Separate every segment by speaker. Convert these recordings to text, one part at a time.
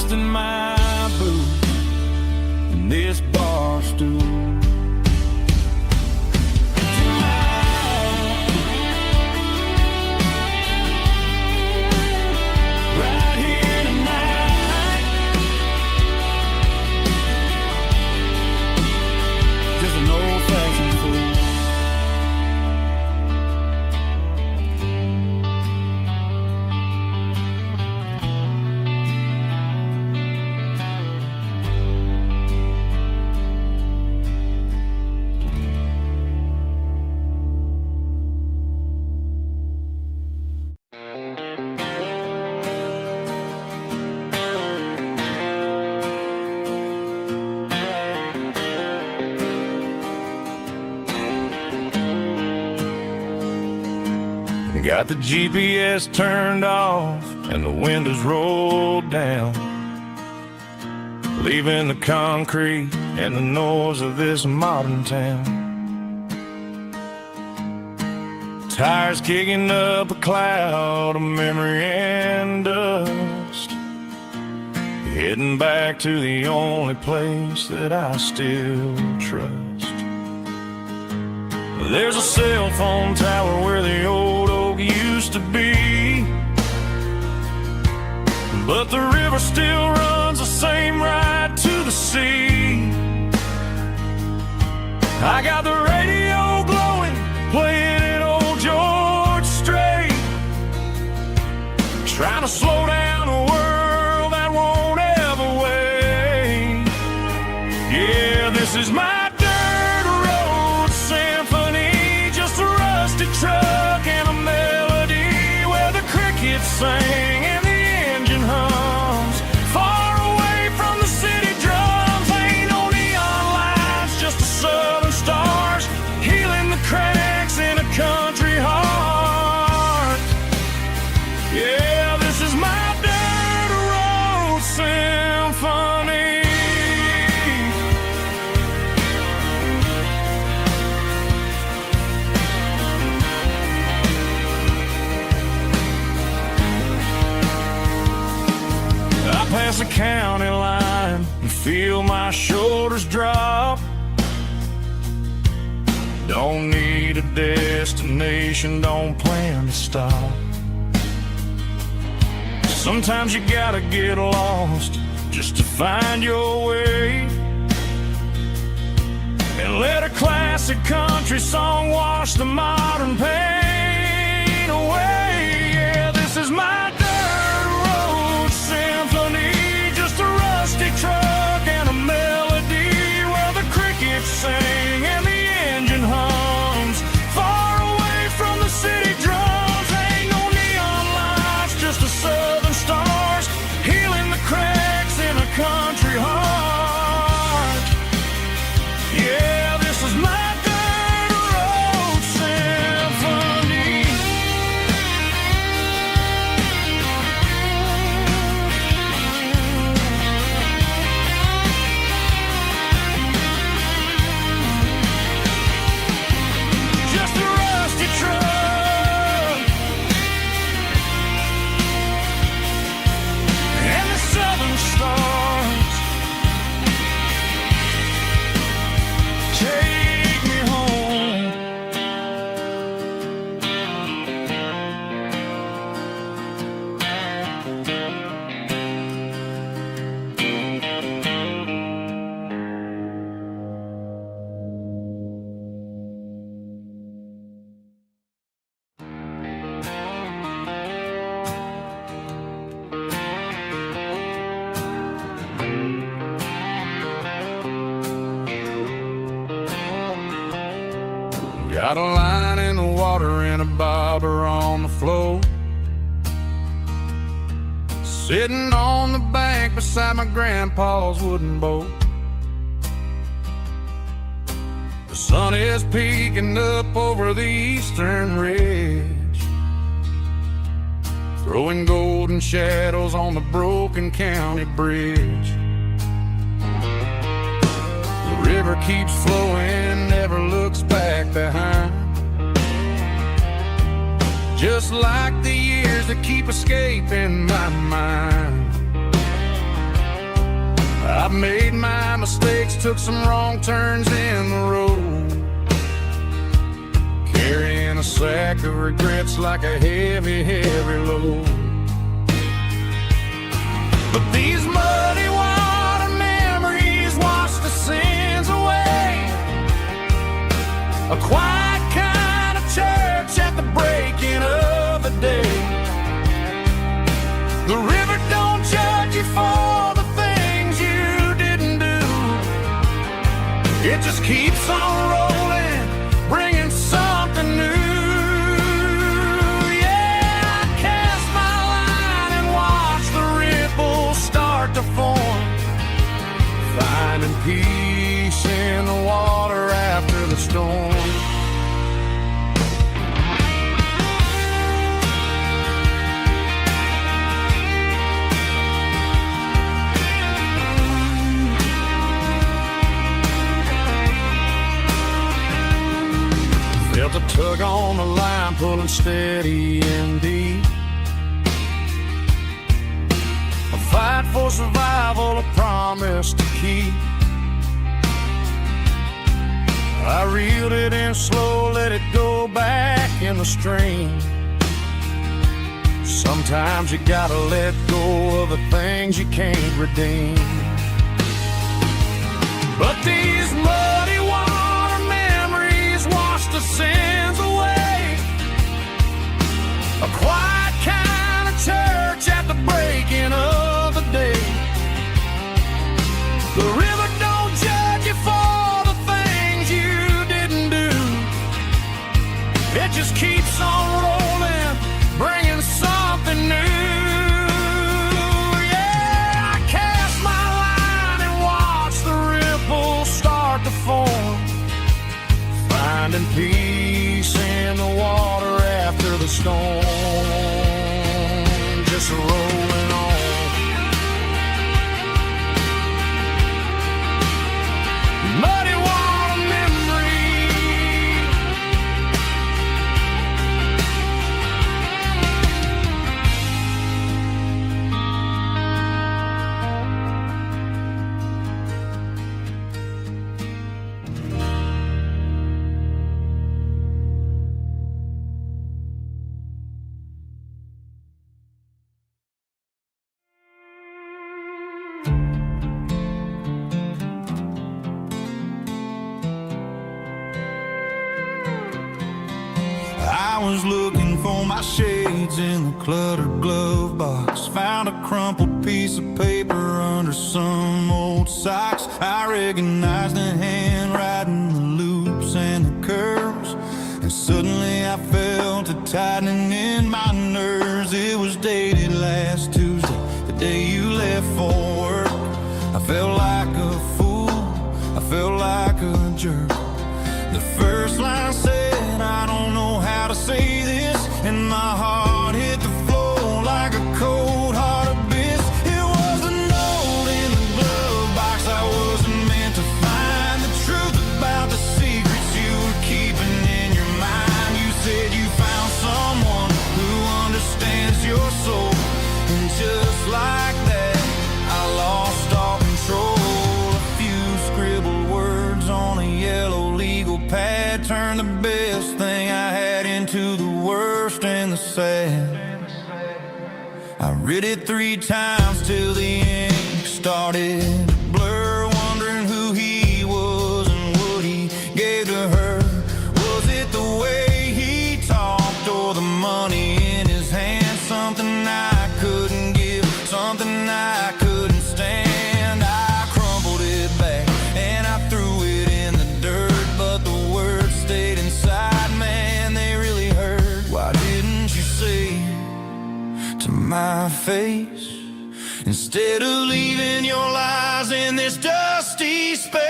Speaker 1: resting my boots in this bar stool. Got the GPS turned off and the windows rolled down, leaving the concrete and the noise of this modern town. Tires kicking up a cloud of memory and dust, heading back to the only place that I still trust. There's a cell phone tower where the old oak used to be, but the river still runs the same right to the sea. I got the radio glowing, playing an old George Strait, trying to slow down a world that won't ever wait. Yeah, this is my truck and a melody where the crickets sing and the engine hums, far away from the city drums. Ain't no neon lights, just the southern stars healing the cracks in a country heart. Yeah, this is my dirt road symphony. Past the county line and feel my shoulders drop. Don't need a destination, don't plan to stop. Sometimes you gotta get lost just to find your way, and let a classic country song wash the modern pain away. Yeah, this is my truck and a melody where the crickets sing and the engine hums, far away from the city drums. Ain't no neon lights, just the southern stars healing the cracks in a country heart. Yeah, this is my dirt road symphony. Got a line in the water and a bobber on the floor, sitting on the bank beside my grandpa's wooden boat. The sun is peeking up over the eastern ridge, throwing golden shadows on the broken county bridge. The river keeps flowing, never looks back behind, just like the years that keep escaping my mind. I made my mistakes, took some wrong turns in the road, carrying a sack of regrets like a heavy, heavy load. But these muddy water memories wash the sins away. A quiet kind of church at the breaking of the day. The river don't judge you for the things you didn't do. It just keeps on rolling, bringing something new. Yeah, I cast my line and watch the ripples start to form, finding peace in the water after the storm. Felt a tug on the line, pulling steady and deep. A fight for survival, a promise to keep. I reeled it in slow, let it go back in the stream. Sometimes you gotta let go of the things you can't redeem. But these muddy water memories wash the sins away. A quiet kind of church at the breaking of the day. The river don't judge you for the things you didn't do. It just keeps on rolling, bringing something new. Yeah, I cast my line and watch the ripples start to form, finding peace in the water after the storm. Just rolling on. Muddy water memory.
Speaker 2: I was looking for my shades in the cluttered glove box. Found a crumpled piece of paper under some old socks. I recognized the handwriting, the loops and the curves, and suddenly I felt a tightening in my nerves. It was dated last Tuesday, the day you left for work. I felt like a fool, I felt like a jerk. The first line said, I don't know how to say this, and my heart hit the floor like a cold-hearted abyss. It was a note in the glove box. I wasn't meant to find the truth about the secrets you were keeping in your mind. You said you found someone who understands your soul, and just like that, I lost all control. A few scribbled words on a yellow legal pad turned the best thing I had into the worst and the sad. I read it 3 times till the ink started to blur, wondering who he was and what he gave to her. Was it the way he talked or the money in his hand? Something I couldn't give, something I couldn't stand. I crumpled it back and I threw it in the dirt, but the words stayed inside, man, they really hurt. Why didn't you say to my face, instead of leaving your lies in this dusty space?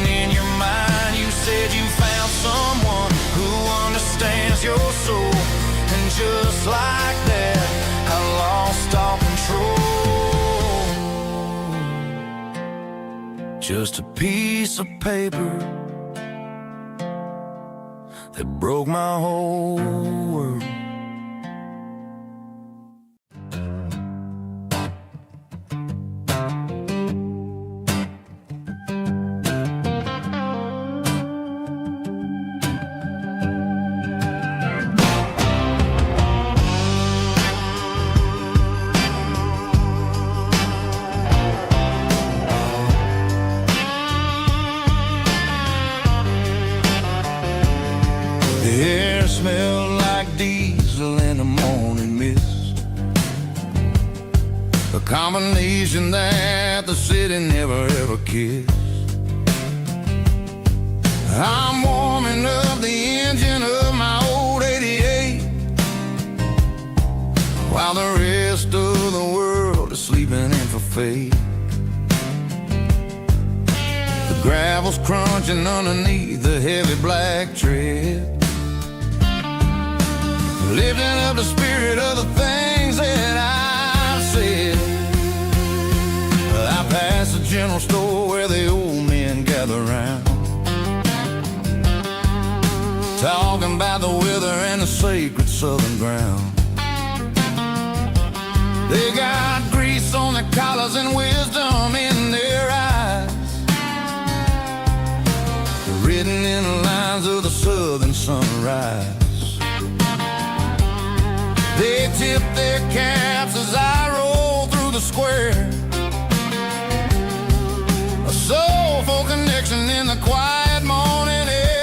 Speaker 2: In your just a piece of paper that broke my whole world. The air smelled like diesel in the morning mist, a combination that the city never ever kissed. I'm warming up the engine of my old 88 while the rest of the world is sleeping in for fate. The gravel's crunching underneath the heavy black tread, lifting up the spirit of the things that I've said. I pass the general store where the old men gather round, talking about the weather and the sacred southern ground. They got grease on their collars and wisdom in their eyes, written in the lines of the southern sunrise. They tip their caps as I roll through the square, a soulful connection in the quiet morning air.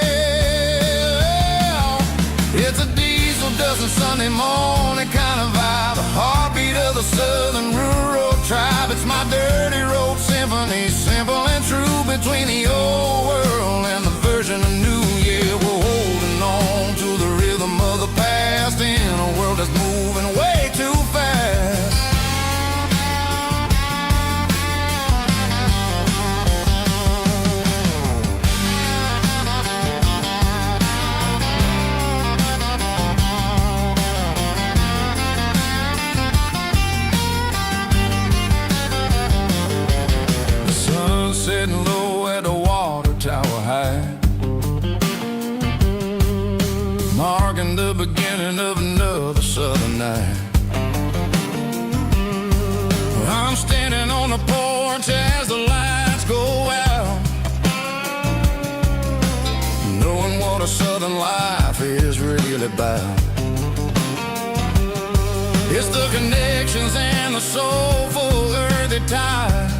Speaker 2: It's a diesel dusting Sunday morning kind of vibe, the heartbeat of the southern rural tribe. It's my dirty road symphony, simple and true, between the old world and the version of new. Yeah, we're holding on to the rhythm of the past in a world that's moving way too fast. The sun's setting low at the water tower high, marking the beginning of another southern night. I'm standing on the porch as the lights go out, knowing what a southern life is really about. It's the connections and the soulful earthy tide,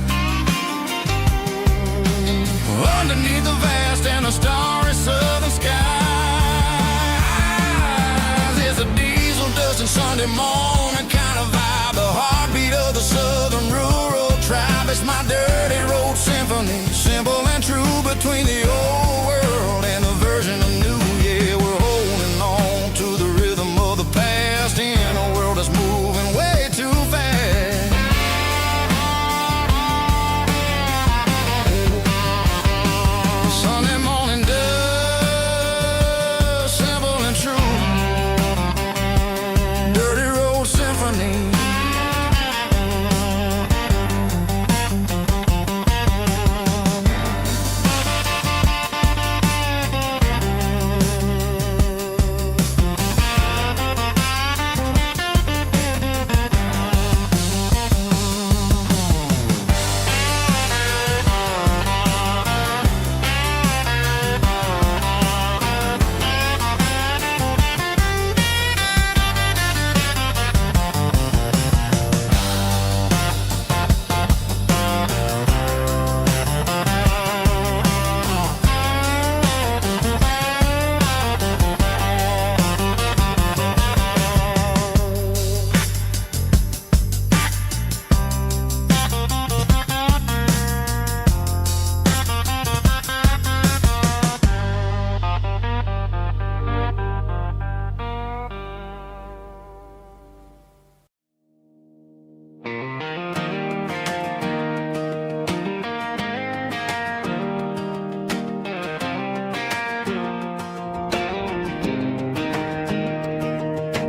Speaker 2: underneath the vast and the starry southern skies. It's a diesel dusting Sunday morning kind of vibe, the heartbeat of the southern rural tribe. It's my dirty road symphony, simple and true, between the old world and the version of new. Yeah, we're holding on to the rhythm of the past in a world that's moving way too fast. Sunday morning dust, simple and true, dirty road symphony.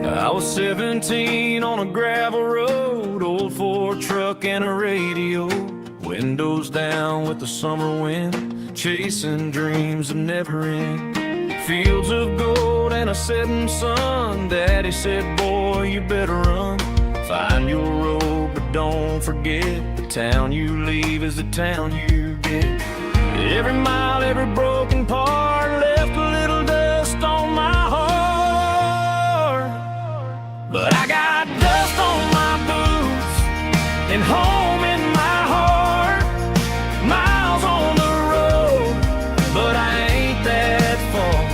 Speaker 2: I was 17 on a gravel road, old Ford truck and a radio,
Speaker 1: Windows down with the summer wind, chasing dreams that never end. Fields of gold and a setting sun. Daddy said, boy, you better run. Find your road, but don't forget, the town you leave is the town you get. Every mile, every broken part left a little dust on my heart. But I got dust on my boots and home in my heart. Miles on the road, but I ain't that far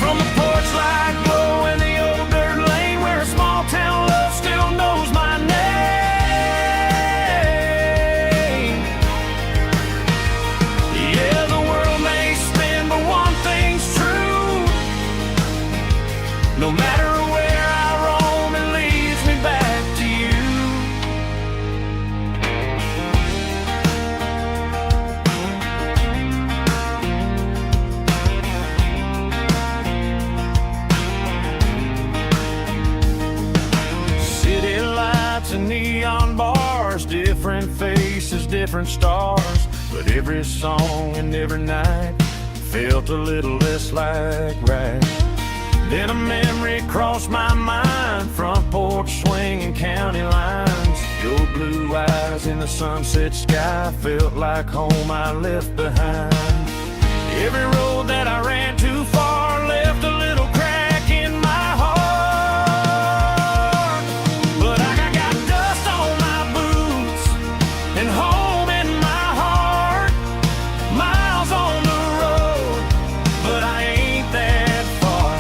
Speaker 1: from the porch light glow and the old dirt lane where a small town love still knows my name. Yeah, the world may spin, but one thing's true. No matter where I roam, it leads me back to you. City lights and neon bars, different faces, different stars. But every song and every night felt a little less like right. Then a memory crossed my mind, front porch swinging county lines. Your blue eyes in the sunset sky felt like home I left behind. Every road that I ran too far left a little crack in my heart. But I got dust on my boots and home in my heart. Miles on the road, but I ain't that far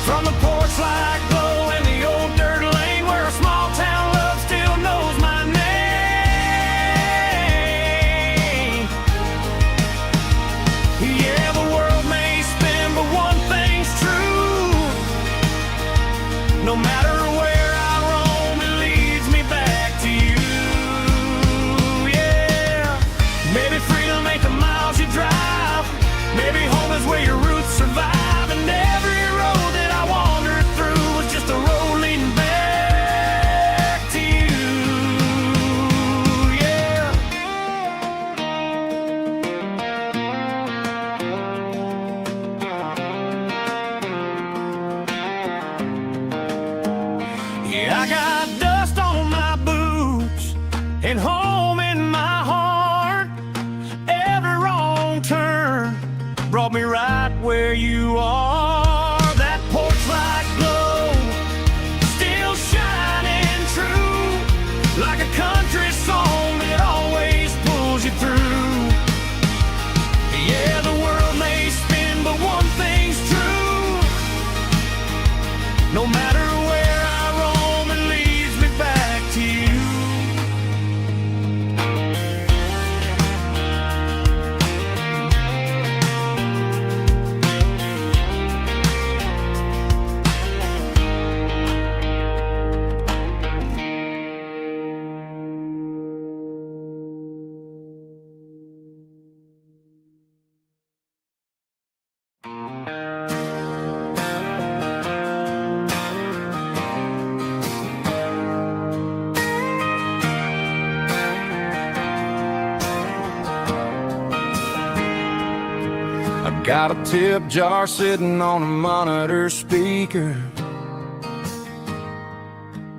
Speaker 1: from the porch light glow and the old dirt lane where a small town love still knows my name. Yeah, the world may spin, but one thing's true. No matter where I roam, it leads me back to you. Yeah, maybe freedom ain't the miles you drive. Maybe home is where your roots survive. And every road that I wandered through was just a road leading back to you. Yeah. Yeah, I got dust on my boots and home in my heart. Every wrong turn brought me right where you are. That porch light glow still shining true, like a country song that always pulls you through. Yeah, the world may spin, but one thing's true. No matter where I roam, it leads me back to you. I've got a tip jar sitting on a monitor speaker,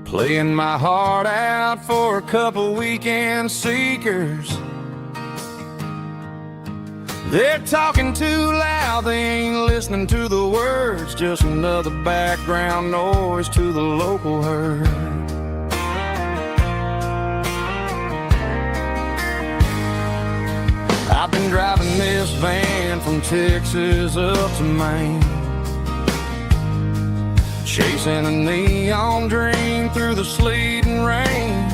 Speaker 1: playing my heart out for a couple weekend seekers. They're talking too loud, they ain't listening to the words, just another background noise to the local herd. I've been driving this van from Texas up to Maine, chasing a neon dream through the sleet and rain.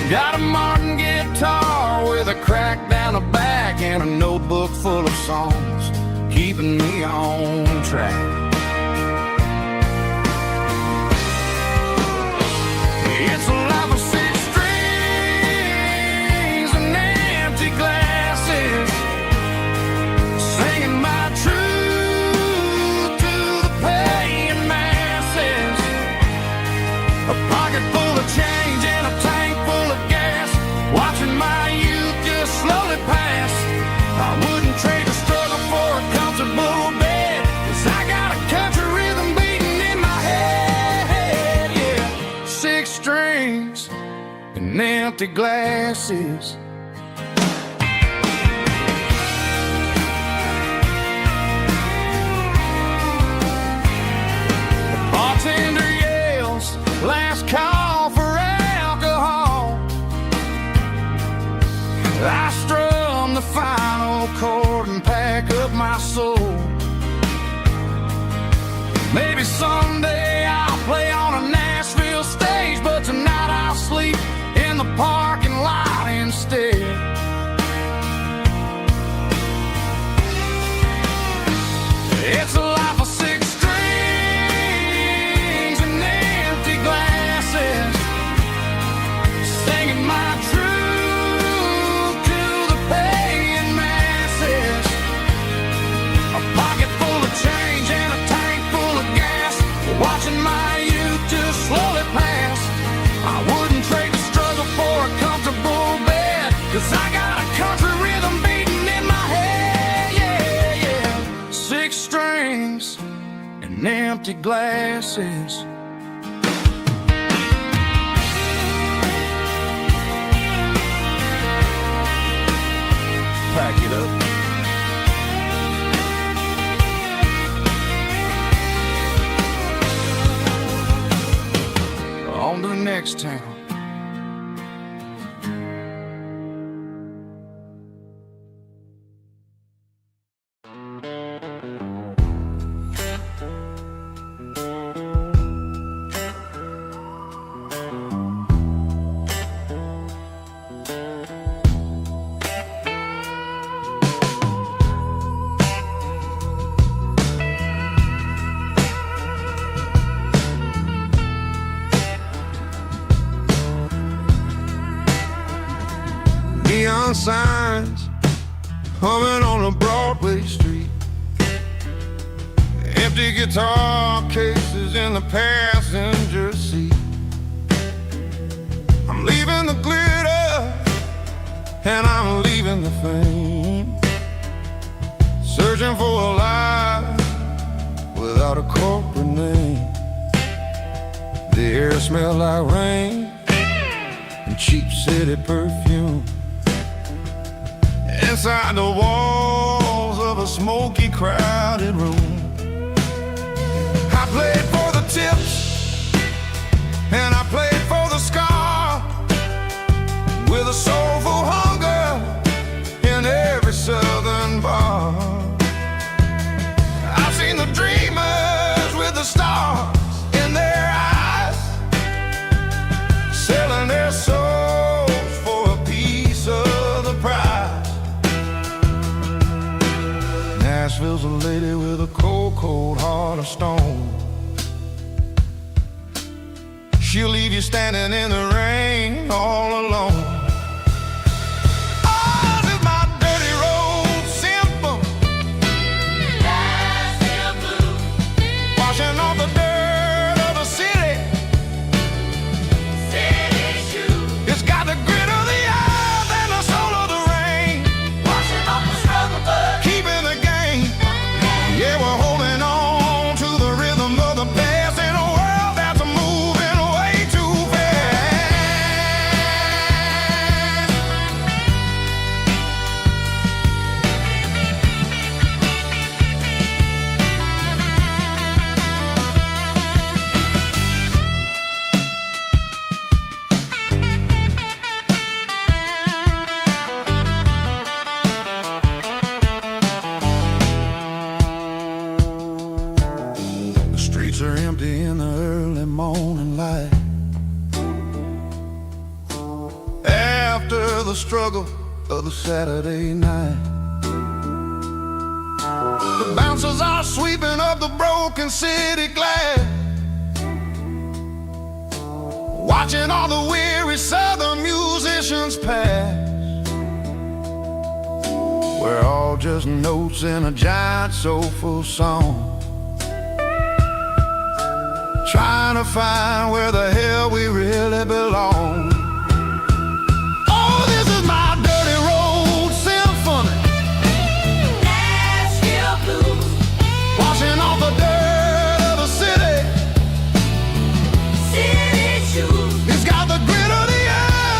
Speaker 1: Got a Martin guitar with a crack down the back and a notebook full of songs, keeping me on track. It's a life of six strings and empty glasses, singing my truth to the paying masses. A pocket full of change and a tank full
Speaker 2: and empty glasses. The bartender yells, last call for alcohol. I strum the final chord and pack up my soul. Maybe someday I'll play on a Nashville stage, but tonight I'll sleep in the parking lot instead. It's a life of 6 strings and empty glasses, singing my truth to the paying masses. A pocket full of change and a tank full of gas, watching my youth just slowly pass. I wouldn't trade the struggle for a comfortable bed, 'cause I got a country rhythm beating in my head, yeah, yeah. 6 strings and empty glasses. Pack it up. On to the next town. Neon signs humming on a Broadway street, empty guitar cases in the passenger seat. I'm leaving the glitter and I'm leaving the fame, searching for a life without a corporate name. The air smells like rain and cheap city perfume. Inside the walls of a smoky, crowded room, I played for the tips and I played for the scar, with a soulful hunger in every southern bar. I've seen the dreamers with the stars in their eyes, selling their souls for a piece of the prize. Nashville's a lady with a cold, cold heart of stone. She'll leave you standing in the rain all alone. Oh, this is my dirty road symphony, Nashville blues, washing off the dirt of the city, city shoes. It's got the grit of the earth and the soul of the rain, washing off the struggle, but keeping the game. Yeah, we're holding on to the rhythm of the past in a world that's moving way too fast. The streets are empty in the early morning light, after the struggle of the Saturday night. The bouncers are sweeping up the broken city glass, watching all the weary southern musicians pass. We're all just notes in a giant soulful song, trying to find where the hell we really belong. Oh, this is my dirty road symphony, Nashville blues, washing off the dirt of the city, city shoes. It's got the grit of the earth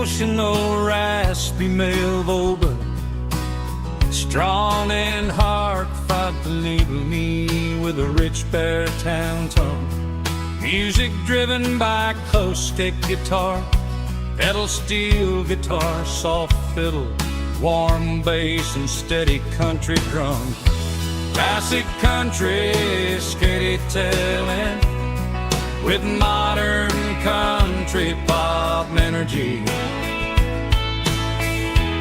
Speaker 1: emotional, raspy male vocal, strong and heartfelt, believe me, with a rich baritone tone. Music driven by acoustic guitar, pedal steel guitar, soft fiddle, warm bass and steady country drum. Classic country storytelling with modern country pop energy.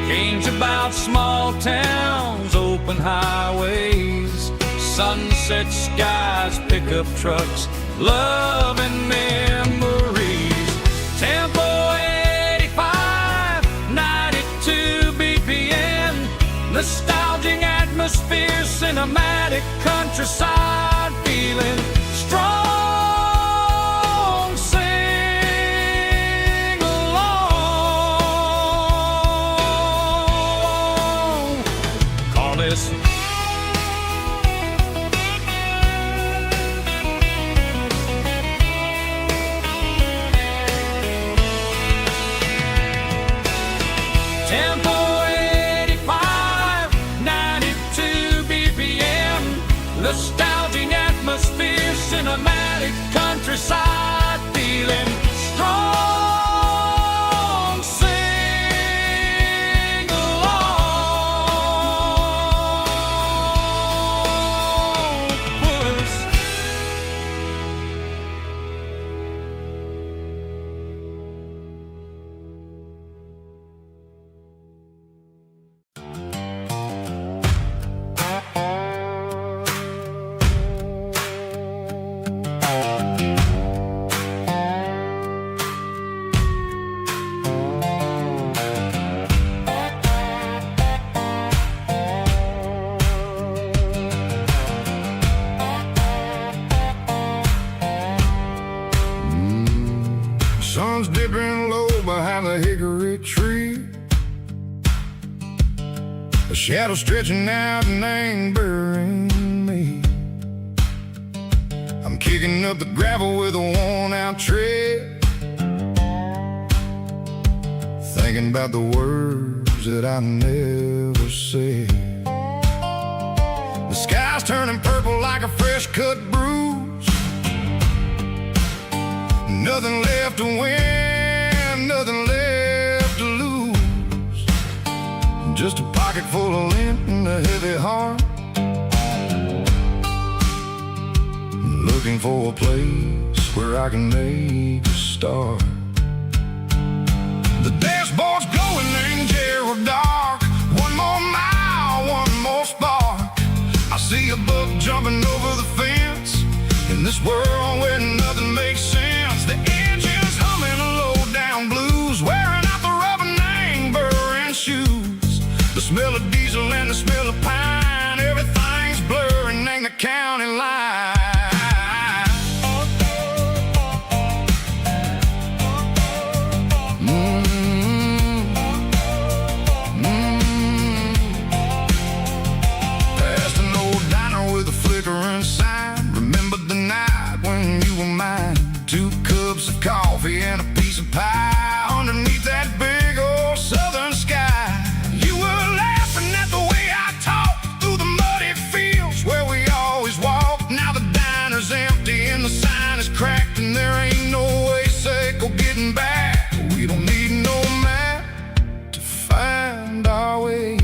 Speaker 1: Games about small towns, open highways, sunset skies, pickup trucks, love and memories. Tempo 85, 92 BPM, nostalgic atmosphere, cinematic countryside feeling, strong. Sing along. Call this Tempo 85, 92 BPM, nostalgic atmosphere, cinematic countryside feeling, strong. Sing along. Puss.
Speaker 2: Sun's dipping low behind the hickory tree, a shadow stretching out and angering me. I'm kicking up the gravel with a worn-out tread, thinking about the words that I never said. The sky's turning purple like a fresh-cut bruise. Nothing left to win, nothing left to lose. Just a pocket full of lint and a heavy heart, looking for a place where I can make a start. The dashboard's glowing in Gerald dark. One more mile, one more spark. I see a buck jumping over the fence in this world where nothing makes sense. The engine's humming a low-down blues, wearing out the rubber name, burring shoes. The smell of diesel and the smell of pine, everything's blurring in the county line. Past an old diner with a flickering sign, remember the night when you were mine. 2 cups of coffee and a piece of pie underneath that big old southern sky. You were laughing at the way I talked through the muddy fields where we always walked. Now the diner's empty and the sign is cracked, and there ain't no way safe or getting back. We don't need no map to find our way.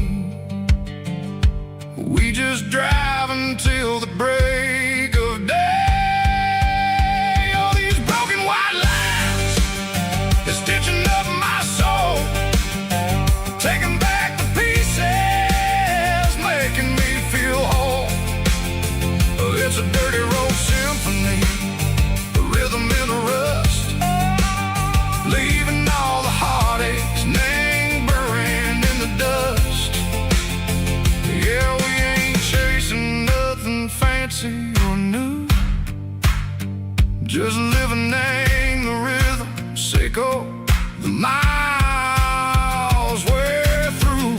Speaker 2: We just drive until the break of day. Stitching up my soul, taking back the pieces, making me feel whole. It's a dirty road symphony, a rhythm in the rust, leaving all the heartaches lingering in the dust. Yeah, we ain't chasing nothing fancy or new, just living in the rhythm. Sickle the miles we're through.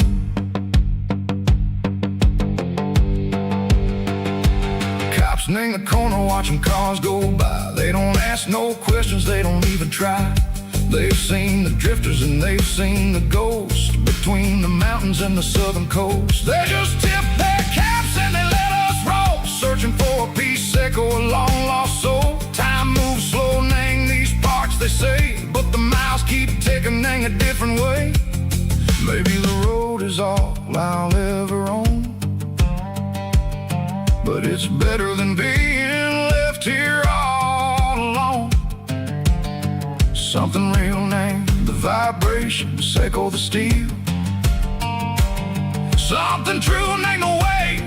Speaker 2: Cops in the corner watching cars go by. They don't ask no questions, they don't even try. They've seen the drifters and they've seen the ghosts between the mountains and the southern coast. They just tip their caps and they let us roll, searching for a piece seco, a long lost soul. Time moves slow, nang these parts they say, but the miles keep ticking, nang a different way. Maybe the road is all I'll ever own, but it's better than being left here all alone. Something real named the vibrations echo the steel. Something true named the way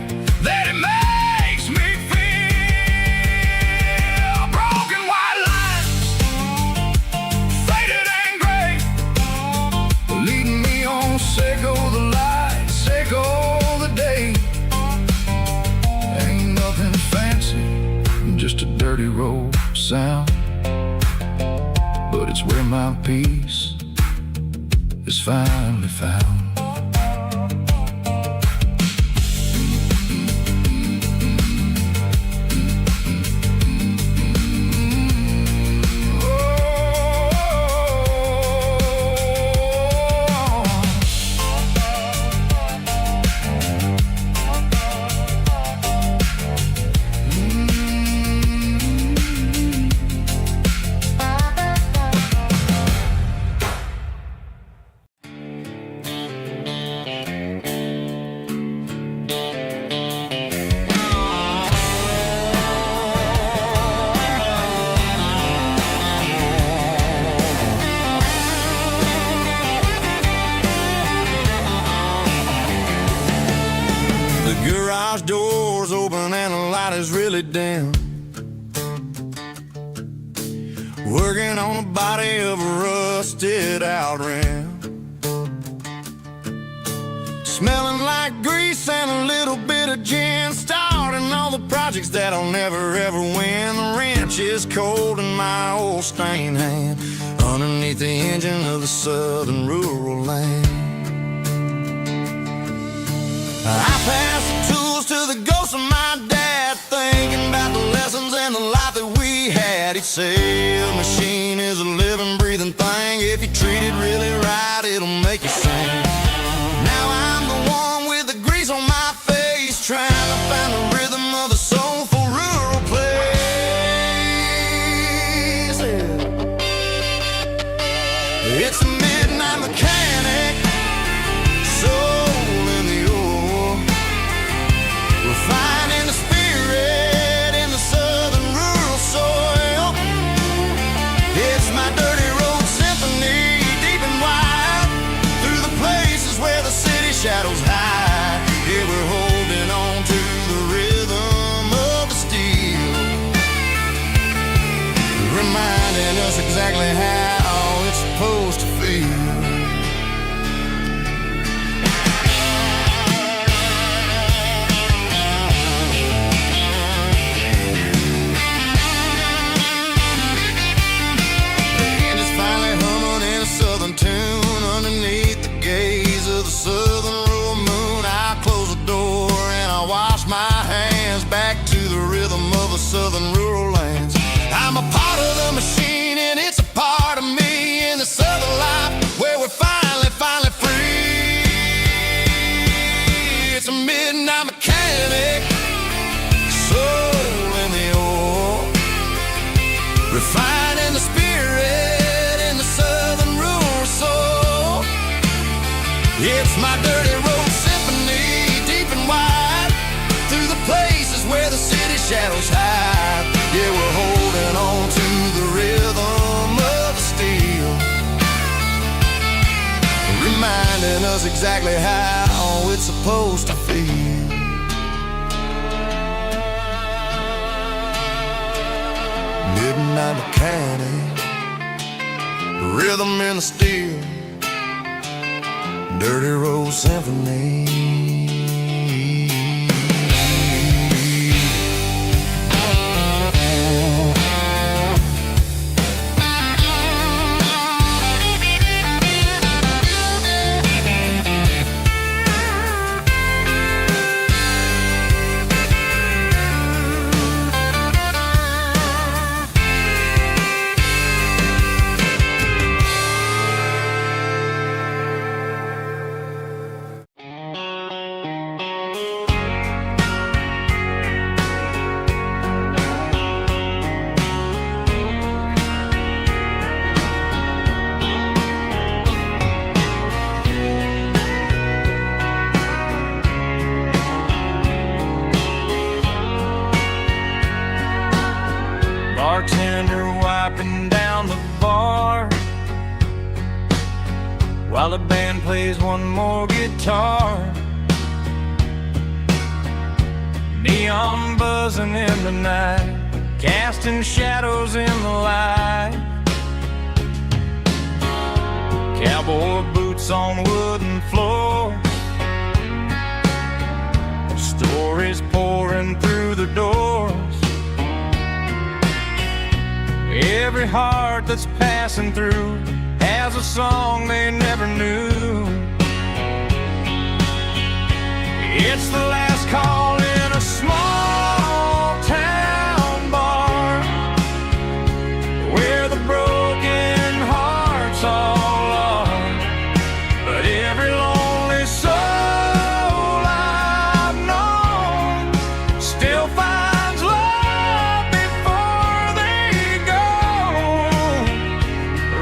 Speaker 2: that it makes me feel. Broken white lines, faded and gray, leading me on, seco the light, seco the day. Ain't nothing fancy, just a dirty road sound, but it's where my peace is finally found.
Speaker 3: Garage doors open and the light is really dim. Working on the body of a rusted out rim. Smelling like grease and a little bit of gin. Starting all the projects that I'll never ever win. The wrench is cold in my old stained hand underneath the engine of the southern rural land. I pass the tools to the ghost of my dad, thinking about the lessons and the life that we had. He'd say a machine is a living, breathing thing. If you treat it really right, it'll make you sing. Now I'm the one with the grease on my face, trying to find the rhythm of a soulful rural place. It's a midnight mechanic, finding the spirit in the southern rural soil. It's my dirty road symphony, deep and wide, through the places where the city shadows hide. Yeah, we're holding on to the rhythm of the steel, reminding us exactly how it's supposed to feel. Tune underneath the gaze of the southern rural moon. I close the door and I wash my hands back to the rhythm of the southern rural lands. I'm a part of the machine and it's a part of me in the southern life where we're finally free. It's a midnight mechanic, soul in the ore, refining the spirit in the southern rural soul. It's my dirty road symphony, deep and wide, through the places where the city shadows hide. Yeah, we're holding on to the rhythm of the steel, reminding us exactly how it's supposed to feel. Midnight mechanic, rhythm in the steel, dirty road symphony.
Speaker 1: while the band plays one more guitar. Neon buzzing in the night, casting shadows in the light. Cowboy boots on wooden floors, stories pouring through the doors. Every heart that's passing through has a song they never knew. It's the last call in a small town bar, where the broken hearts all are. But every lonely soul I've known still finds love before they go.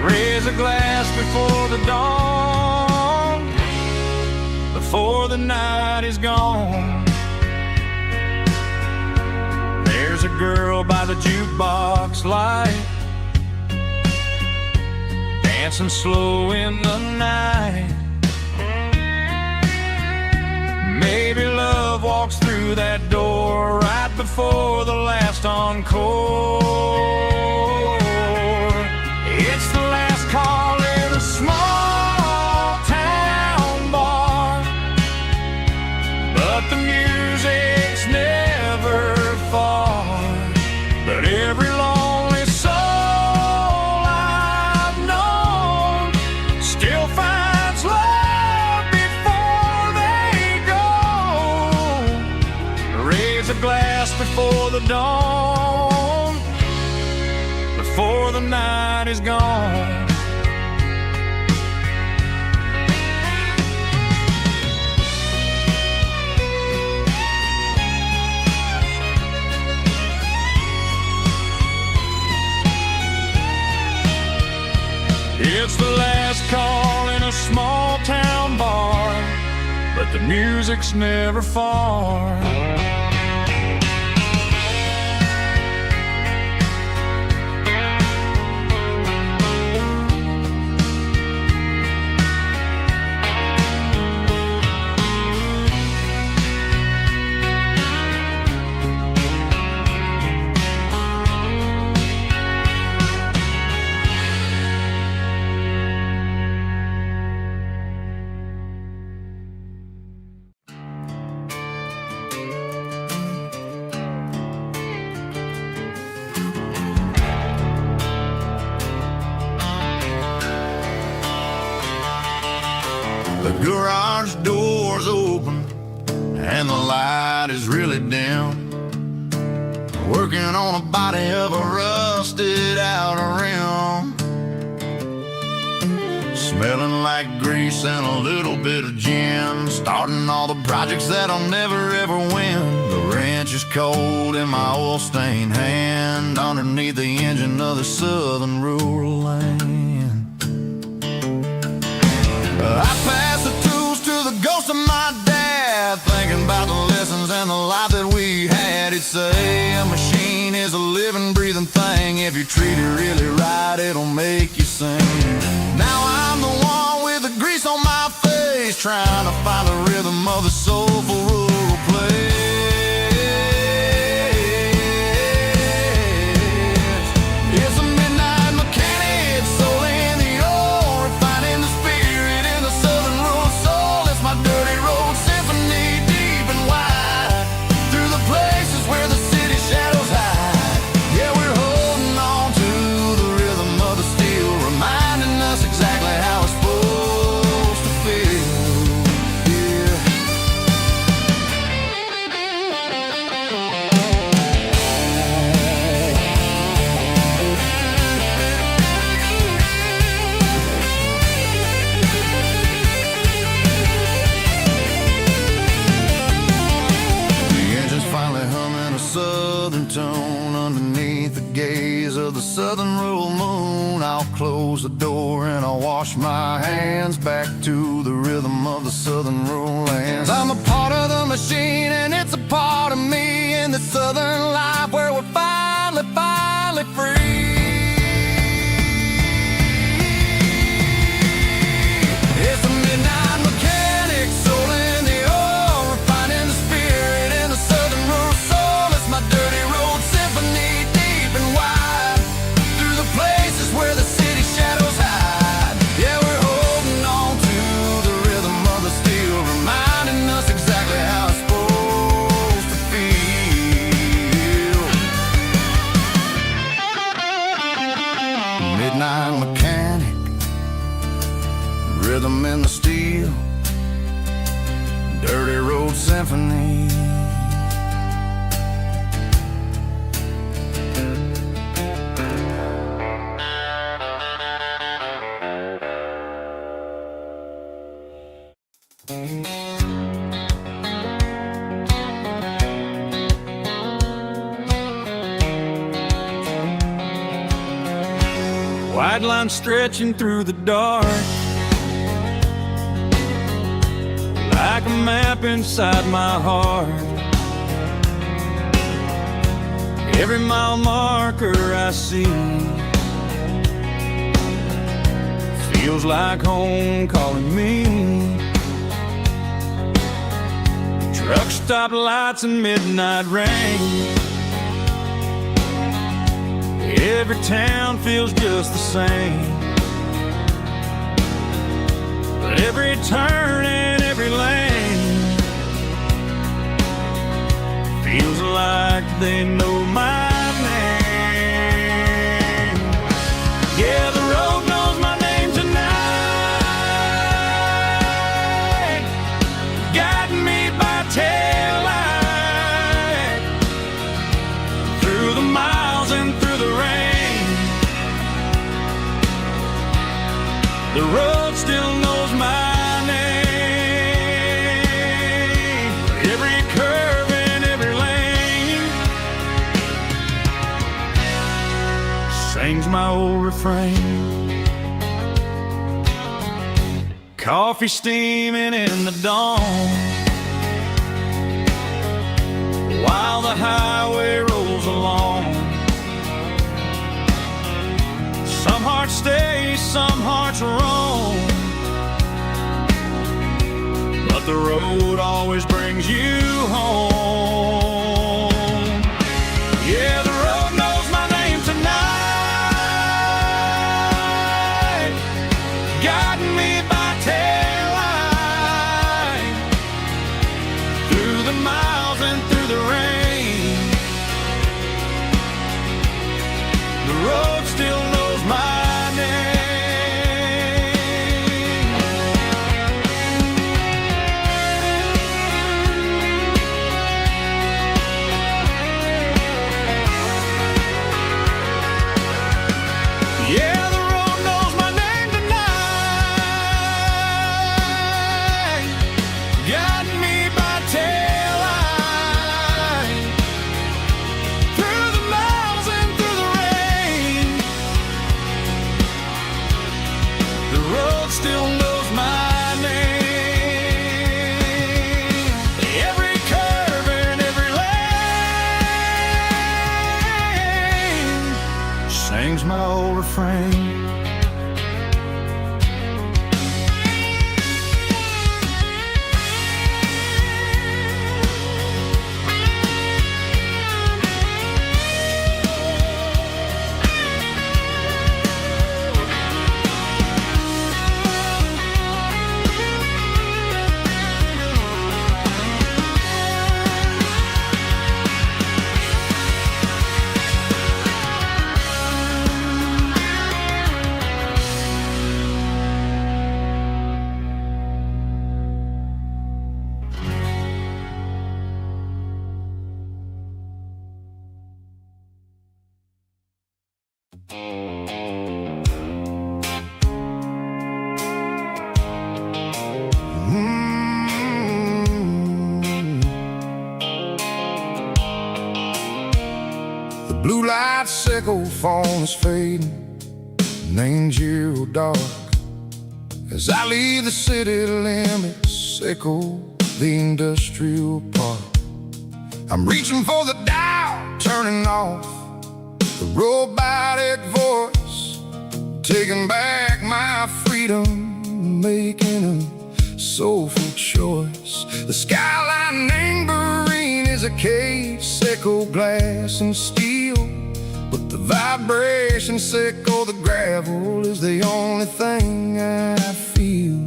Speaker 1: Raise a glass before the dawn, before the night is gone. There's a girl by the jukebox light, dancing slow in the night. Maybe love walks through that door right before the last encore. It's the last call in a small town bar, but the music's never far. But every lonely soul I've known still finds love before they go. Raise a glass before the dawn, before the night is gone. It's the last call in a small town bar, but the music's never far.
Speaker 3: The garage door's open and the light is really dim. Working on a body of a rusted out rim, smelling like grease and a little bit of gin. Starting all the projects that I'll never ever win. The wrench is cold in my oil stained hand, underneath the engine of the southern rural land. I pass the tools to the ghost of my dad, thinking about the lessons and the life that we had. He'd say a machine is a living, breathing thing. If you treat it really right, it'll make you sing. Now I'm the one with the grease on my face, trying to find the rhythm of the soulful rural place. It's a midnight mechanic, soul in the ore, refining the spirit in the southern rural soul. It's my dirty road symphony, deep and wide, through the places where the city shadows hide. Yeah, we're holding on to the rhythm of the steel, reminding us exactly how it's supposed to feel. Yeah. The engine's finally humming a southern tone underneath the gaze of the southern rural moon. I'll close the door and I'll wash my hands back to the rhythm of the southern rural lands. I'm a part of the machine and it's a part of me in the southern life where we're finally free. It's midnight mechanic, rhythm in the steel, dirty road symphony.
Speaker 1: White line stretching through the dark, like a map inside my heart. Every mile marker I see feels like home calling me. Truck stop lights and midnight rain, every town feels just the same. But every turn and every lane feels like they know my name. Yeah, the road knows my name tonight, guiding me by taillight through the miles and through the rain. The road still knows my name. Every curve and every lane sings my old refrain. Coffee steaming in the dawn, while the highway rolls along. Some hearts stay, some hearts roam, but the road always brings you home. Yeah, the road knows my name tonight, guiding me by taillight through the miles and through the rain. The road still knows my name. Yeah, the road knows my name tonight, guiding me by taillight through the miles and through the rain. The road still knows my name. Every curve and every lane sings my old refrain.
Speaker 3: The blue light sickle phone is fading, named you dark. As I leave the city limits, sickle the industrial park. I'm reaching for the dial, turning off the robotic voice, taking back my freedom, making a soulful choice. The skyline named Marine is a cave, sickle glass and steel, but the vibration sickle, the gravel is the only thing I feel.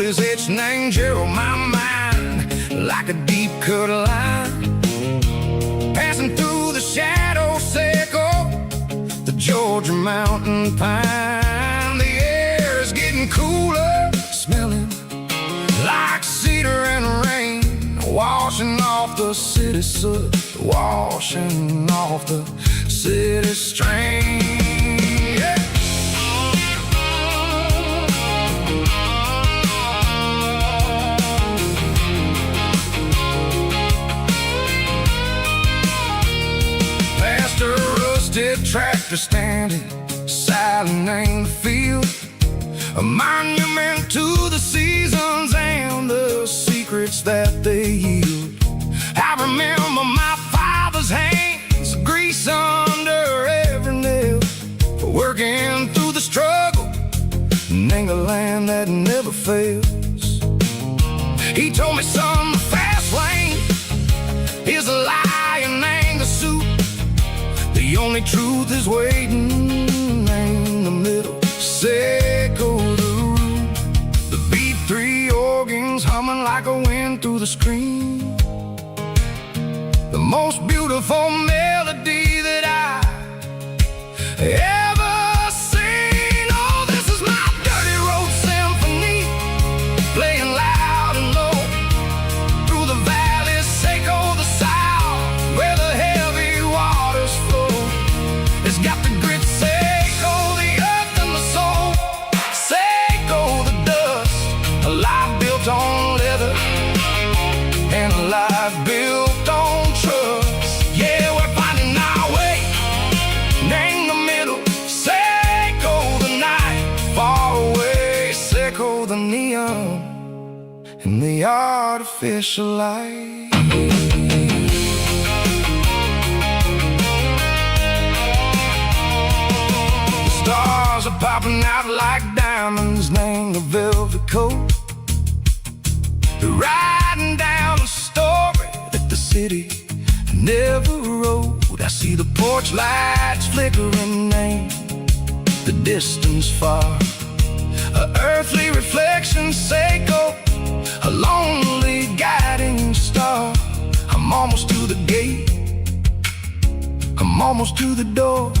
Speaker 3: his etched name Gerald my mind like a deep cut line. Passing through the shadow circle, the Georgia mountain pine. The air is getting cooler, smelling like cedar and rain, washing off the city soot, washing off the city strain. Yeah. Past a rusted tractor standing silent in the field, a monument to the seasons and the secrets that they yield. I remember my father's hands, grease under every nail, working through the struggle, ain't a land that never fails. He told me, son, the fast lane is a lie and ain't the suit. The only truth is waiting in the middle. Seco the root, the B3 organs humming like a wind through the screen. The most beautiful melody that I ever seen. Oh, this is my dirty road symphony, playing loud and low through the valleys, Seco the south, where the heavy waters flow. It's got the grit, Seco the earth and the soul, Seco the dust, a life built on leather and a life built on trust. Yeah, we're finding our way in the middle. Seco the night, far away, Seco the neon and the artificial light. The stars are popping out like diamonds, named the velvet coat. They're riding down a story that the city never wrote. I see the porch lights flickering, name the distance far, a earthly reflection, Seco, a lonely guiding star. I'm almost to the gate, I'm almost to the door,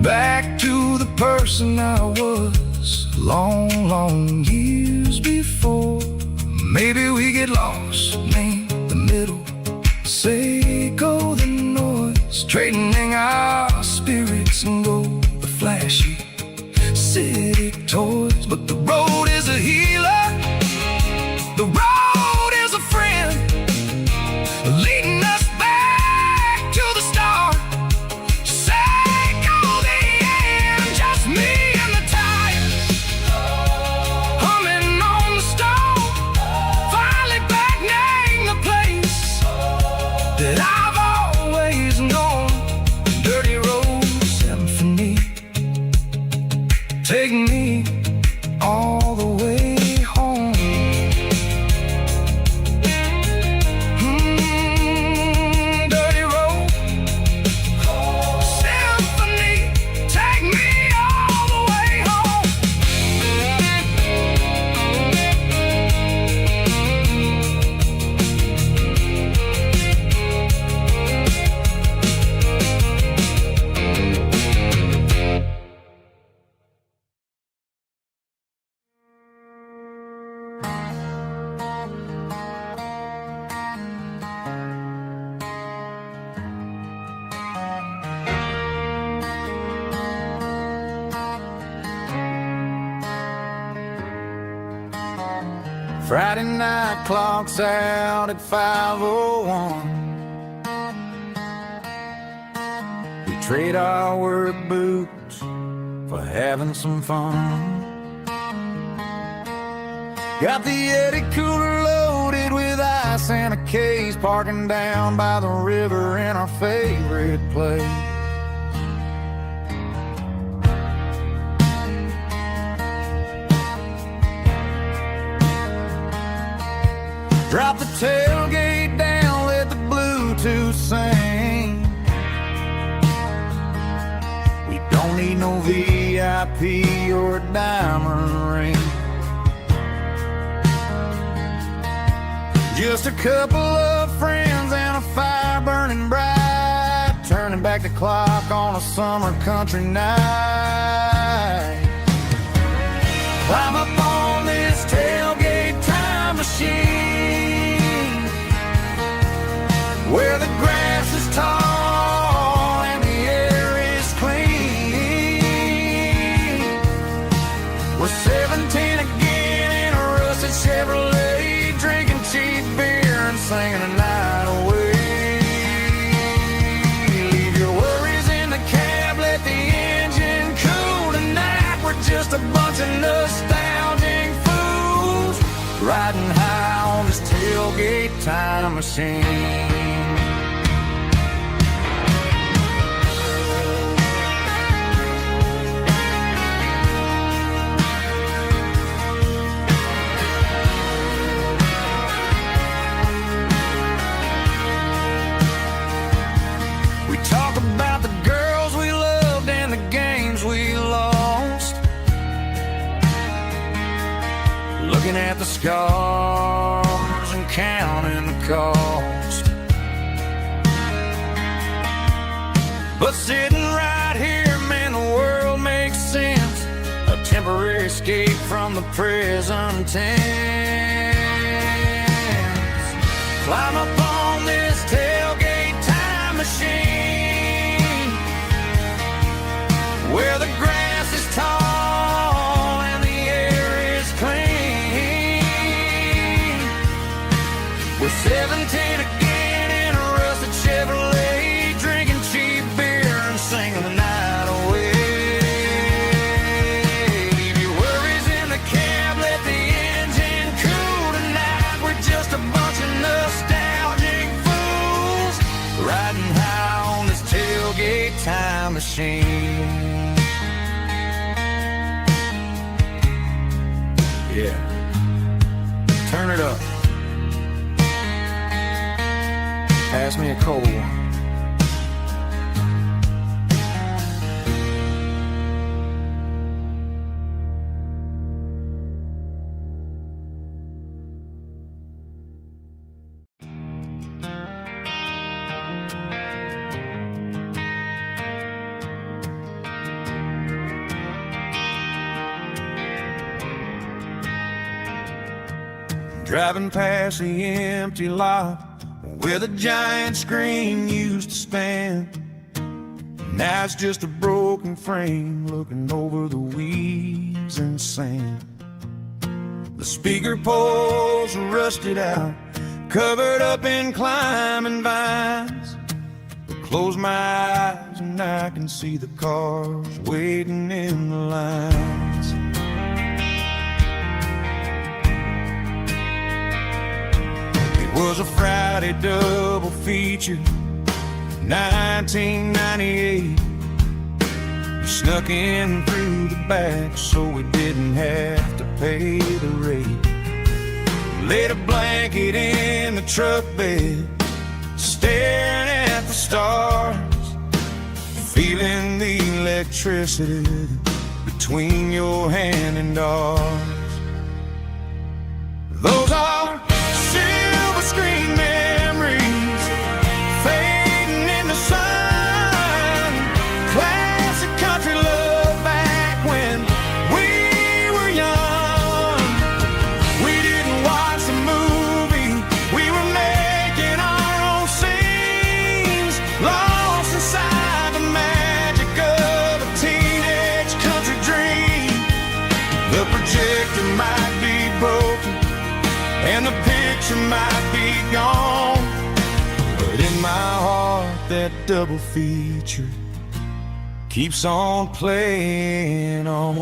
Speaker 3: back to the person I was long, long years before. Maybe we get lost in the middle, Seco the noise, trading our spirits and go the flashy city toys. But the road is a healer, the road is a friend, leading us back to the start. Seco the end, just me and the tires, humming on the stove, finally back name the place that I've always known. Dirty road symphony, take me all the way home. Dirty road symphony, take me all the way home. Friday night clocks out at 5:01. We trade our work boots for having some fun. Got the Yeti cooler loaded with ice and a case, parking down by the river in our favorite place. Drop the tailgate down, let the Bluetooth sing. We don't need no VIP or a diamond ring. Just a couple of friends and a fire burning bright, turning back the clock on a summer country night. Climb up on this tailgate time machine, where the grass is tall and the air is clean. We're 17 again in a rusted Chevrolet, drinking cheap beer and singing the night away. Leave your worries in the cab, let the engine cool tonight. We're just a bunch of nostalgic fools, riding high on this tailgate time machine. Looking at the scars and counting the cost, but sitting right here, man, the world makes sense. A temporary escape from the present tense. Climb up on this tailgate time machine, where the grass is tall and the air is clean. We're 17 again in a rusted Chevrolet, drinking cheap beer and singing the night away. Leave your worries in the cab, let the engine cool tonight. We're just a bunch of nostalgic fools, riding high on this tailgate time machine. Yeah, turn it up. Pass me a cold one. Driving past the empty lot where the giant screen used to stand. Now it's just a broken frame looking over the weeds and sand. The speaker poles are rusted out, covered up in climbing vines. I close my eyes and I can see the cars waiting in the lines. It was a Friday double feature, 1998. We snuck in through the back so we didn't have to pay the rate. Laid a blanket in the truck bed, staring at the stars, feeling the electricity between your hand and ours. Those are silver screen memories fading in the sun. Classic country love back when we were young. We didn't watch a movie, we were making our own scenes, lost inside the magic of a teenage country dream. The projector might be broken and the picture might be gone, but in my heart that double feature keeps on playing on.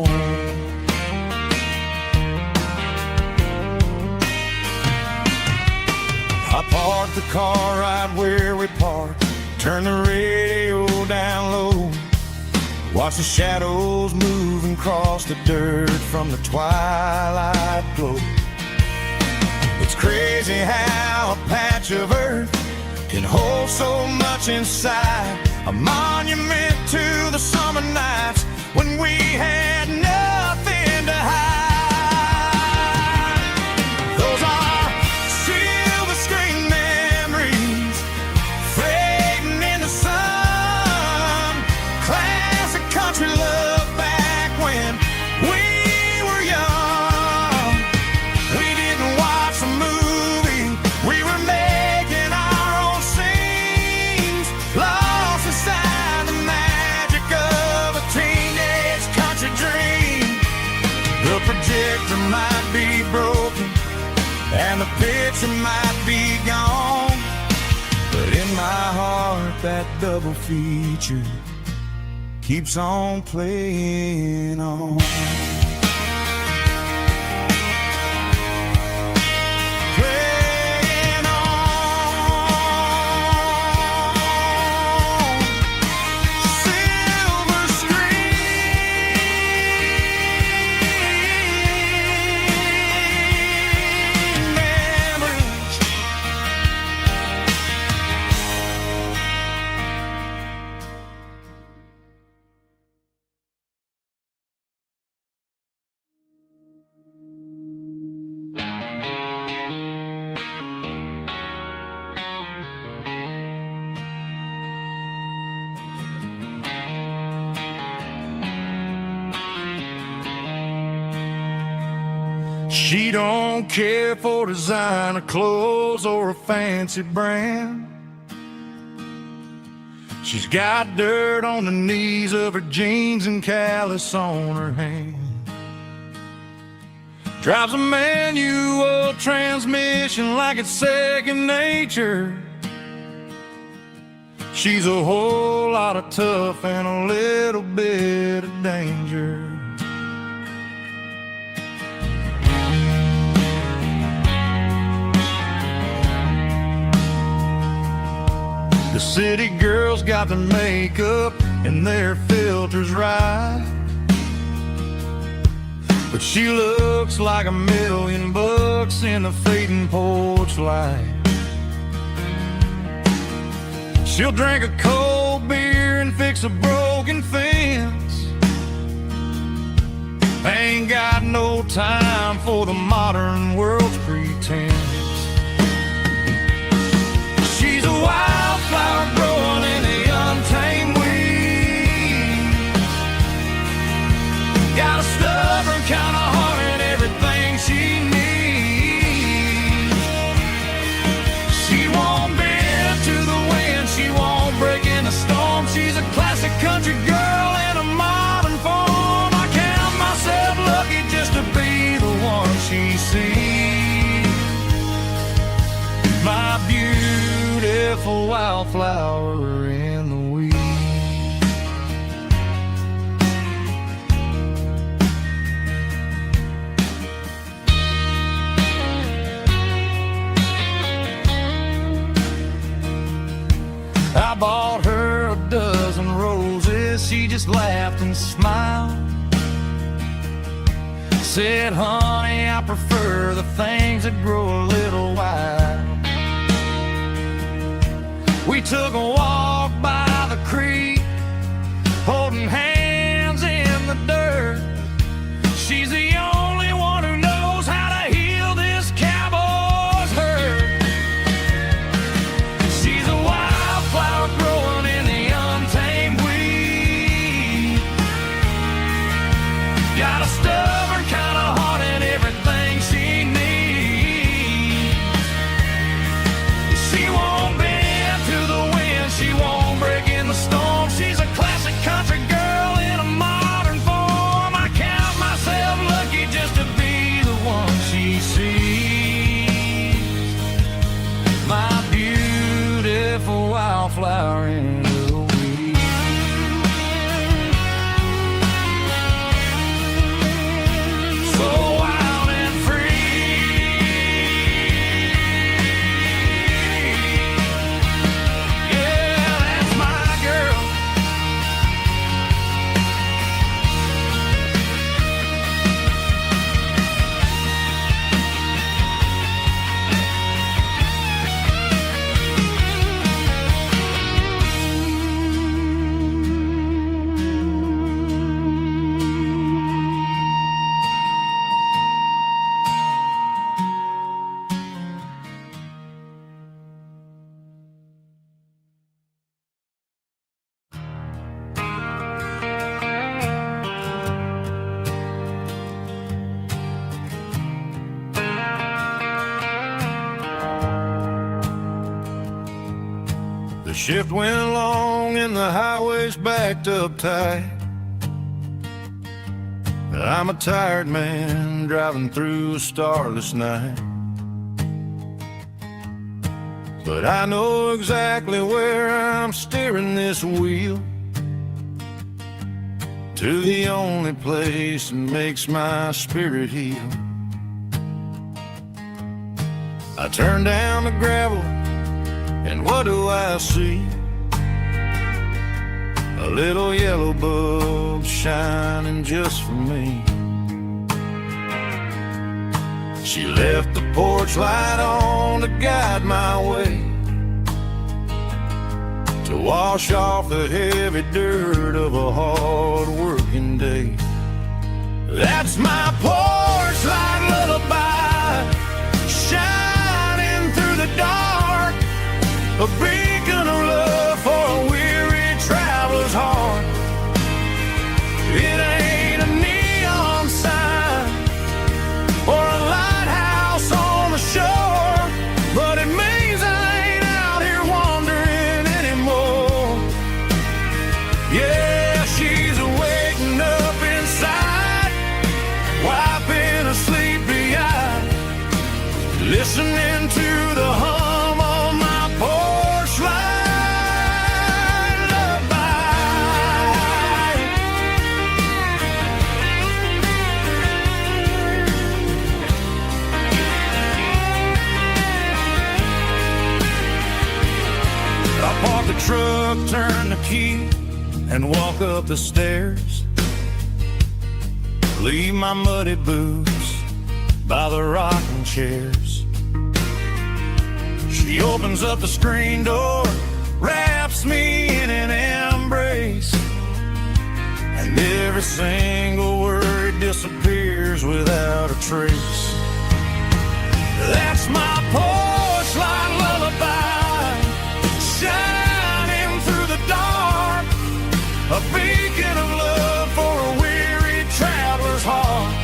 Speaker 3: I parked the car right where we parked, turned the radio down low, watch the shadows moving across the dirt from the twilight glow. It's crazy how a patch of earth can hold so much inside, a monument to the summer nights when we had nothing to hide. Those are silver the picture might be gone, but in my heart that double feature keeps on playing on. She don't care for designer clothes or a fancy brand. She's got dirt on the knees of her jeans and callus on her hand. Drives a manual transmission like it's second nature. She's a whole lot of tough and a little bit of danger. The city girls got their makeup and their filters right, but she looks like $1,000,000 in the fading porch light. She'll drink a cold beer and fix a broken fence. Ain't got no time for the modern world's pretense. She's a wildflower growing in the untamed weeds. Got a stubborn kind of heart and everything she needs. She won't bend to the wind, she won't break in the storm. She's a classic country girl in a modern form. I count myself lucky just to be the one she sees. My beautiful wildflower in the weeds. I bought her a dozen roses, she just laughed and smiled. Said, honey, I prefer the things that grow a little wild. We took a walk by the creek, holding hands in the dirt. She's the only one who knows how to heal this cowboy's hurt. She's a wildflower growing in the untamed weed. Got a stubborn kind of heart and everything she needs. She won't bend to the wind, she won't break in the storm. She's a classic country girl in a modern form. I count myself lucky just to be the one she sees. My beautiful wildflower in the weeds. So wild and free. Yeah, that's my girl. The shift went long and the highway's backed up tight. I'm a tired man driving through a starless night.
Speaker 2: but I know exactly where I'm steering this wheel, to the only place that makes my spirit heal. I turn down the gravel, and what do I see? A little yellow bulb shining just for me. She left the porch light on to guide my way, to wash off the heavy dirt of a hard-working day. That's my porch light lullaby, shining through the dark, a beacon of love for a weary traveler's heart. It ain't a neon sign or a lighthouse on the shore, but it means I ain't out here wandering anymore. Yeah, she's waking up inside, wiping a sleepy eye, listening to the hum of my porch light lullaby. I park the truck, turn the key, and walk up the stairs. Leave my muddy boots by the rocking chairs. She opens up the screen door, wraps me in an embrace, and every single word disappears without a trace. That's my porch light lullaby, shining through the dark, a beacon of love for a weary traveler's heart.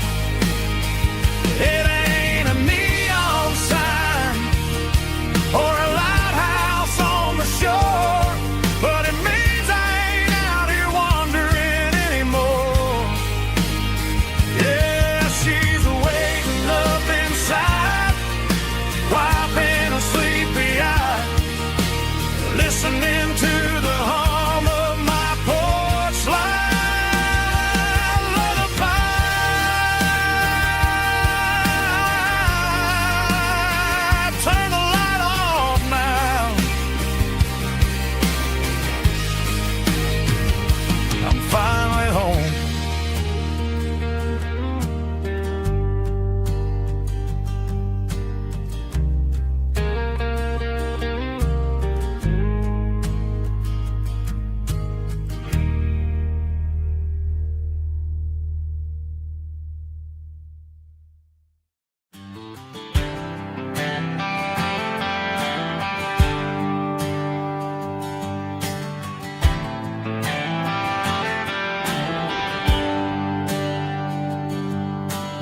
Speaker 2: It ain't a neon sign or a lighthouse on the shore, but it means I ain't out here wandering anymore. Yeah, she's waking up inside, wiping a sleepy eye, listening to the hum of my porch light lullaby. Turn the light off now. I'm finally home.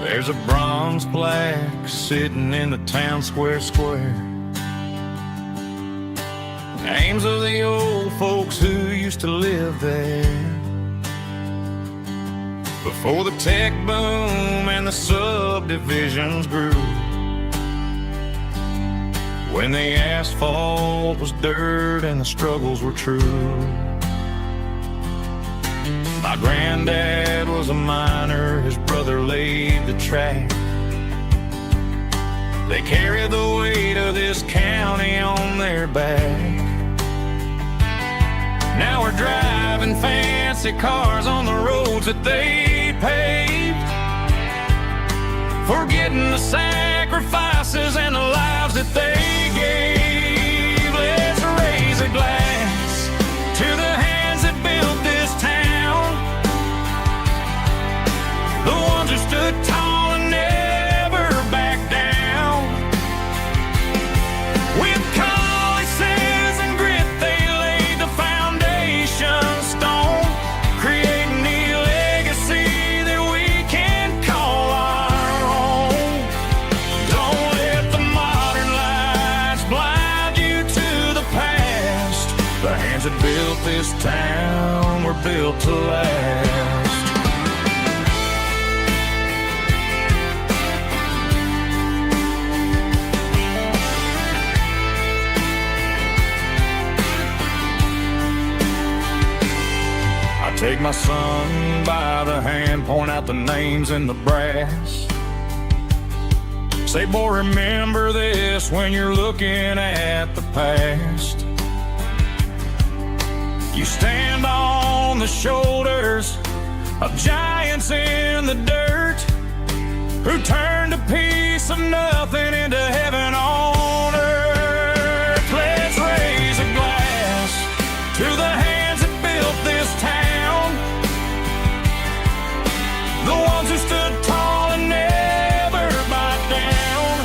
Speaker 2: There's a bronze plaque sitting in the town square. Names of the old folks who used to live there before the tech boom and the subdivisions grew, when the asphalt was dirt and the struggles were true. My granddad was a miner, his brother laid the track. They carried the weight of this county on their back. Now we're driving fancy cars on the roads that they paved, forgetting the sacrifices and the lives that they gave. Let's raise a glass to the hands that built this town, the ones who stood tall and never backed down. With calluses and grit, they laid the foundation stone, creating the legacy that we can call our own. Don't let the modern lights blind you to the past. The hands that built this town were built to last.
Speaker 1: Take my son by the hand, point out the names in the brass. Say, boy, remember this when you're looking at the past. You stand on the shoulders of giants in the dirt who turned a piece of nothing into heaven on earth. Let's raise a glass to the hands that built this town, the ones who stood tall and never bowed down.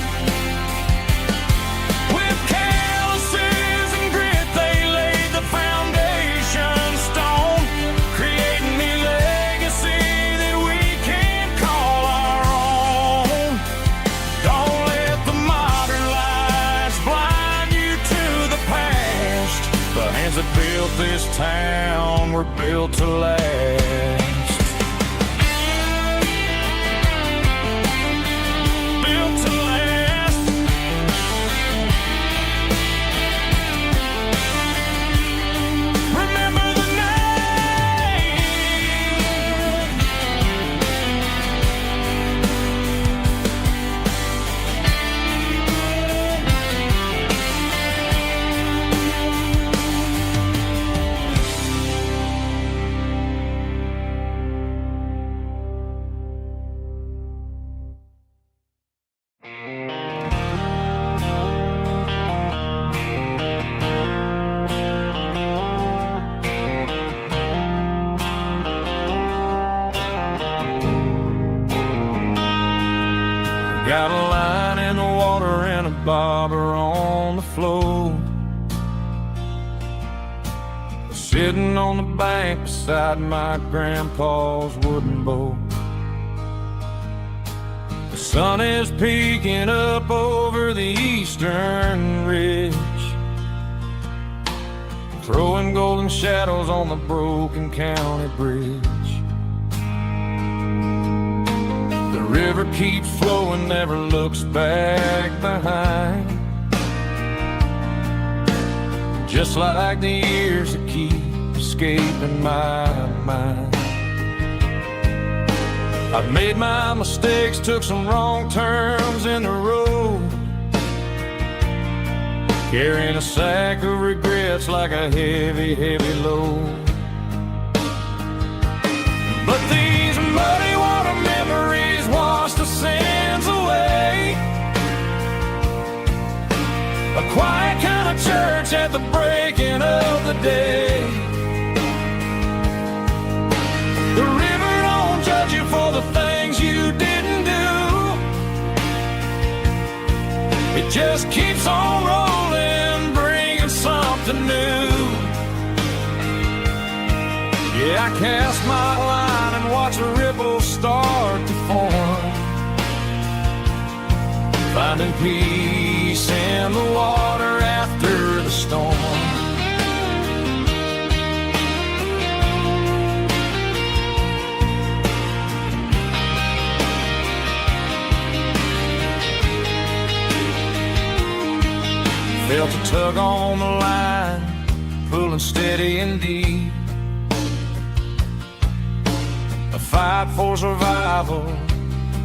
Speaker 1: With calluses and grit they laid the foundation stone, creating a legacy that we can call our own. Don't let the modern lights blind you to the past. The hands that built this town were built to last. Got a line in the water and a bobber on the floor, sitting on the bank beside my grandpa's wooden boat. The sun is peeking up over the eastern ridge, throwing golden shadows on the broken county bridge. The river keeps flowing, never looks back behind, just like the years that keep escaping my mind. I've made my mistakes, took some wrong turns in the road, carrying a sack of regrets like a heavy, heavy load. But these muddy water memories wash the sins away. A quiet kind of church at the breaking of the day. The river don't judge you for the things you didn't do. It just keeps on rolling, bringing something new. Yeah, I cast my line and watch a ripple start to form, finding peace in the water after the storm. Felt a tug on the line, pulling steady and deep. A fight for survival,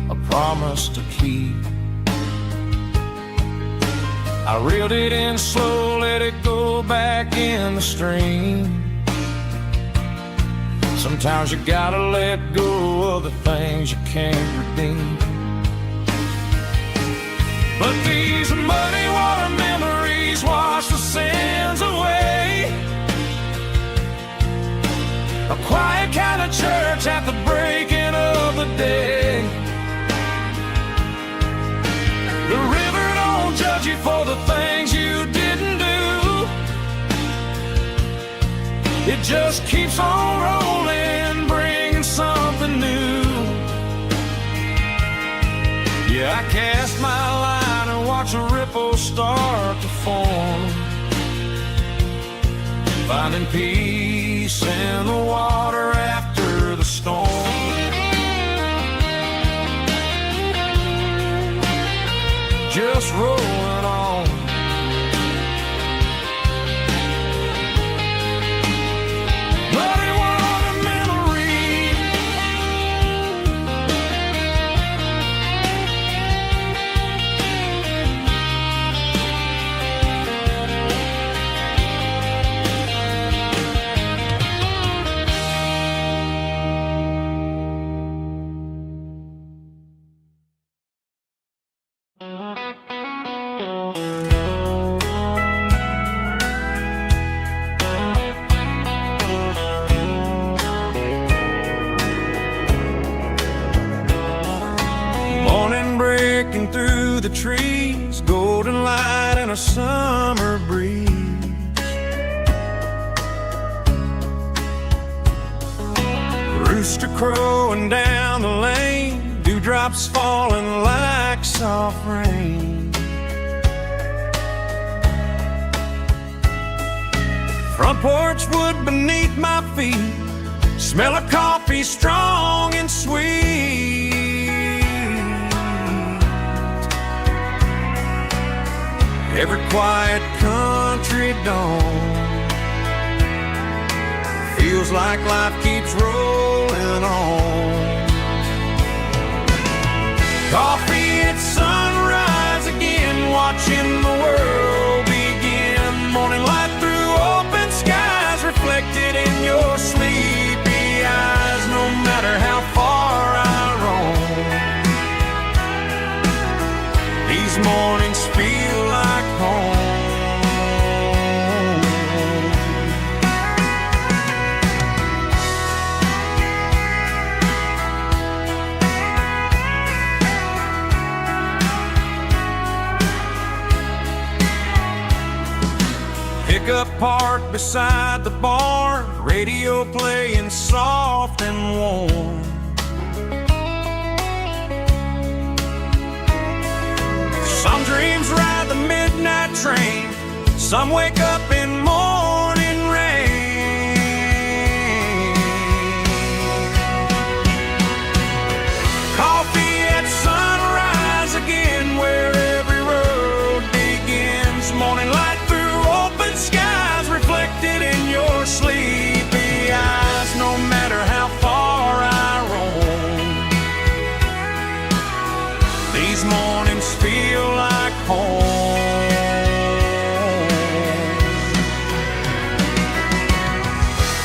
Speaker 1: a promise to keep. I reeled it in slow, let it go back in the stream. Sometimes you gotta let go of the things you can't redeem. But these muddy water memories wash the sins away. A quiet kind of church at the breaking of the day. The river don't judge you for the things you didn't do. It just keeps on rolling, bringing something new. Yeah, I cast my line and watch a ripple start to form, finding peace in the water after the storm. Just rolling on. Muddy water memories trees, golden light and a summer breeze. Rooster crowing down the lane, dewdrops falling like soft rain. Front porch wood beneath my feet, smell of coffee strong and sweet. Every quiet country dawn feels like life keeps rolling on. Coffee at sunrise again, watching the world begin. Morning light through open skies, reflected in your sleepy eyes. No matter how far I roam, these mornings feel like home. Pickup parked beside the barn, radio playing soft and warm. Some dreams ride the midnight train, some wake up in morning rain. Coffee at sunrise again, where every road begins. Morning light through open skies, reflected in your sleepy eyes. No matter how far I roam, these mornings feel like home.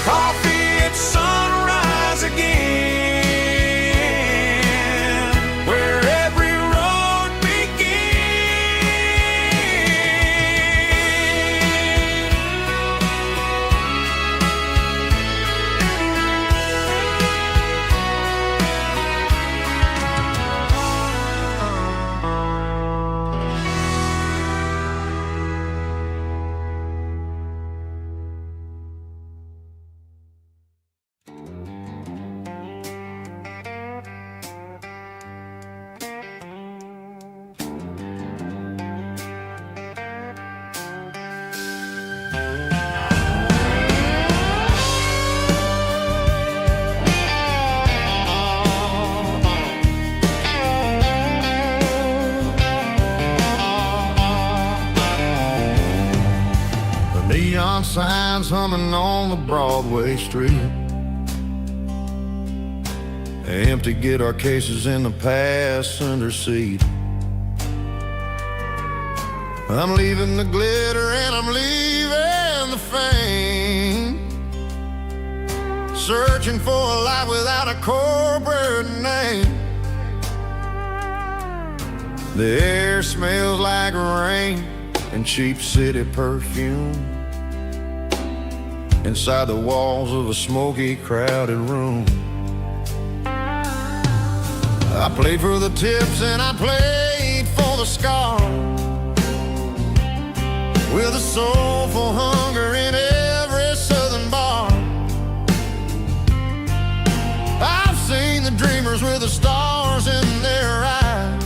Speaker 1: Coffee at sunrise again, where every road
Speaker 3: Neon signs humming on the Broadway street. Empty guitar cases in the passenger seat. I'm leaving the glitter and I'm leaving the fame. Searching for a life without a corporate name. The air smells like rain and cheap city perfume. Inside the walls of a smoky, crowded room. I played for the tips and I played for the scars, with a soulful hunger in every southern bar. I've seen the dreamers with the stars in their eyes,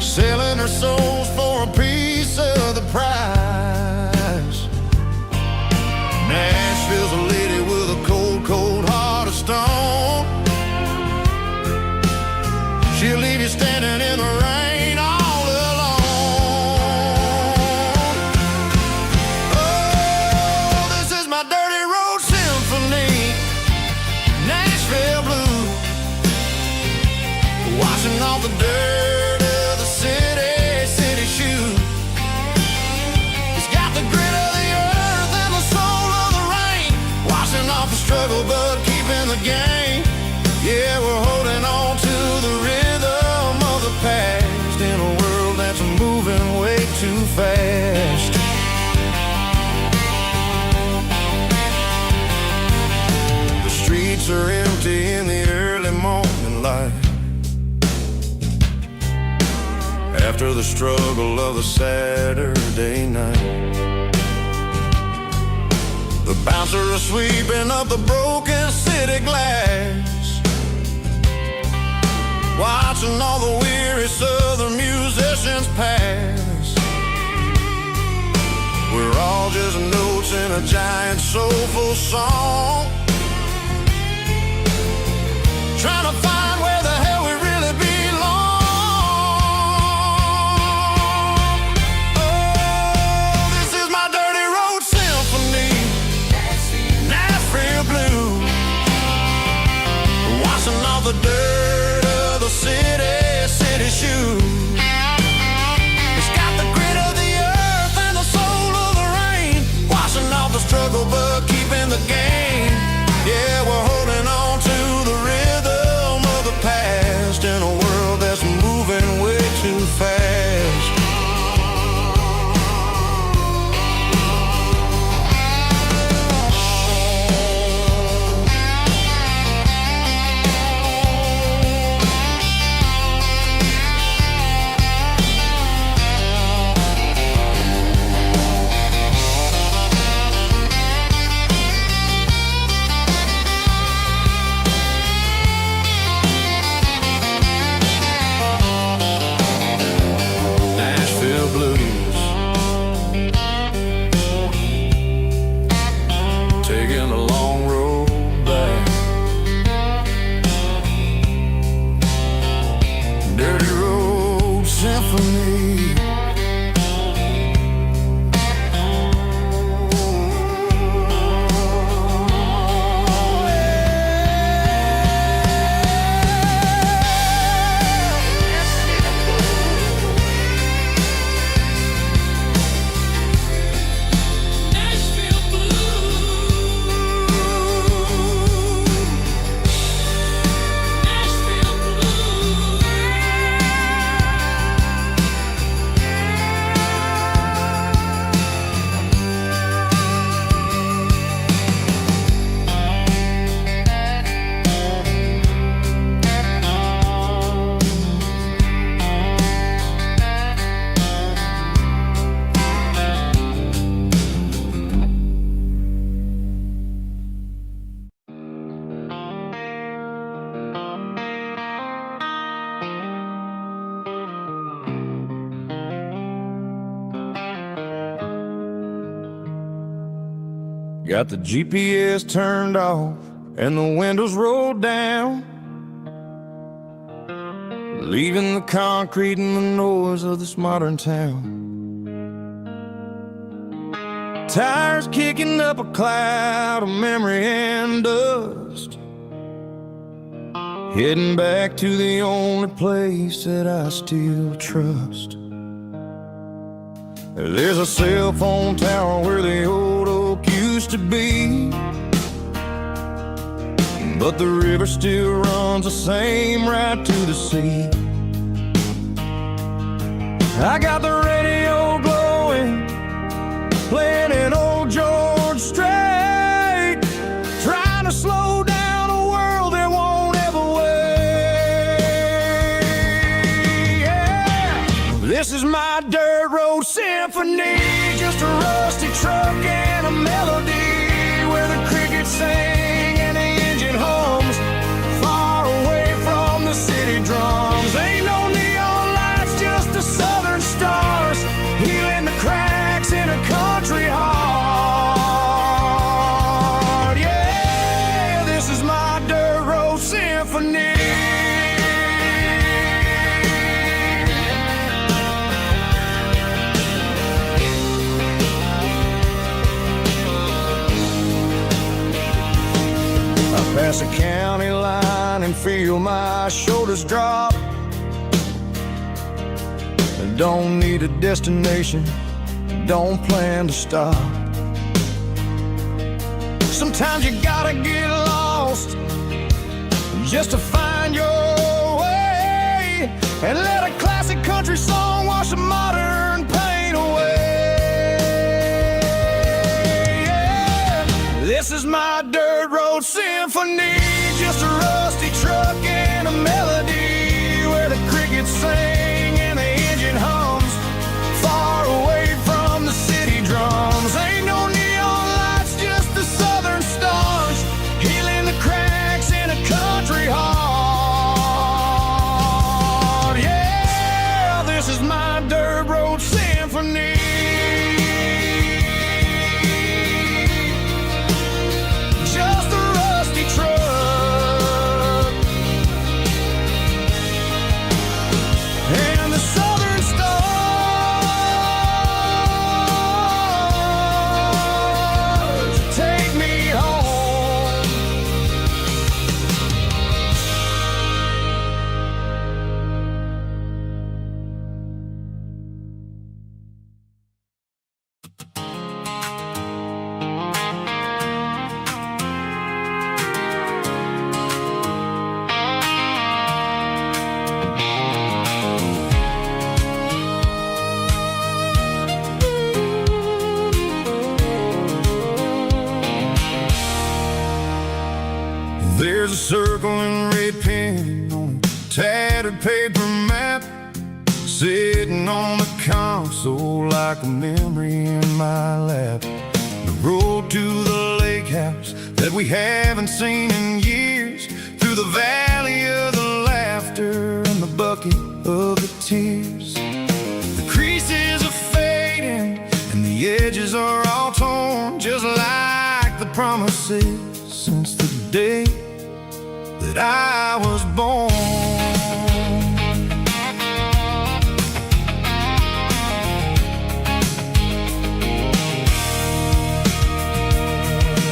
Speaker 3: selling their souls for a piece of the prize. Nashville's a lady with a cold, cold heart of stone. She'll leave you standing in the rain all alone. Oh, this is my dirty road symphony, Nashville blue, washing off the dirt of the city shoe. It's got the grit of the earth and the soul of the rain, washing off the struggle but keeping the game. Yeah, we're holding on to the rhythm of the past in a world that's moving way too fast. The streets are empty in the early morning light. after the struggle of the Saturday night. The bouncer is sweeping up the broken city glass, watching all the weary southern musicians pass. We're all just notes in a giant soulful song, trying to find where the hell we really belong. Oh, this is my dirty road symphony, Nashville blues, washing off the dirt of the city shoes. It's got the grit of the earth and the soul of the rain, washing off the struggle but keeping the game. Yeah, we're holding on to the rhythm of the past in a world that's moving way too fast. Got the GPS turned off and the windows rolled down, leaving the concrete and the noise of this modern town. Tires kicking up a cloud of memory and dust, heading back to the only place that I still trust. There's a cell phone tower where the old oak used to be, but the river still runs the same right to the sea. I got the radio glowing, playing an old George Strait, trying to slow down a world that won't ever wait. Yeah. This is my dirt road symphony, just a rusty truck and a melody where the crickets sing and the engine hums, far away from the city drums. Ain't no neon lights, just the southern stars, healing the cracks in a country heart. Yeah, this is my dirt road symphony. Pass a county line and feel my shoulders drop. Don't need a destination, don't plan to stop. Sometimes you gotta get lost just to find your way, and let a classic country song wash the modern pain away. Yeah. This is my dirt road symphony, just a rusty truck and a melody where the crickets sing and the engine hums,
Speaker 1: my dirt road symphony. Just a rusty truck and the southern stars take me home.
Speaker 2: There's a circle and red pen on a tattered paper map, sitting on the console like a memory in my lap. The road to the lake house that we haven't seen in years, through the valley of the laughter and the bucket of the tears. The creases are fading and the edges are all torn, just like the promises since the day that I was born.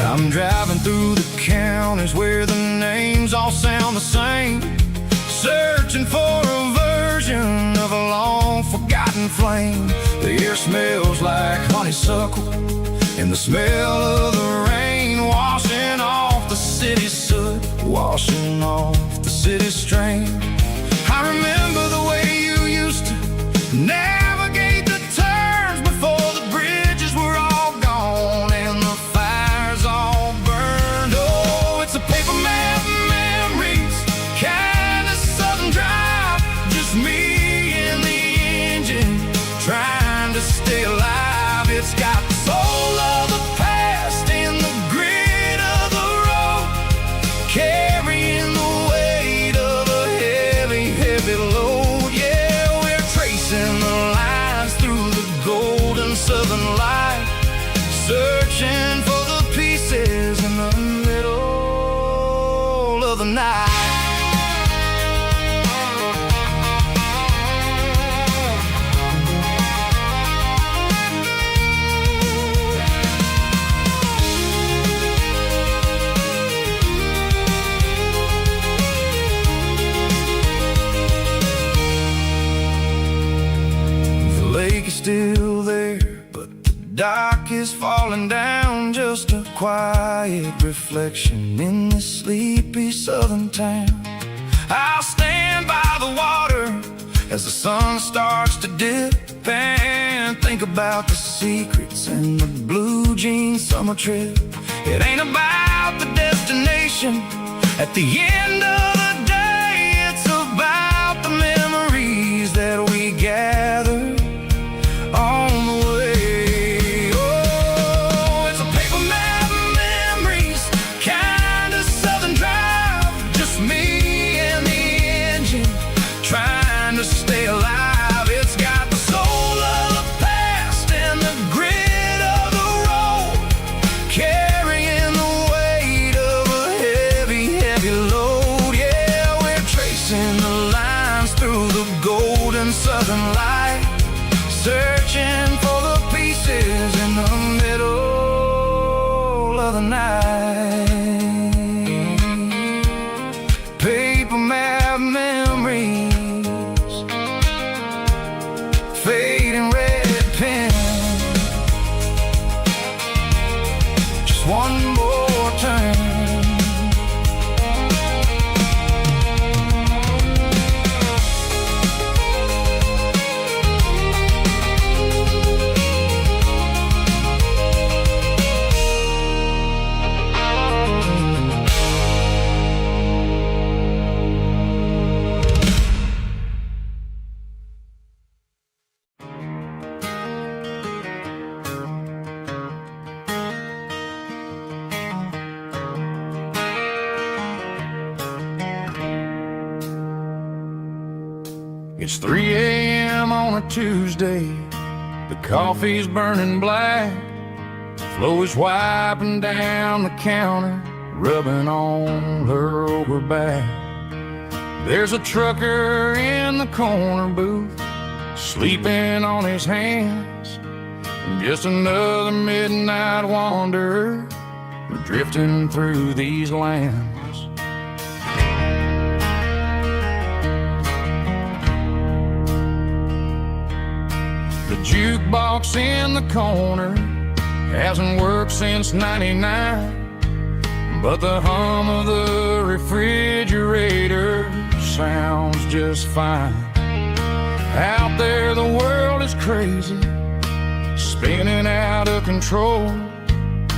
Speaker 2: I'm driving through the counties where the names all sound the same, searching for a version of a long forgotten flame. The air smells like honeysuckle and the smell of the rain washing off the city's soot, washing off the city's strain. I remember the way you used to navigate the turns before the bridges were all gone and the fires all burned. Oh, it's a paper map memories, kind of southern drive, just me and the engine trying to stay alive. It's got the soul of the past and the grit of the road, carrying the weight of a heavy, heavy load. Yeah, we're tracing the lines through the golden southern light, searching for the pieces in the middle of the night. The lake is still there, but the dock is falling down, just a quiet reflection in this sleepy southern town. I'll stand by the water as the sun starts to dip and think about the secrets and the blue jean summer trip. It ain't about the destination at the end of the day, it's about the memories that we gather on the way. Oh, it's a paper map memories, kind of southern drive, just me and the engine trying to stay alive. It's got the soul of the past and the grit of the road, carrying the weight of a heavy, heavy load. Yeah, we're tracing the lines through the golden southern light, searching for the pieces in the middle of the night. Paper map memories, fading red pen, just one more turn. It's 3 a.m. on
Speaker 1: on a Tuesday. The coffee's burning black. Flo is wiping down the counter, rubbing on her over back. There's a trucker in the corner booth, sleeping on his hands. Just another midnight wanderer, drifting through these lands. The jukebox in the corner hasn't worked since '99, but the hum of the refrigerator sounds just fine. Out there the world is crazy, spinning out of control,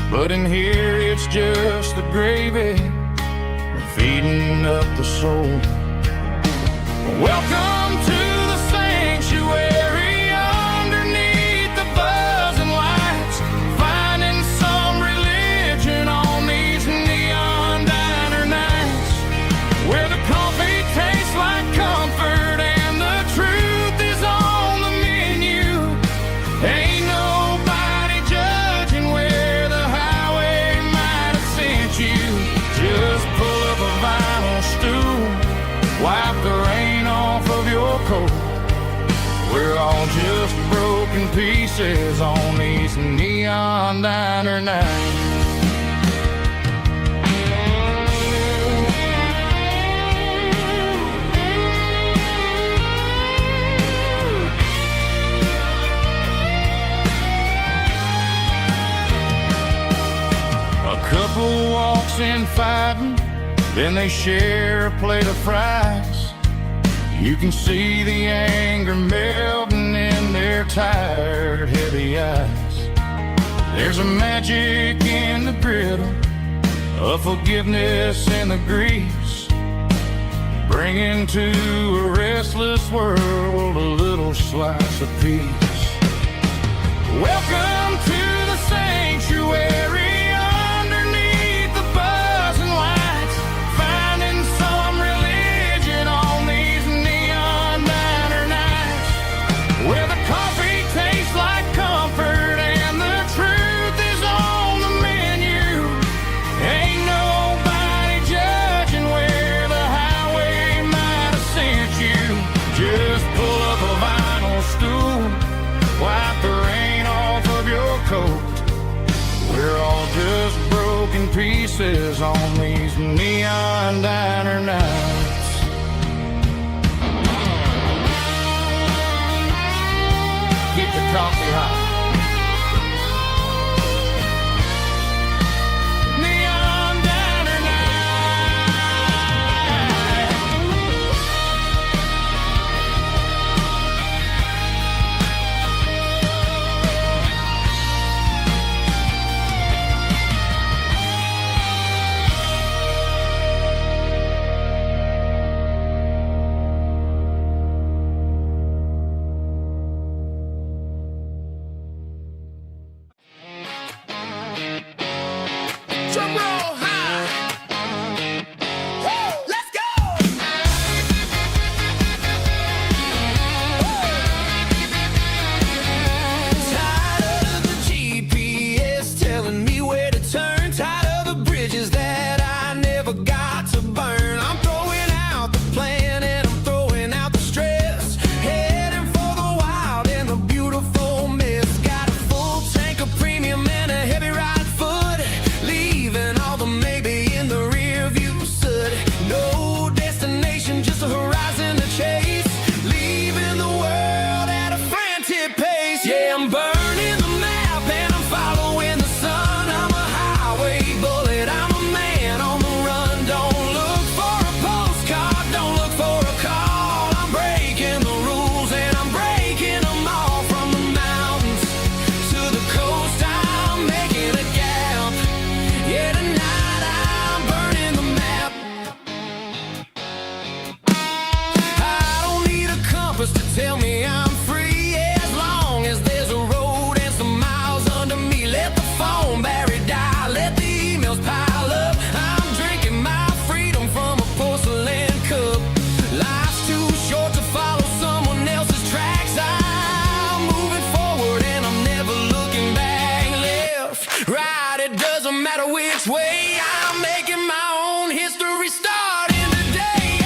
Speaker 1: but in here it's just the gravy feeding up the soul. Welcome to the sanctuary, underneath the buzzing lights, finding some religion on these neon diner nights, where the coffee tastes like comfort and the truth is on the menu. Ain't nobody judging where the highway might have sent you. Just pull up a vinyl stool, wipe the rain off of your coat. We're all just broken pieces on these neon diner nights. A couple walks in fighting, then they share a plate of fries. You can see the anger melting in their tired, heavy eyes. There's a magic in the griddle, a forgiveness in the grease, bringing to a restless world a little slice of peace. Welcome to the sanctuary, underneath the buzzing lights, finding some religion on these neon diner nights, where the coffee tastes like comfort and the truth is on the menu. Ain't nobody judging where the highway might have sent you. Just pull up a vinyl stool, wipe the rain off of your coat. We're all just broken pieces on these neon diner nights. Keep the coffee hot. Neon diner drum roll high. Woo, let's go. Tired of the GPS telling me where to turn, tired of the bridges that I never got to burn. I'm throwing out the plan and I'm throwing out the stress, heading for the wild and the beautiful mist. Got a full tank of premium and a heavy right foot, leaving all
Speaker 3: this way. I'm making my own history starting today.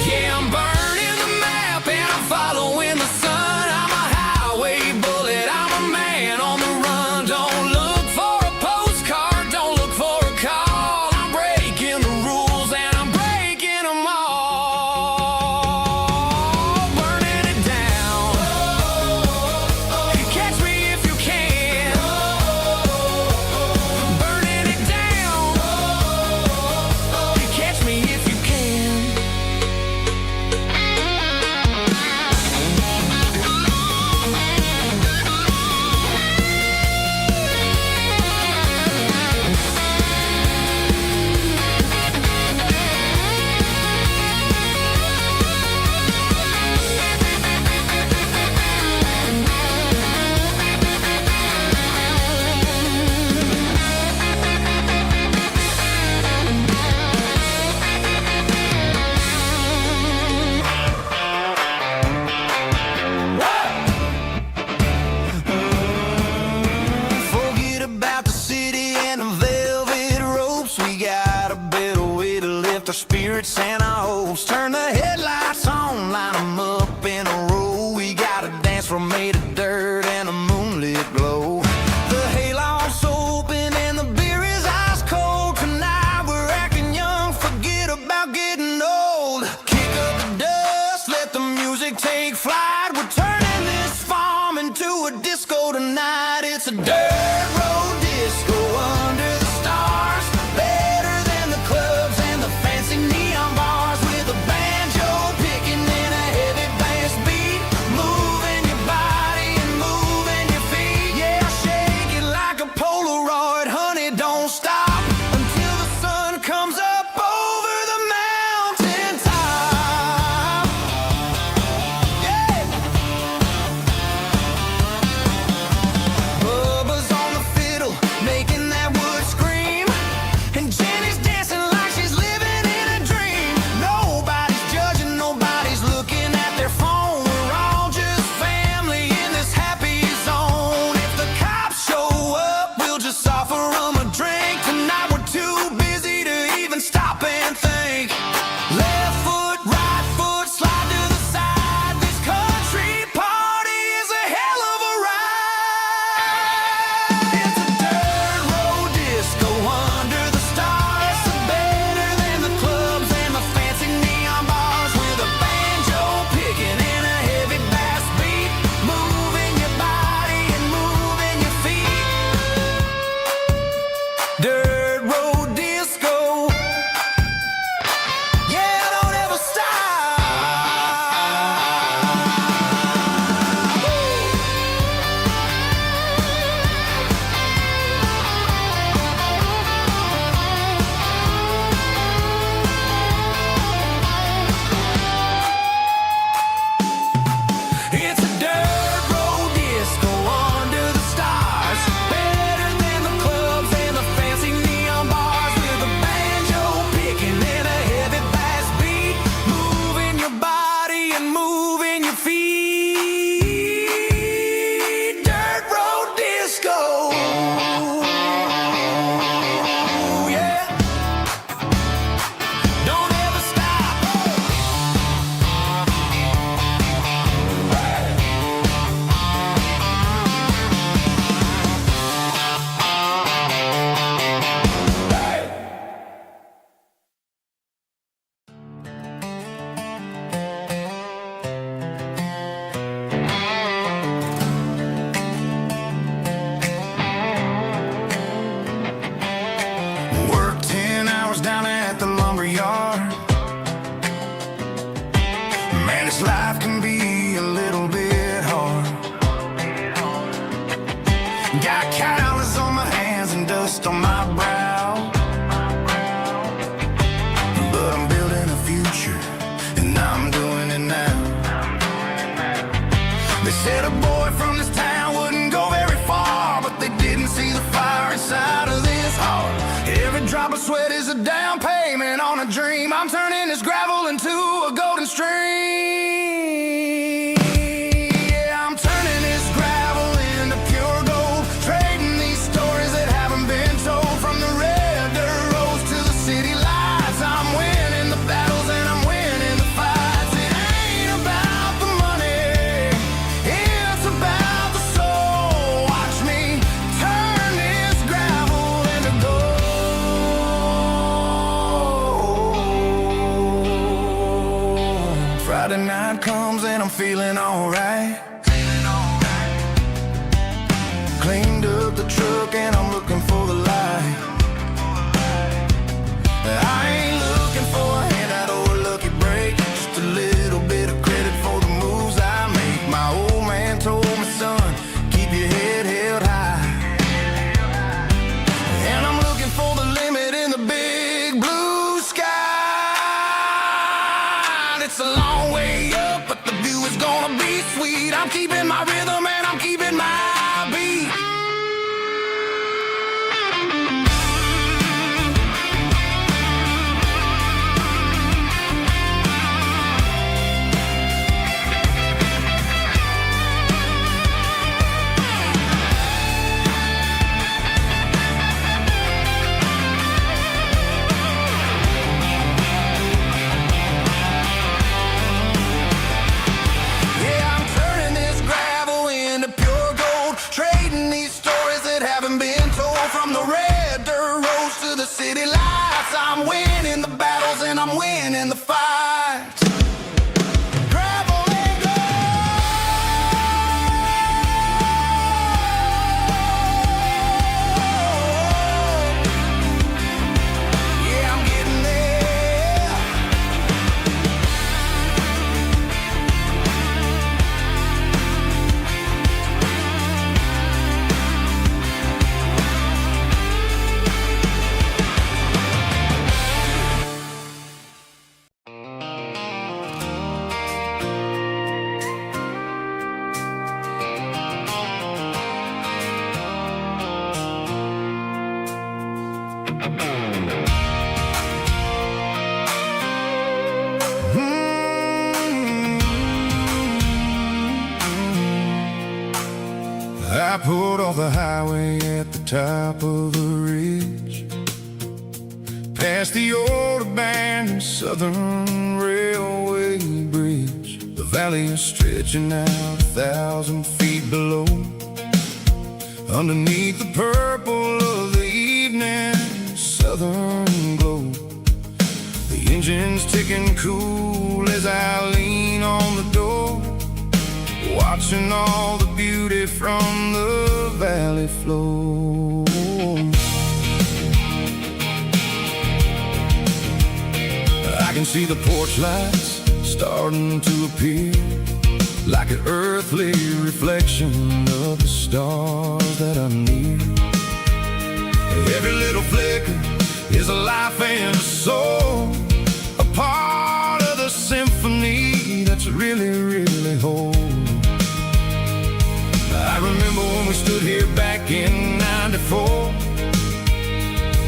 Speaker 3: Yeah, I'm burning the map and I'm following the sun. I'm a highway bullet, I'm a man on the run. Don't look for a postcard, don't look for a call. I'm breaking the rules and I'm breaking them all. Burning it down. Catch me if you can. Burning it down. Catch me if you can. Forget about the city and the velvet ropes. We got a better way to lift our spirits and our hopes. Turn the headlights on, line them up in a row. We got a dance floor made of dirt and a moonlit glow. The hayloft's open and the beer is ice cold. Tonight we're acting young, forget about getting old. Kick up the dust, let the music take flight. We're turning this farm into a disco tonight. It's a dirt road disco under the stars. Better than the clubs and the fancy neon bars. With a banjo picking and a heavy bass beat. Moving your body and moving your feet. Yeah, shake it like a Polaroid, honey, don't stop until the sun comes up over the mountain top. Yeah. Bubba's on the fiddle, making that wood scream. And Jenny's dancing like she's living in a dream. Nobody's judging, nobody's looking at their phone. We're all just family in this happy zone. If the cops show up, we'll just offer them a drink. Tonight we're too busy to even stop and think. Left foot, right foot, slide to the side. This country party is a hell of a ride. It's a dirt road disco under the stars. Better than the clubs and the fancy neon bars. With a banjo picking and a heavy bass beat. Moving your body and moving your feet. Dirt road disco. Yeah, don't ever stop. It's a dirt road disco under the stars. Better than the clubs and the fancy neon bars. With a banjo picking and a heavy bass beat. Moving your body and moving your feet. Dirt road disco. Yeah. Don't ever stop. Work 10 hours down at the lumber yard. Man, this life can be a little bit hard. Got calluses on my hands and dust on my brow. But I'm building a future and I'm doing it now. They said a boy from this town wouldn't go very far, but they didn't see the fire inside of this heart. Every drop of sweat is a dime. of the truck and I'm looking for the light. I ain't looking for a handout or a lucky break, just a little bit of credit for the moves I make. My old man told me, son, keep your head held high. And I'm looking for the limit in the big blue sky. It's a long way up, but the view is gonna be sweet. I'm keeping my rhythm and I'm keeping my beat. City lights, I'm winning the battles and I'm winning the fights. Gravel and gold. Yeah, I'm getting there.
Speaker 2: I pulled off the highway at the top of the ridge, past the old abandoned Southern Railway bridge. The valley is stretching out 1,000 feet below, underneath the purple of the evening southern glow. The engine's ticking cool as I lean on the door, watching all the beauty from the valley flow. I can see the porch lights starting to appear, like an earthly reflection of the stars that are near. Every little flicker is a life and a soul, a part of the symphony that's really, really whole. I remember when we stood here back in '94,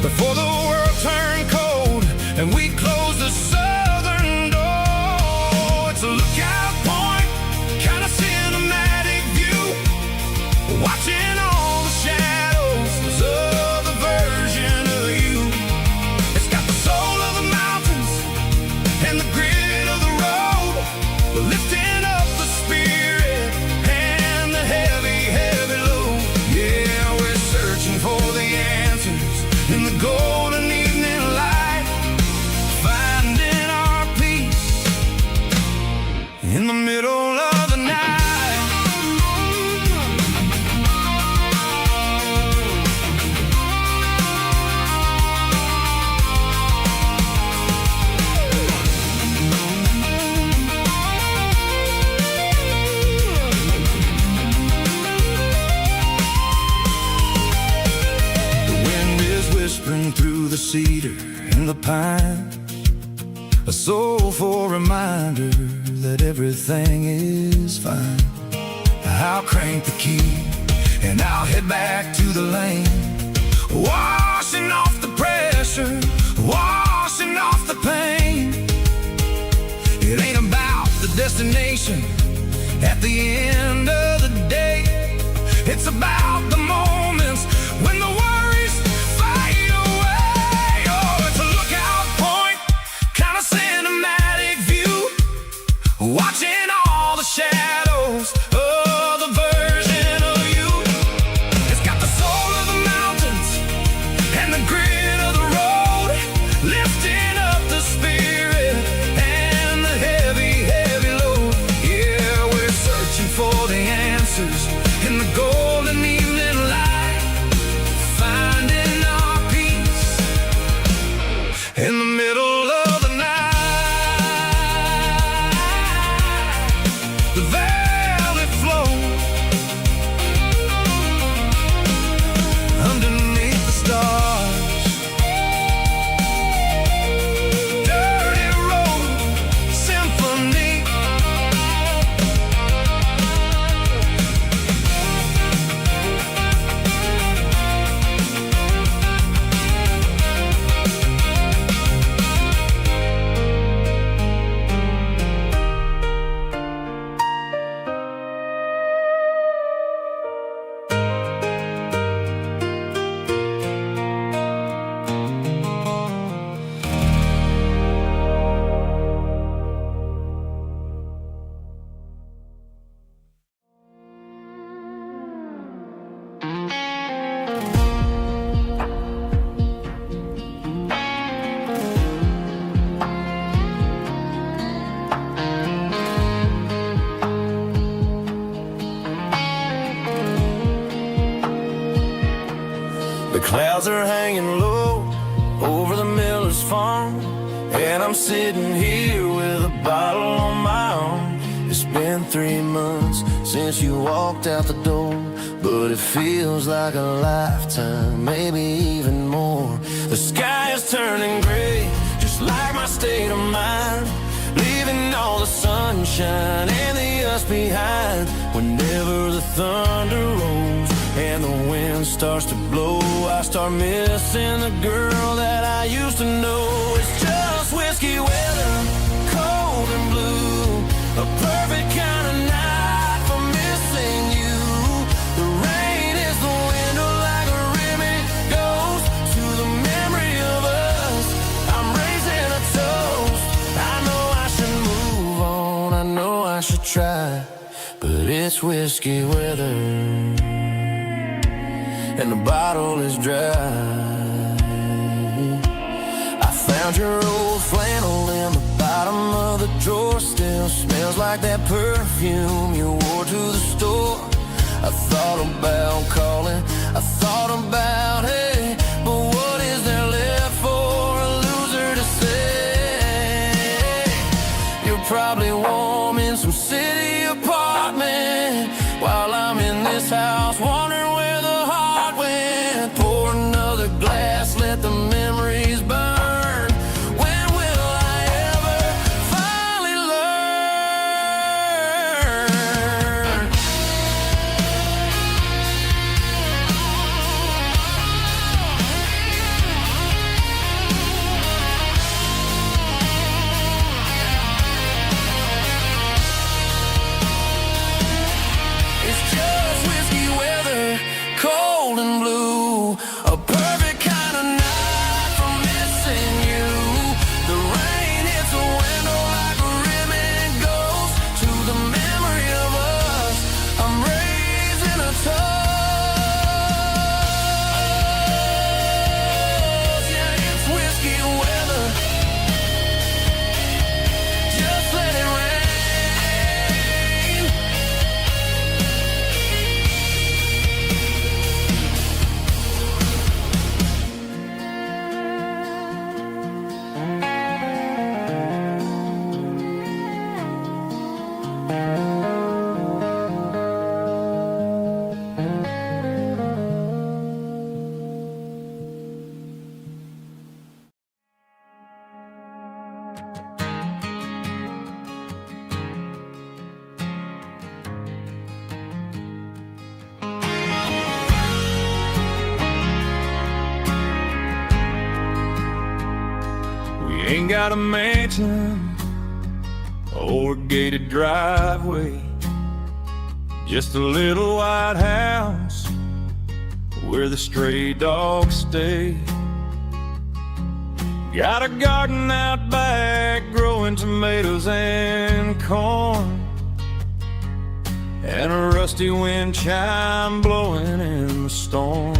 Speaker 2: before the world turned cold and we closed the southern door. It's a lookout point, kind of cinematic view, watching all the shadows of the version of you. It's got the soul of the mountains and the grit of the road, lifting up the spirit and the heavy, heavy load. Yeah, we're searching for the answers in the golden evening light, finding our peace in the middle of the night. Whispering through the cedar and the pine, a soulful reminder that everything is fine. I'll crank the key and I'll head back to the lane, washing off the pressure, washing off the pain. It ain't about the destination at the end of the day, it's about the moments when the worries fade away. Oh, it's a lookout point, kind of cinematic view, watching all the shadows of the version of you. It's got the soul of the mountains and the grit of the road, lifting up the spirit and the heavy, heavy load. Yeah, we're searching for the answers in the golden evening
Speaker 3: The clouds are hanging low over the miller's farm, and I'm sitting here with a bottle on my arm. It's been 3 months since you walked out the door, but it feels like a lifetime, maybe even more. The sky is turning gray, just like my state of mind, leaving all the sunshine and the us behind. Whenever the thunder rolls and the wind starts to blow, I start missing the girl that I used to know. It's just whiskey weather, cold and blue, a perfect kind of night for missing you. The rain is the window like a ribbon goes to the memory of us. I'm raising a toast. I know I should move on, I know I should try, but it's whiskey weather and the bottle is dry. I found your old flannel in the bottom of the drawer, still smells like that perfume you wore to the store. I thought about calling, I thought about, hey, but what is there left for a loser to say? You're probably warm in some city apartment while I'm in this house wondering where the heart went. Pour another glass, let the memories burn. When will I ever finally learn? It's just whiskey weather, cold and blue, a perfect kind of night for missing you. The rain hits a window like a ribbon goes to the memory of us. I'm raising a toast. Yeah, it's whiskey weather. Just let it rain.
Speaker 1: We ain't got a mansion or a gated driveway, just a little white house where the stray dogs stay. Got a garden out back growing tomatoes and corn, and a rusty wind chime blowing in the storm.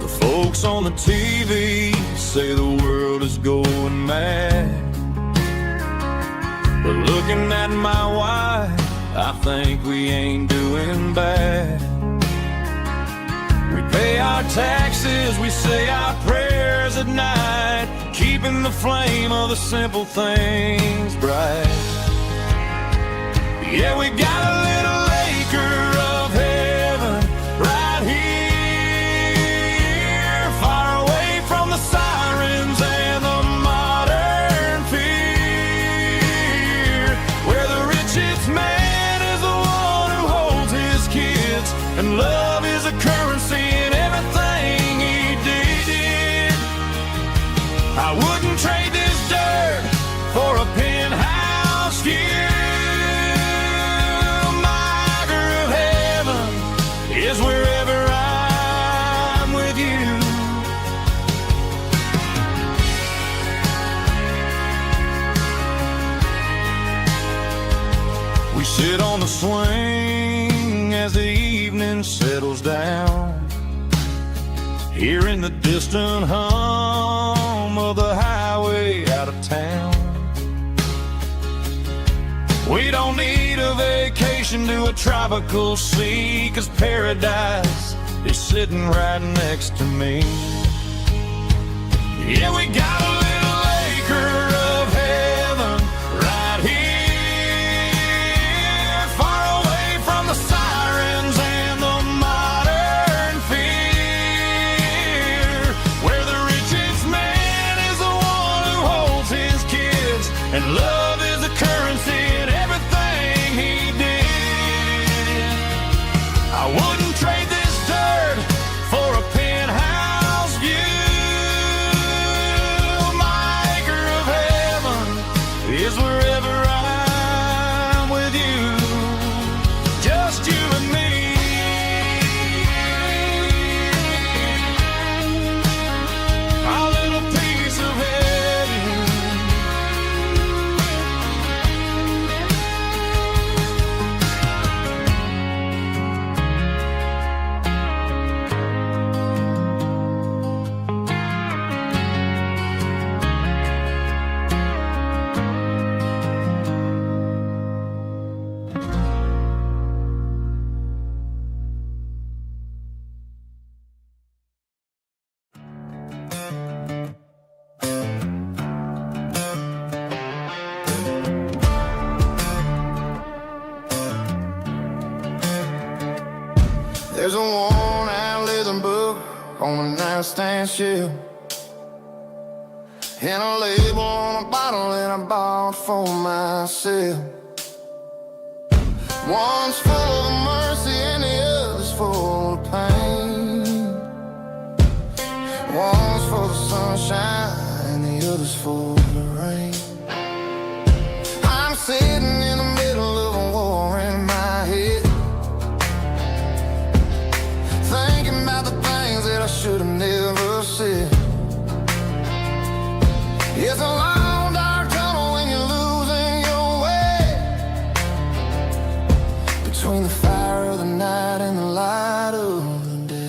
Speaker 1: The folks on the TV say the world is going mad, but looking at my wife, I think we ain't doing bad. We pay our taxes, we say our prayers at night, keeping the flame of the simple things bright. Yeah, we got a little acre of heaven right here, far away from the sirens and the modern fear, where the richest man is the one who holds his kids, and love is a currency in everything he did. I wouldn't trade this dirt for a penthouse view. Is wherever I'm with you. We sit on the swing as the evening settles down, hearing the distant hum of the highway out of town. We don't need a vacation to a tropical sea, 'cause paradise is sitting right next to me. Yeah, we got a little acre of heaven right here, far away from the sirens and the modern fear, where the richest man is the one who holds his kids, and love is the currency in everything he did. I wouldn't trade this dirt for a penthouse view. My acre of heaven is wherever I'm with you, just you and me. Our little piece of heaven.
Speaker 3: There's a worn-out leather book on a nightstand shelf, and a label on a bottle that I bought for myself. One's full of mercy and the other's full of pain. One's full of sunshine and the other's full of rain. I'm sitting in the middle of a war in my head, thinking about the things that I should have never said. It's a long dark tunnel when you're losing your way, between the fire of the night and the light of the day.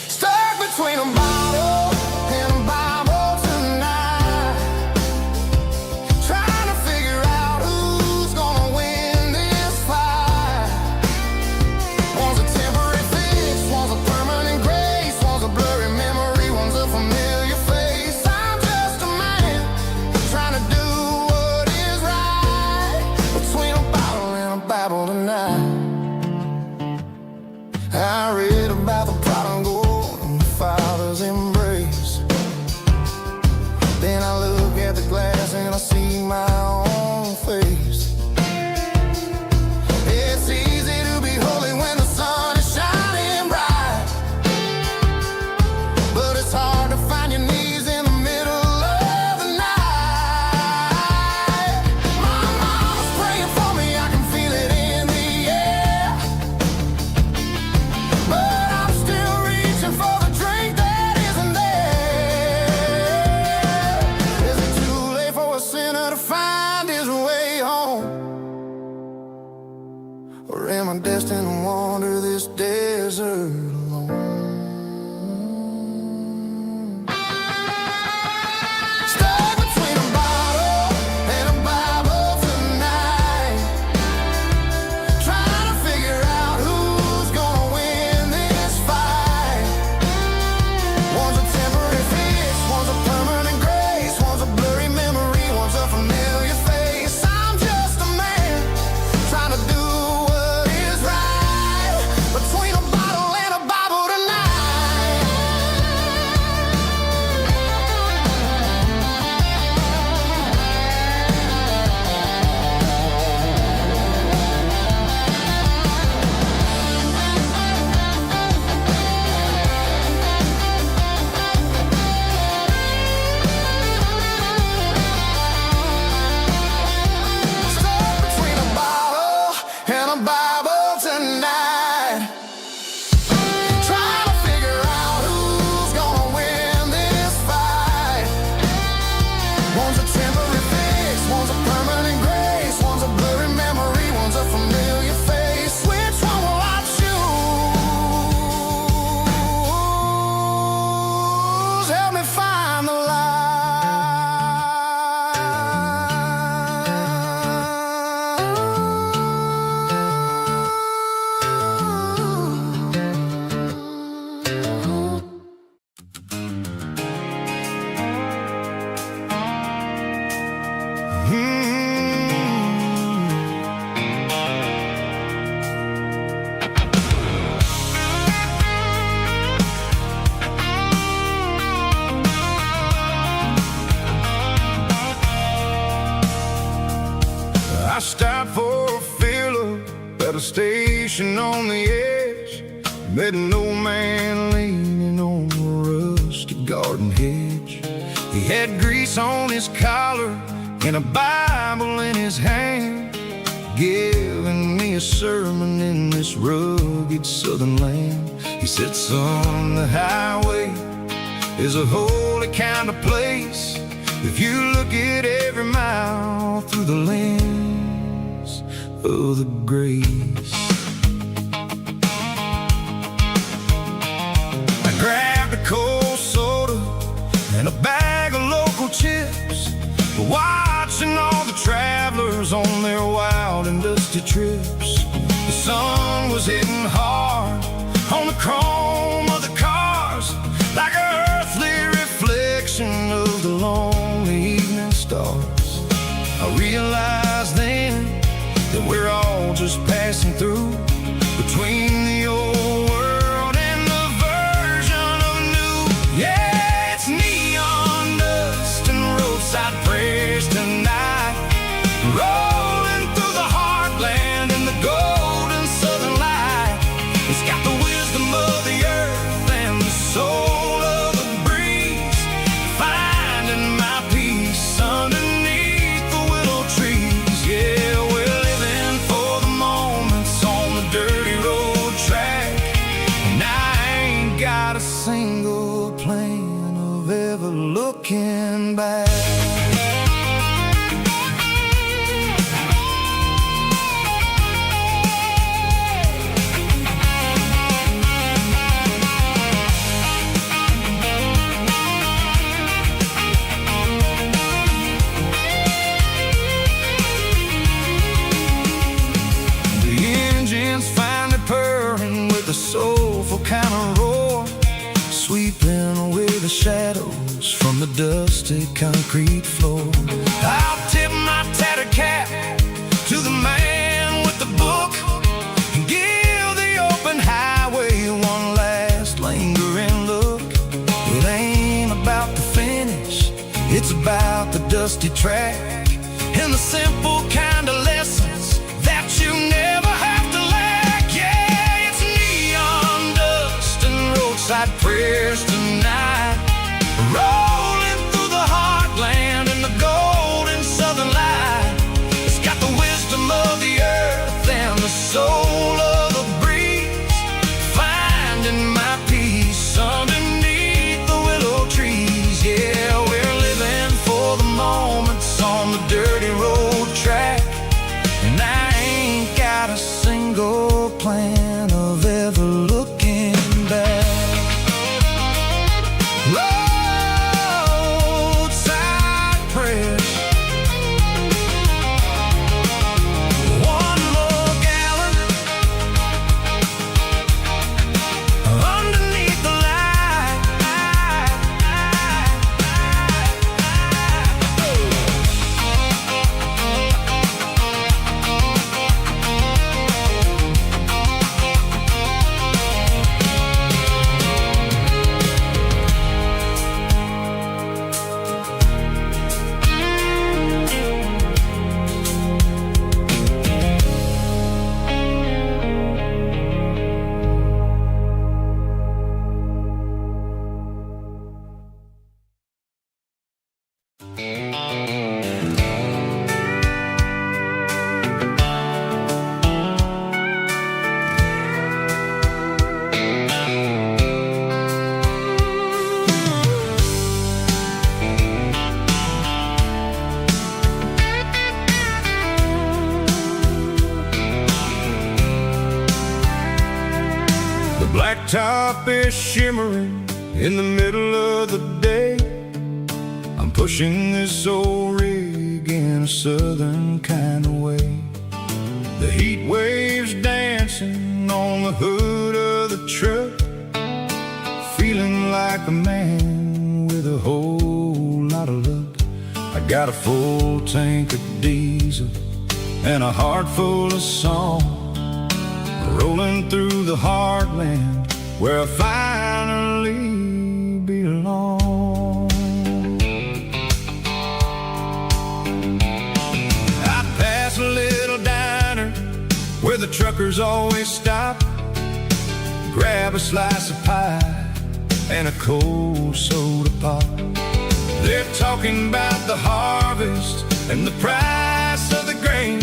Speaker 3: Stuck between a bottle and a Bible tonight, trying to figure out who's gonna win this fight. One's a temporary fix, one's a permanent grace, one's a blurry memory, one's a familiar face. I'm just a man trying to do what is right, between a bottle and a Bible tonight. I read about the prodigal and the father's embrace. Then I look at the glass and I see my own face. It's easy to be holy when the sun is shining bright, but it's hard to find your knees in the middle of the night. My mama's praying for me, I can feel it in the air, but I'm still reaching for the drink that isn't there. Is it too late for a sinner to find his way home? Or am I destined to wander this desert alone? Stuck between a bottle and a Bible tonight, trying to figure out who's gonna win this fight. One's a temporary fix, one's a permanent grace, one's a blurry memory, one's a familiar face. I'm just a man trying to do what is right, between a bottle and a station on the edge, met an old man leaning on a rusty garden hedge. He had grease on his collar and a Bible in his hand, giving me a sermon in this rugged southern land. He said, son, the highway is a holy kind of place if you look at every mile through the lens of the grace. I grabbed a cold soda and a bag of local chips, watching all the travelers on their wild and dusty trips. The sun was hitting hard on the chrome of the cars, like an earthly reflection of the lonely evening stars. I realized then that we're all just passing through between the old world and the version of new. Yeah, it's neon dust and roadside prayers tonight, rolling through the heartland in the golden southern light. It's got the wisdom of the earth and the soul of the breeze, finding my peace underneath the willow trees. Yeah, we're living for the moments on the dirty road track, and I ain't got a single plan of ever looking back. A soulful kind of roar, sweeping away the shadows from the dusty concrete floor. I'll tip my tattered cap to the man with the book and give the open highway one last lingering look. It ain't about the finish, it's about the dusty track and the simple kind of lessons that you never have to lack. Yeah, it's neon dust and roadside prayers tonight, rolling through the heartland in the golden southern light. It's got the wisdom of the earth and the soul of the breeze, finding my peace underneath the willow trees. Yeah, we're living for the moments on the dirty road track, and I ain't got a single plan of ever looking back. Roadside prayers, one more gallon underneath the light. The blacktop is shimmering in the middle of the day. I'm pushing this old rig in a southern kind of way. The heat waves dancing on the hood of the truck, feeling like a man with a whole lot of luck. I got a full tank of diesel and a heart full of song, rolling through the heartland where I finally belong. I pass a little diner where the truckers
Speaker 2: drifters always stop, grab a slice of pie and a cold soda pop. They're talking about the harvest and the price of the grain,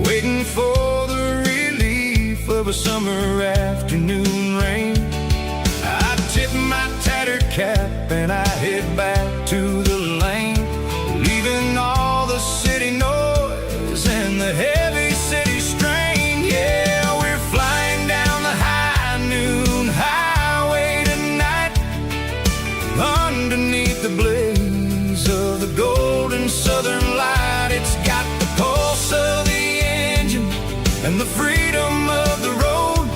Speaker 2: waiting for the relief of a summer afternoon rain. I tip my tattered cap and I head back to the lane, leaving all the city noise and the heavy city strain. Yeah, we're flying down the high noon highway tonight, underneath the blaze of the golden southern light. It's got the pulse of the engine and the freedom of the road,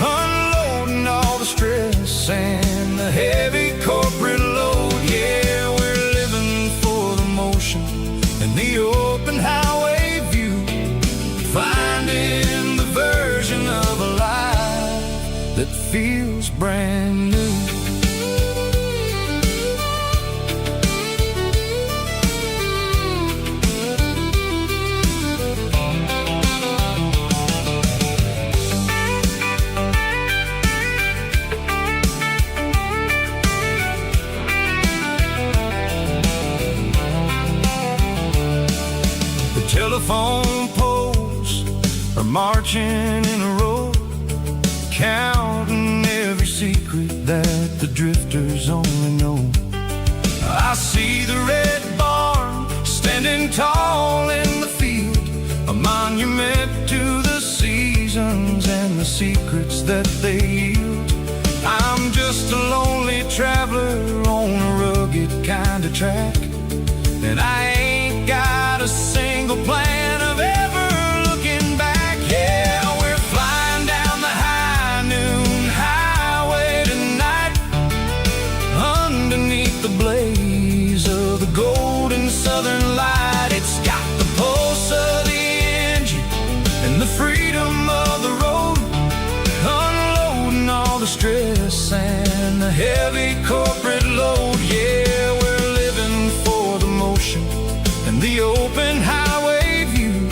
Speaker 2: unloading all the stress and the heavy corporate load. Yeah, we're living for the motion and the open highway view, finding the version of a life that feels brand new. Telephone poles are marching in a row, counting every secret that the drifters only know. I see the red barn standing tall in the field, a monument to the seasons and the secrets that they yield. I'm just a lonely traveler on a rugged kind of track, and I ain't got a single plan of ever looking back. Yeah, we're flying down the high noon highway tonight, underneath the blaze of the golden southern light. It's got the pulse of the engine and the freedom of the road, unloading all the stress and the heavy corporate load. Yeah, we're living for the motion and the open highway view,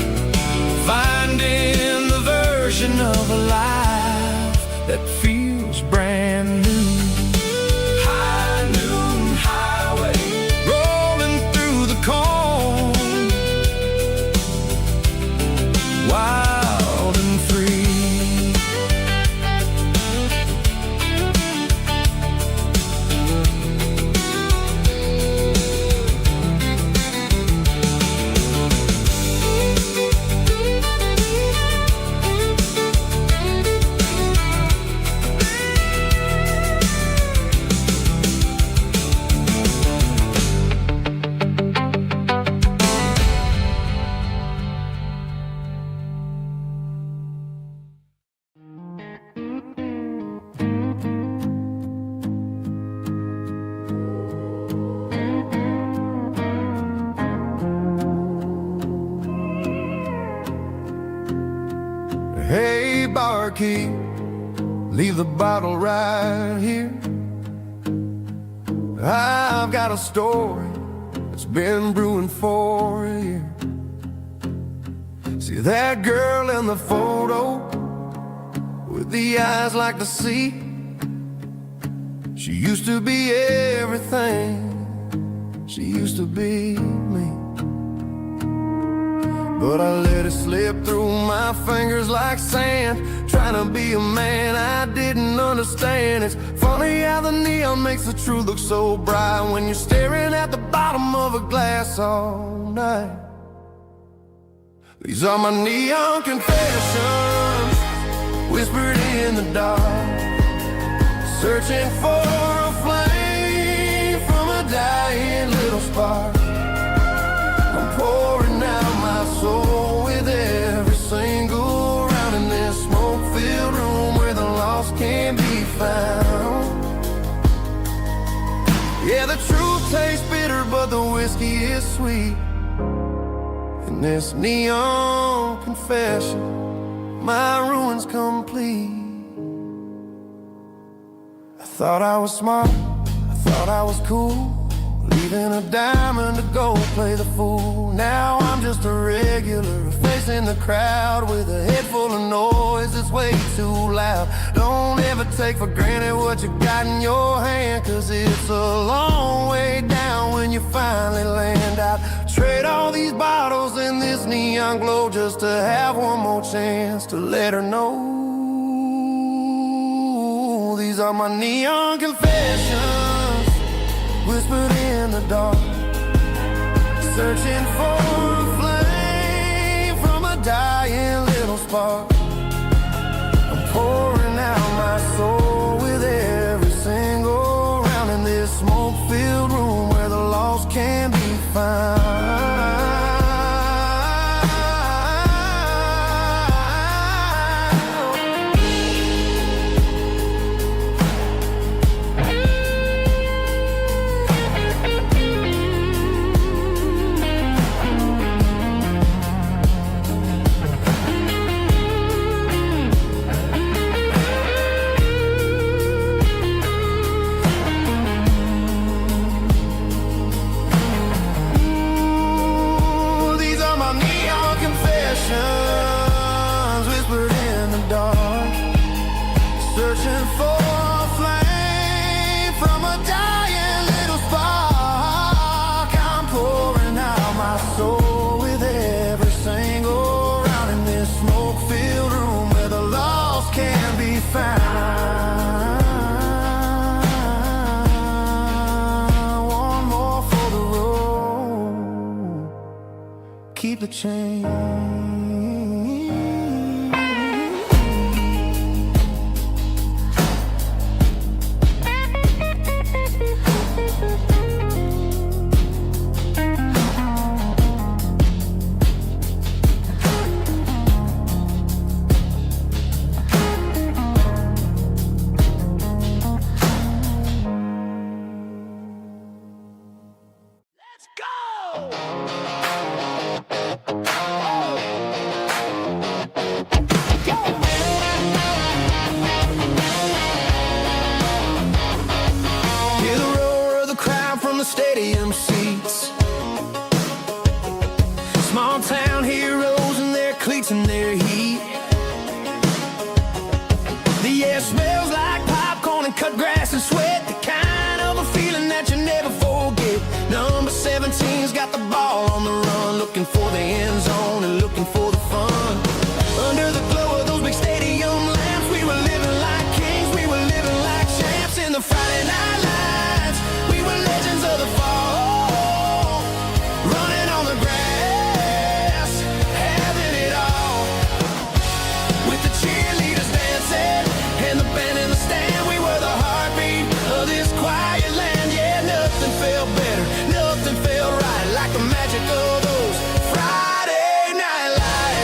Speaker 2: finding the version of a life that feels brand new. High noon highway, rolling through the corn, wild and free. Hey, barkeep, leave the bottle right here. I've got a story that's been brewing for a year. See that girl in the photo with the eyes like the sea? She used to be everything, she used to be me. But I let it slip through my fingers like sand, trying to be a man I didn't understand. It's funny how the neon makes the truth look so bright when you're staring at the bottom of a glass all night. These are my neon confessions, whispered in the dark, searching for a flame from a dying little spark. I'm pouring out my soul with every single round in this smoke-filled room where the lost can't be found. Yeah, the truth tastes bitter, but the whiskey is sweet. In this neon confession, my ruin's complete. I thought I was smart, I thought I was cool,
Speaker 3: leaving a diamond to go play the fool. Now I'm just a regular, facing the crowd with a head full of noise that's way too loud. Don't ever take for granted what you got in your hand, cause it's a long way down when you finally land out. Trade all these bottles and this neon glow just to have one more chance to let her know. These are my neon confessions, whispered in the dark, searching for a flame from a dying little spark. I'm pouring out my soul with every single round in this smoke-filled room where the lost can be found. Whispered in the dark, searching for a flame from a dying little spark. I'm pouring out my soul with every single round in this smoke-filled room where the lost can be found. One more for the road, keep the change. Stadium seats, small town heroes in their cleats and their heat. The air smells like popcorn and cut grass and sweat, the kind of a feeling that you never forget. Number 17's got the ball on the run, looking for the end zone and looking for the fun. Under the glow of those big stadium lamps, we were living like kings, we were living like champs in the Friday night lights. We were legends of the fall, running on the grass, having it all. With the cheerleaders dancing and the band in the stand, we were the heartbeat of this quiet land. Yeah, nothing felt better, nothing felt right like the magic of those Friday night lights.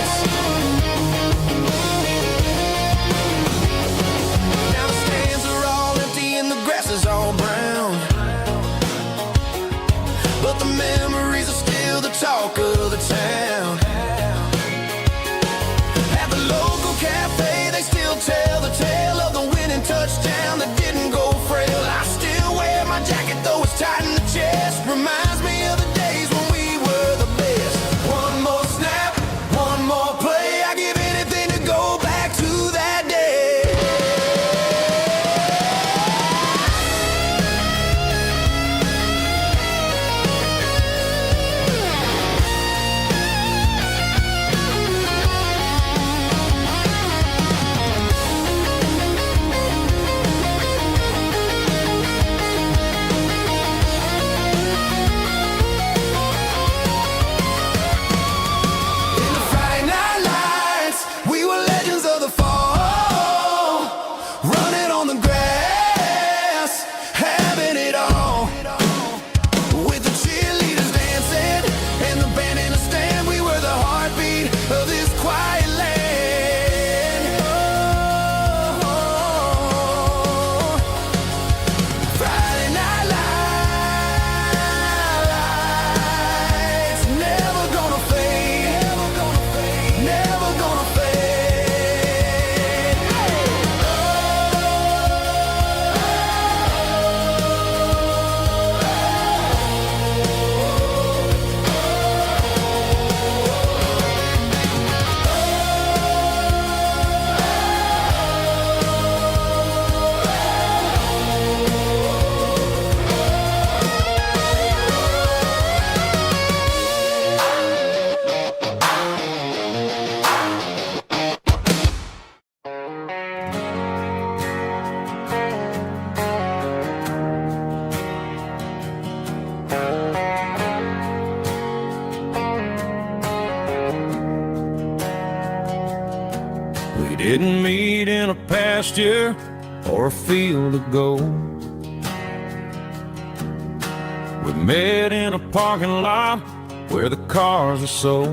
Speaker 1: didn't meet in a pasture or a field of gold. We met in a parking lot where the cars are sold.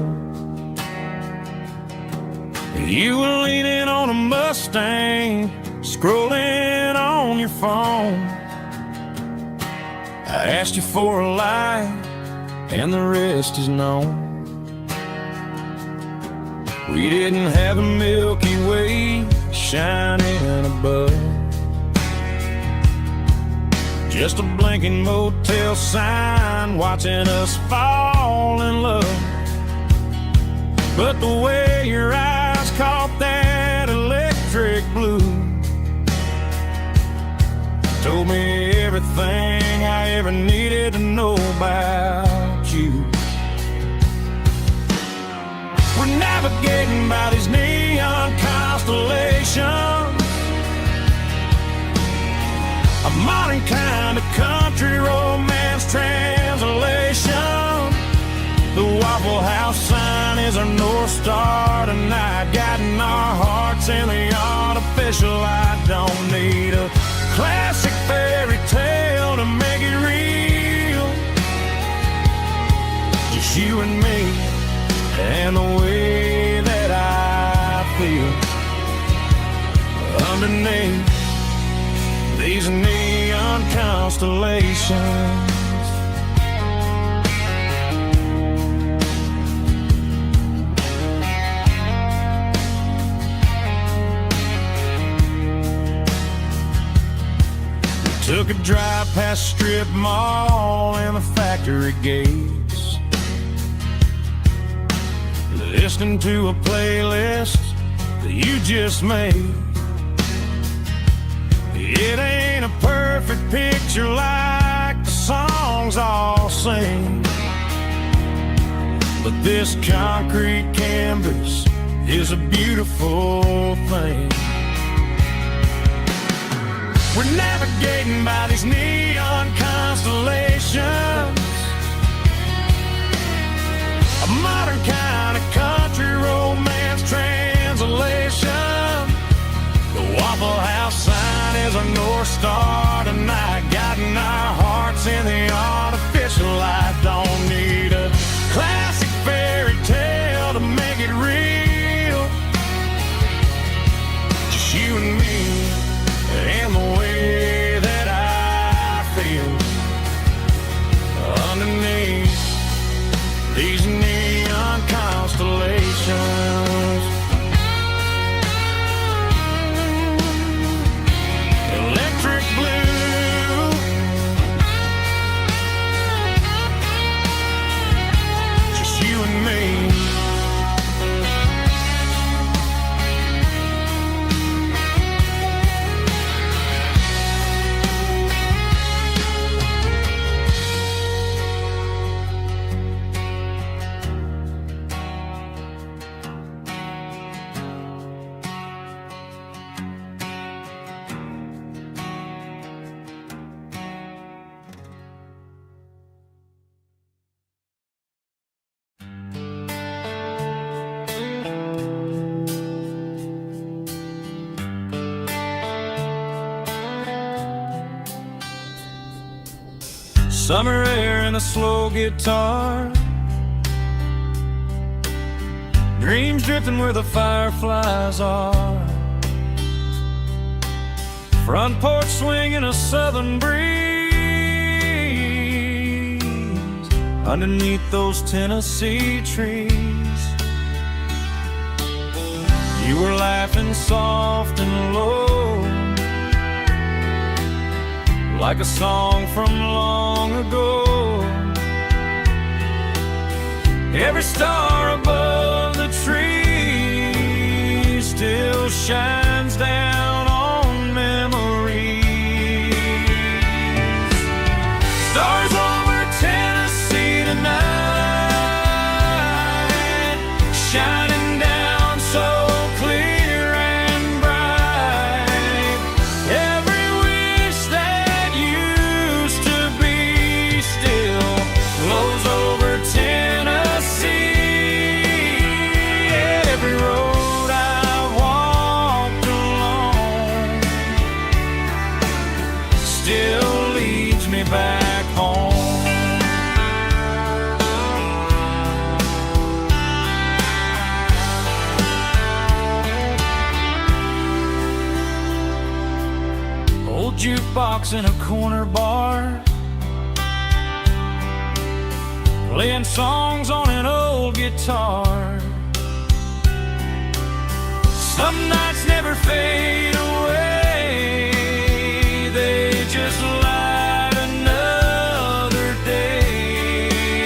Speaker 1: You were leaning on a Mustang, scrolling on your phone. I asked you for a light, and the rest is known. We didn't have a Milky Way shining above, just a blinking motel sign watching us fall in love. But the way your eyes caught that electric blue told me everything I ever needed to know about you. We're navigating by these neon constellations, a modern kind of country romance translation. The Waffle House sign is our North Star tonight, guiding our hearts in the artificial. I don't need a classic fairy tale to make it real. Just you and me and the way that I feel underneath these neon constellations. Took a drive past Strip Mall and the factory gates, listening to a playlist that you just made. It ain't a perfect picture like the songs all sing, but this concrete canvas is a beautiful thing. We're navigating by these neon constellations, a modern kind of country romance translation. The Waffle House sign is our North Star tonight, guiding our hearts in the artificial light. Don't need a classic fairy tale to make it real. Just you and me and the way that I feel underneath these neon constellations. Electric blue, just you and me. Summer air and a slow guitar, dreams drifting where the fireflies are, front porch swinging a southern breeze underneath those Tennessee trees. You were laughing soft and low, like a song from long ago. Every star above the tree still shines down on memories. Stars over Tennessee tonight, shining down so clear and bright. Every wish that used to be still flows over Tennessee. Every road I've walked old jukebox in a corner bar, playing songs on an old guitar. Some nights never fade away, they just light another day.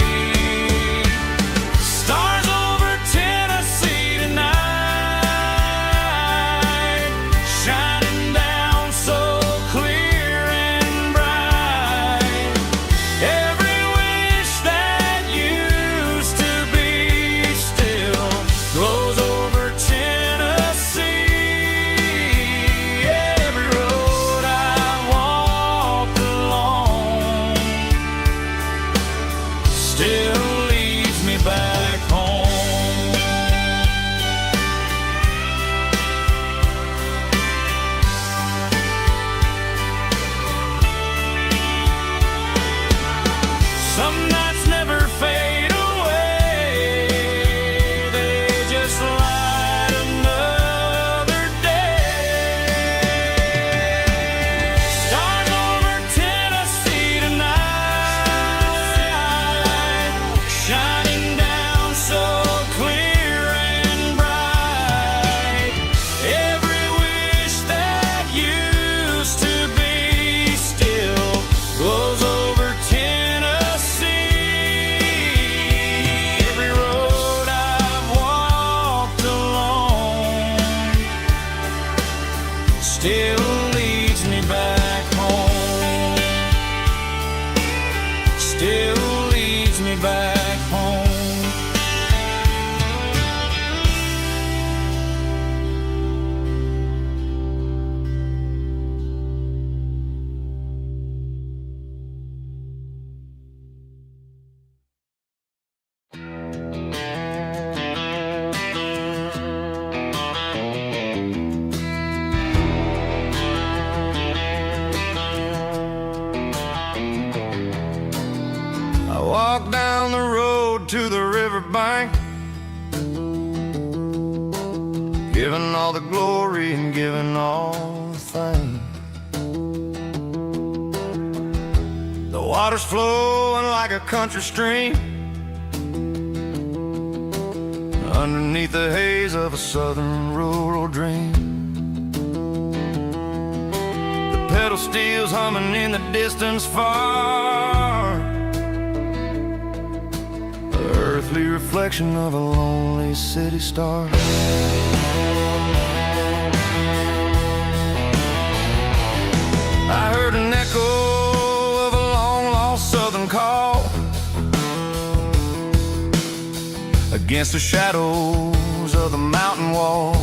Speaker 1: Stars over Tennessee tonight, shining down so clear and bright. Every wish that used to be still glows over Tennessee. Every road I walked along still leads me back home. Some nights never fade away, they just light another day. Stars over Tennessee tonight, shining down so clear and bright. Every wish that used to be still glows over Tennessee. Every road I've walked along still leads me back home. Still leads me back home.
Speaker 3: I walk down the road to the riverbank, giving all the glory and giving all the thanks. The water's flowing like a country stream underneath the haze of a southern rural dream. The pedal steel's humming in the distance far, the earthly reflection of a lonely city star. I heard an echo of a long-lost southern call against the shadows of the mountain wall,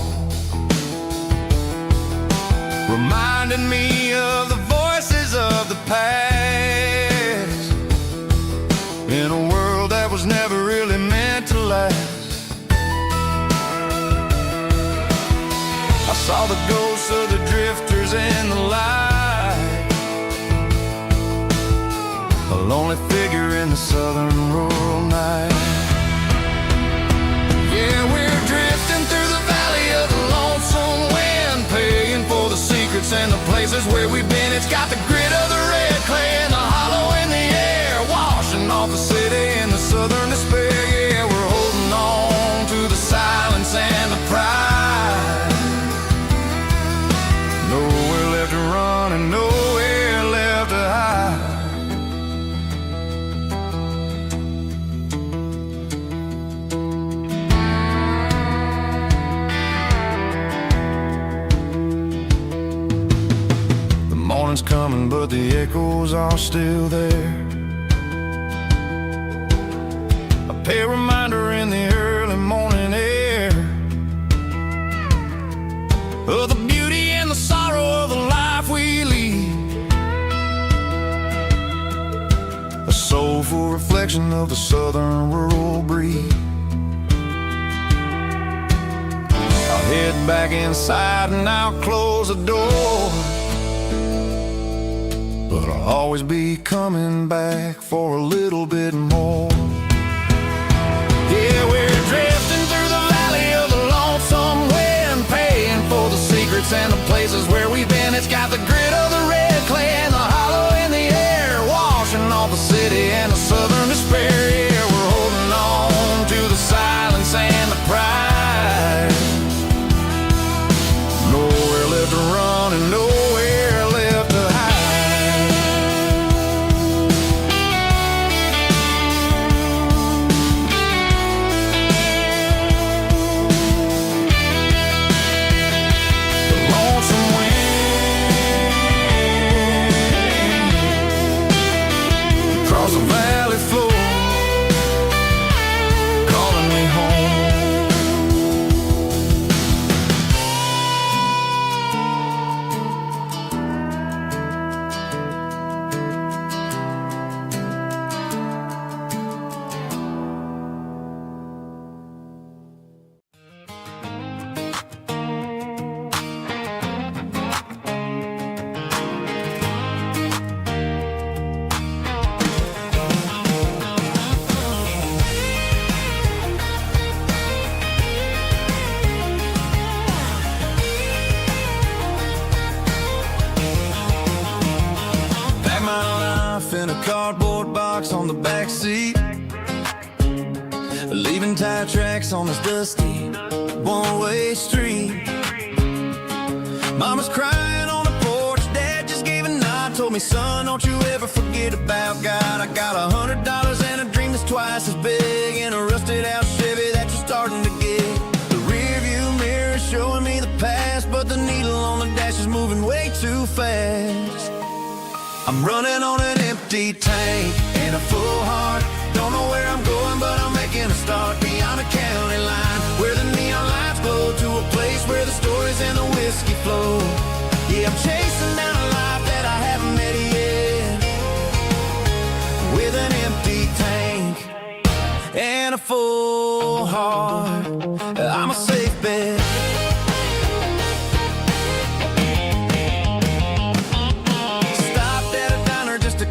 Speaker 3: reminding me of the voices of the past in a world that was never really meant to last. I saw the ghosts of the drifters in the light, a lonely figure in the southern rural night. Yeah, we're drifting through the valley of the lonesome wind, paying for the secrets and the places where we've been. It's got the grit of the red clay and the hollow in the air, washing off the city in the southern despair. Yeah, we're holding on to the silence and the pride. Nowhere left to run and nowhere left to hide. The morning's coming, but the echoes are still there. A pale reminder in the early morning air of the beauty and the sorrow of the life we lead, a soulful reflection of the southern rural breed. I'll head back inside and I'll close the door, but I'll always be coming back for a little bit more. Yeah, we're drifting through the valley of the lonesome wind, paying for the secrets and the places where we've been. It's got the grit of the red box on the back seat, leaving tire tracks on this dusty one-way street. Mama's crying on the porch, Dad just gave a nod, told me, son, don't you ever forget about God. I got $100 and a dream that's twice as big, and a rusted out Chevy that you're starting to get. The rear view mirror is showing me the past, but the needle on the dash is moving way too fast. I'm running on an empty tank and a full heart. Don't know where I'm going, but I'm making a start beyond a county line, where the neon lights glow, to a place where the stories and the whiskey flow. Yeah, I'm chasing down a life that I haven't met yet, with an empty tank and a full heart. I'm a safe bet.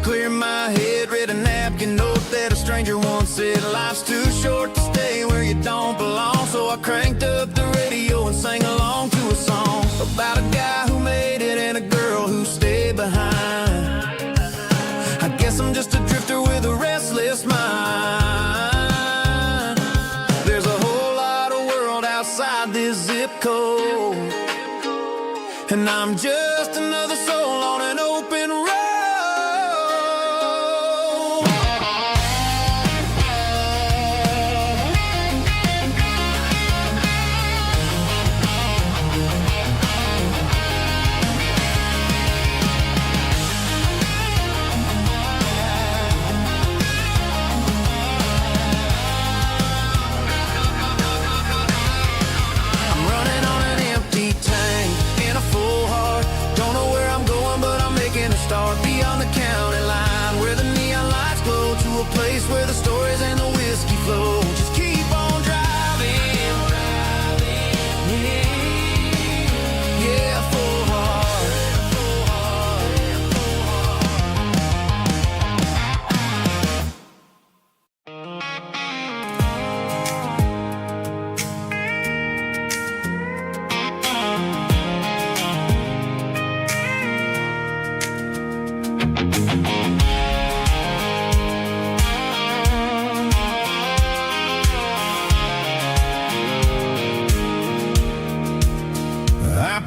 Speaker 3: Clear my head, read a napkin note that a stranger once said, life's too short to stay where you don't belong. So I cranked up the radio and sang along to a song about a guy who made it and a girl who stayed behind. I guess I'm just a drifter with a restless mind. There's a whole lot of world outside this zip code, and I'm just another soul on an open road. Start beyond the county line, where the neon lights glow, to a place where the stories and the whiskey flow. Just keep on driving, yeah, full heart.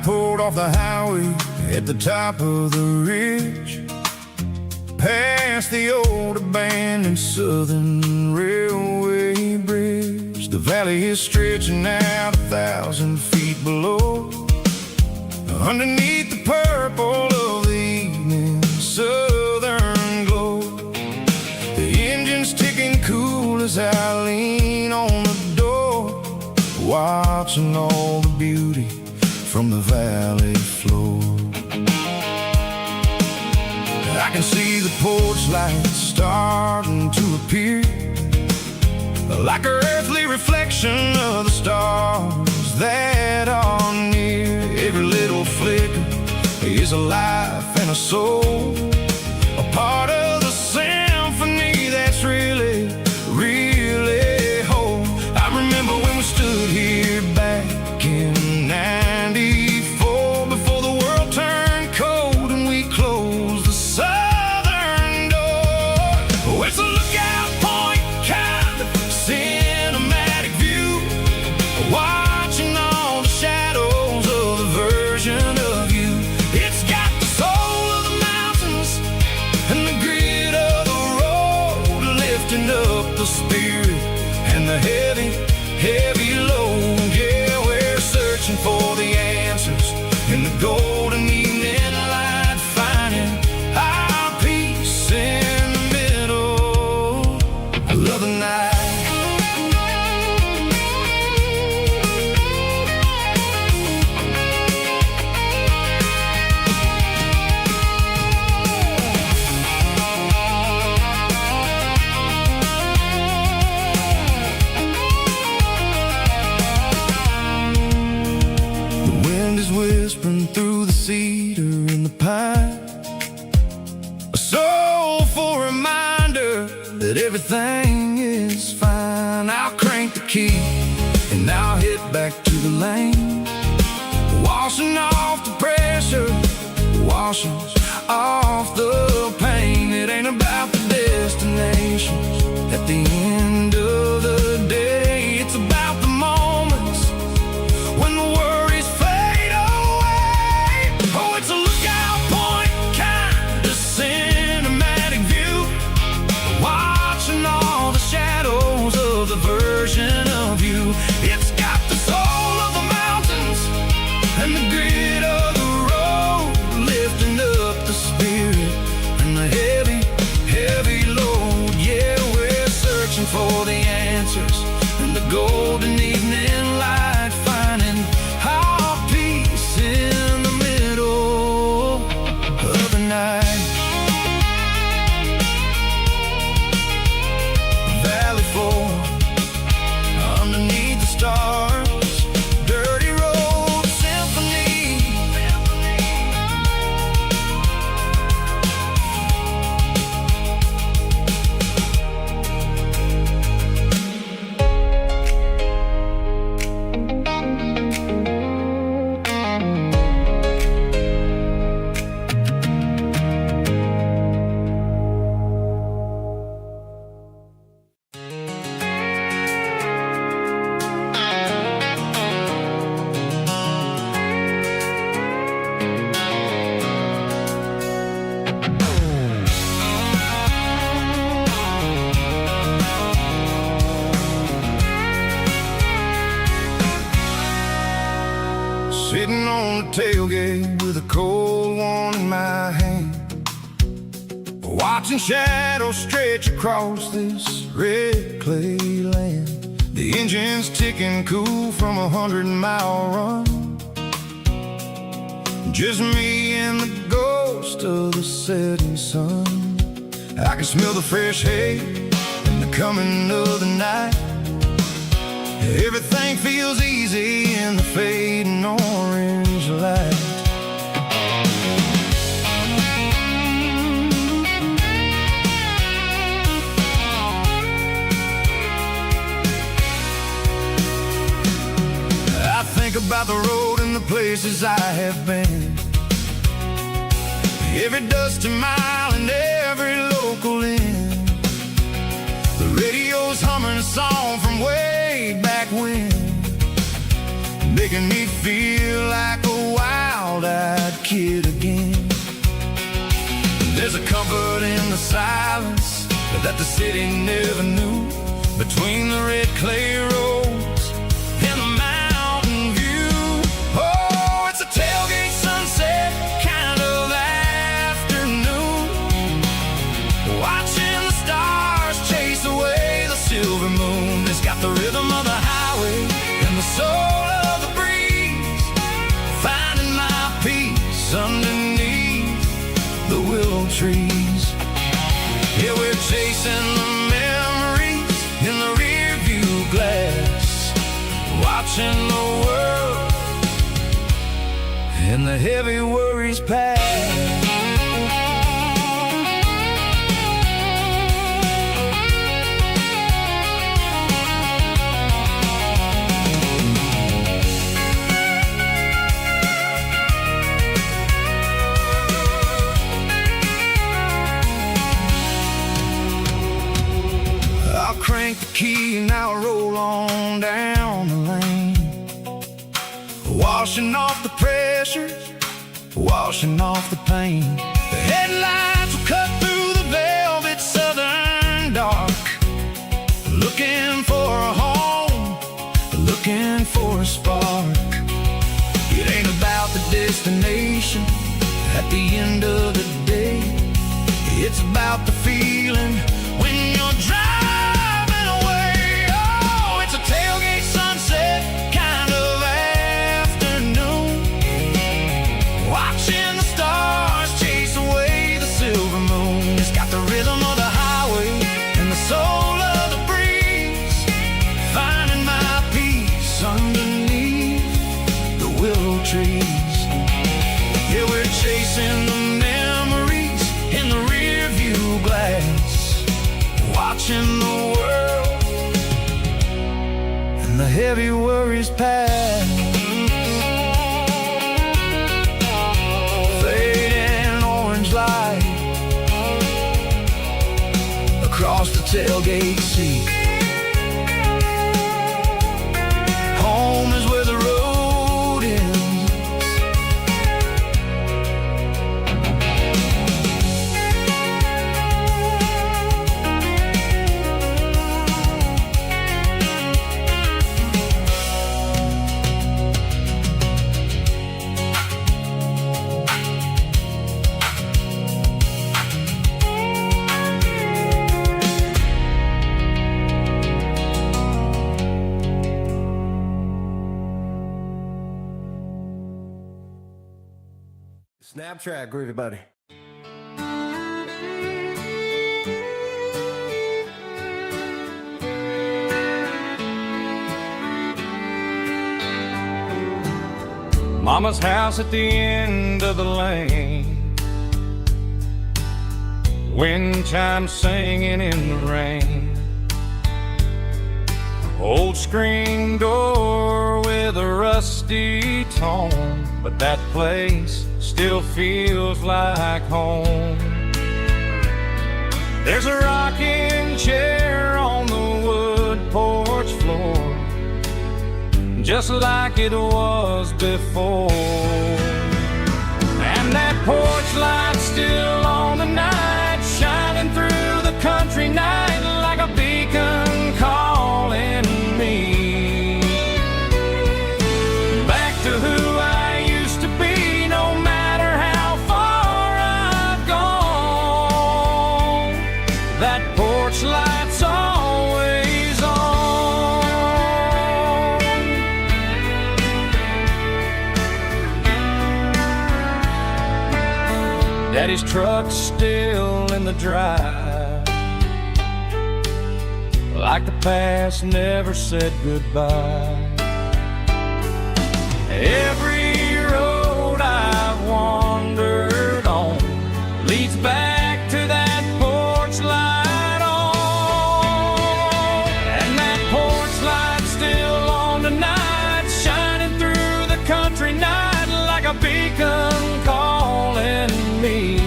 Speaker 2: Pulled off the highway at the top of the ridge, past the old abandoned Southern Railway bridge. The valley is stretching out 1,000 feet below, underneath the purple of the evening southern glow. The engine's ticking cool as I lean on the door, watching all the beauty from the valley floor. I can see the porch lights starting to appear, like an earthly reflection of the stars that are near. Every little flicker is a life and a soul, a part of the symphony that's really, really whole. I remember when we stood here back in '94, before the world turned cold and we closed the southern door. Oh, it's a lookout point, kind of cinematic view, watching all the shadows of the version of you. It's got the soul of the mountains and the grit of the road, lifting up the spirit and the heavy, heavy load. Yeah, we're searching for the answers in the golden evening light, finding our peace in the middle of the night. Whispering through the cedar and the pine, a soulful reminder that everything is fine. I'll crank the key and I'll hit back to the lane, washing off the pressure, washing off the pain. It ain't about the destination,
Speaker 3: tailgate with a cold one in my hand, watching shadows stretch across this red clay land. The engine's ticking cool from a 100-mile run. Just me and the ghost of the setting sun. I can smell the fresh hay and the coming of the night. Everything feels easy in the fading orange light. I think about the road and the places I have been, every dusty mile and every local inn. The radio's humming a song from way back when, making me feel like a wild-eyed kid again. There's a comfort in the silence that the city never knew, between the red clay roads and the mountain view. Oh, it's a tailgate sunset kind of afternoon, watching the stars chase away the silver moon. It's got the rhythm of the highway and the soul of the breeze, finding my peace underneath the willow trees. Yeah, we're chasing the memories in the rear view glass, watching the world and the heavy worries pass. I'll crank the key and I'll roll on down the lane, washing off the pressure, washing off the pain. The headlights will cut through the velvet southern dark, looking for a home, looking for a spark. It ain't about the destination at the end of the day, it's about the feeling when you're driving away. Oh, it's a tailgate sunset kind of afternoon, watching the stars chase away the silver moon. It's got the rhythm of the highway and the soul of the breeze, finding my peace underneath the willow trees. Yeah, we're chasing the memories in the rear view glass, watching the world and the heavy worries pass. Fading orange light across the tailgate seat. Home is where the road ends.
Speaker 4: Snap track, groovy buddy.
Speaker 1: Mama's house at the end of the lane, wind chimes singing in the rain. Old screen door with a rusty tone, but that place still feels like home. There's a rocking chair on the wood porch floor, just like it was before. And that porch light still on the night, shining through the country night like a beacon calling me back to who I used to be, Daddy's truck's still in the drive, like the past never said goodbye. Every road I've wandered on leads back to that porch light on. And that porch light's still on tonight, shining through the country night like a beacon calling me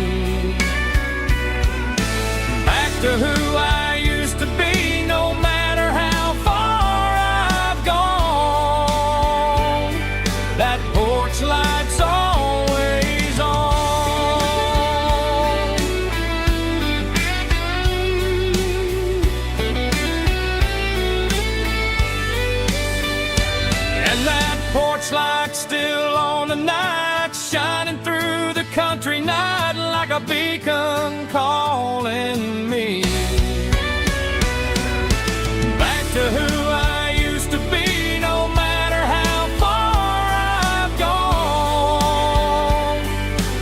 Speaker 1: back to who I used to be, no matter how far I've gone. That porch light's always on. And that porch light's still on tonight, shining through the country night like a beacon calling me back to who I used to be, no matter how far I've gone.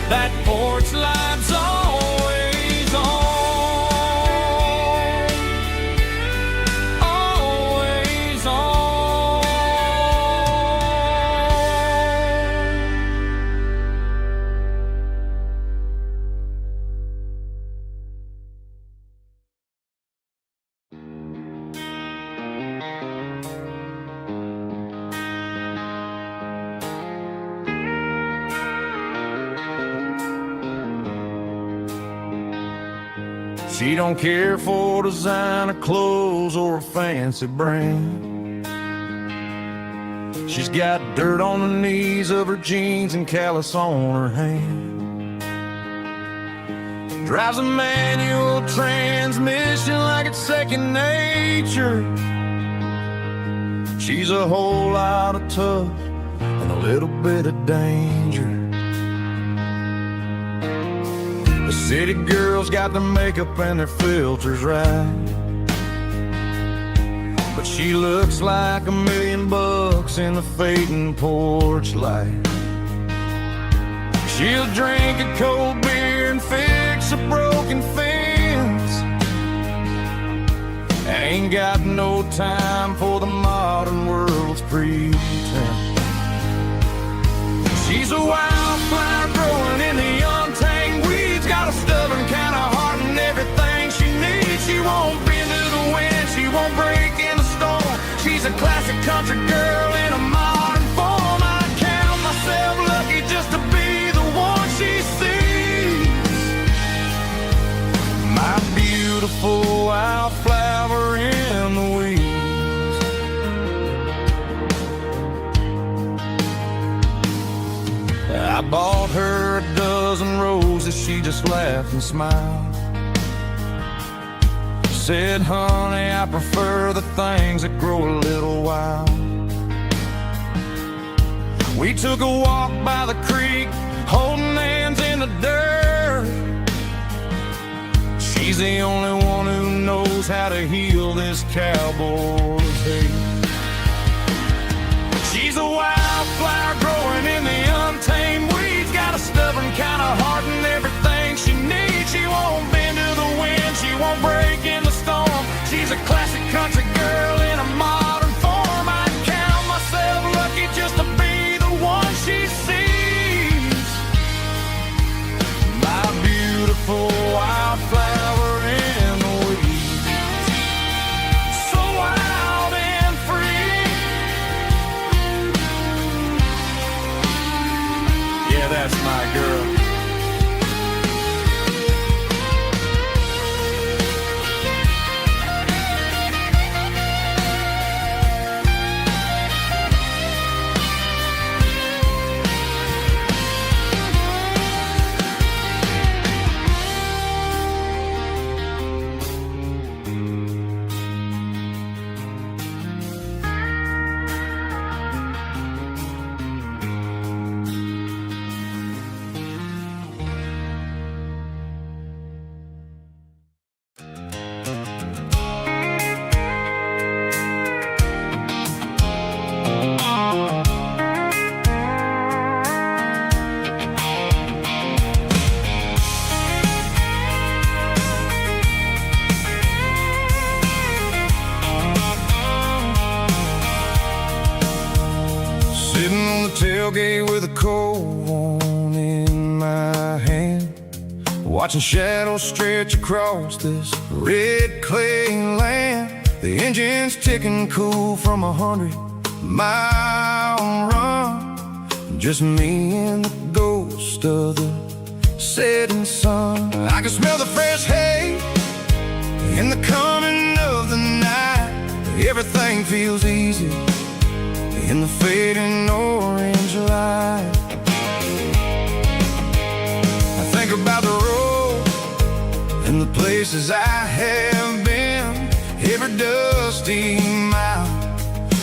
Speaker 1: That porch light's always on, always on. She don't care for designer clothes or a fancy brand. She's got dirt on the knees of her jeans and callus on her hand. Drives a manual transmission like it's second nature. She's a whole lot of tough and a little bit of danger. The city girls got their makeup and their filters right, but she looks like $1 million in the fading porch light. She'll drink a cold beer and fix a broken fence, ain't got no time for the modern world's pretense. She's a wildflower growing in the untamed weeds, got a stubborn kind of heart and everything she needs. She won't bend to the wind, she won't break in the storm. She's a classic country girl in a modern form. I count myself lucky just to be the one she sees. My beautiful wildflower in the weeds. I bought her a dozen roses, she just laughed and smiled. Said, honey, I prefer the things that grow a little wild. We took a walk by the creek, holding hands in the dirt. She's the only one who knows how to heal this cowboy's hate. She's a wildflower growing in the untamed weeds, got a stubborn kind of heart and everything she needs. She won't bend to the wind, she won't break in the storm. She's a classic country girl in a modern form. I count myself lucky just to be the one she sees. My beautiful wildflower in the weeds, so wild and free. Yeah, that's my girl.
Speaker 3: tailgate with a cold one in my hand, watching shadows stretch across this red clay land. The engine's ticking cool from 100-mile run, just me and the ghost of the setting sun. I can smell the fresh hay in the coming of the night. Everything feels easy in the fading orange light. I think about the road and the places I have been, every dusty mile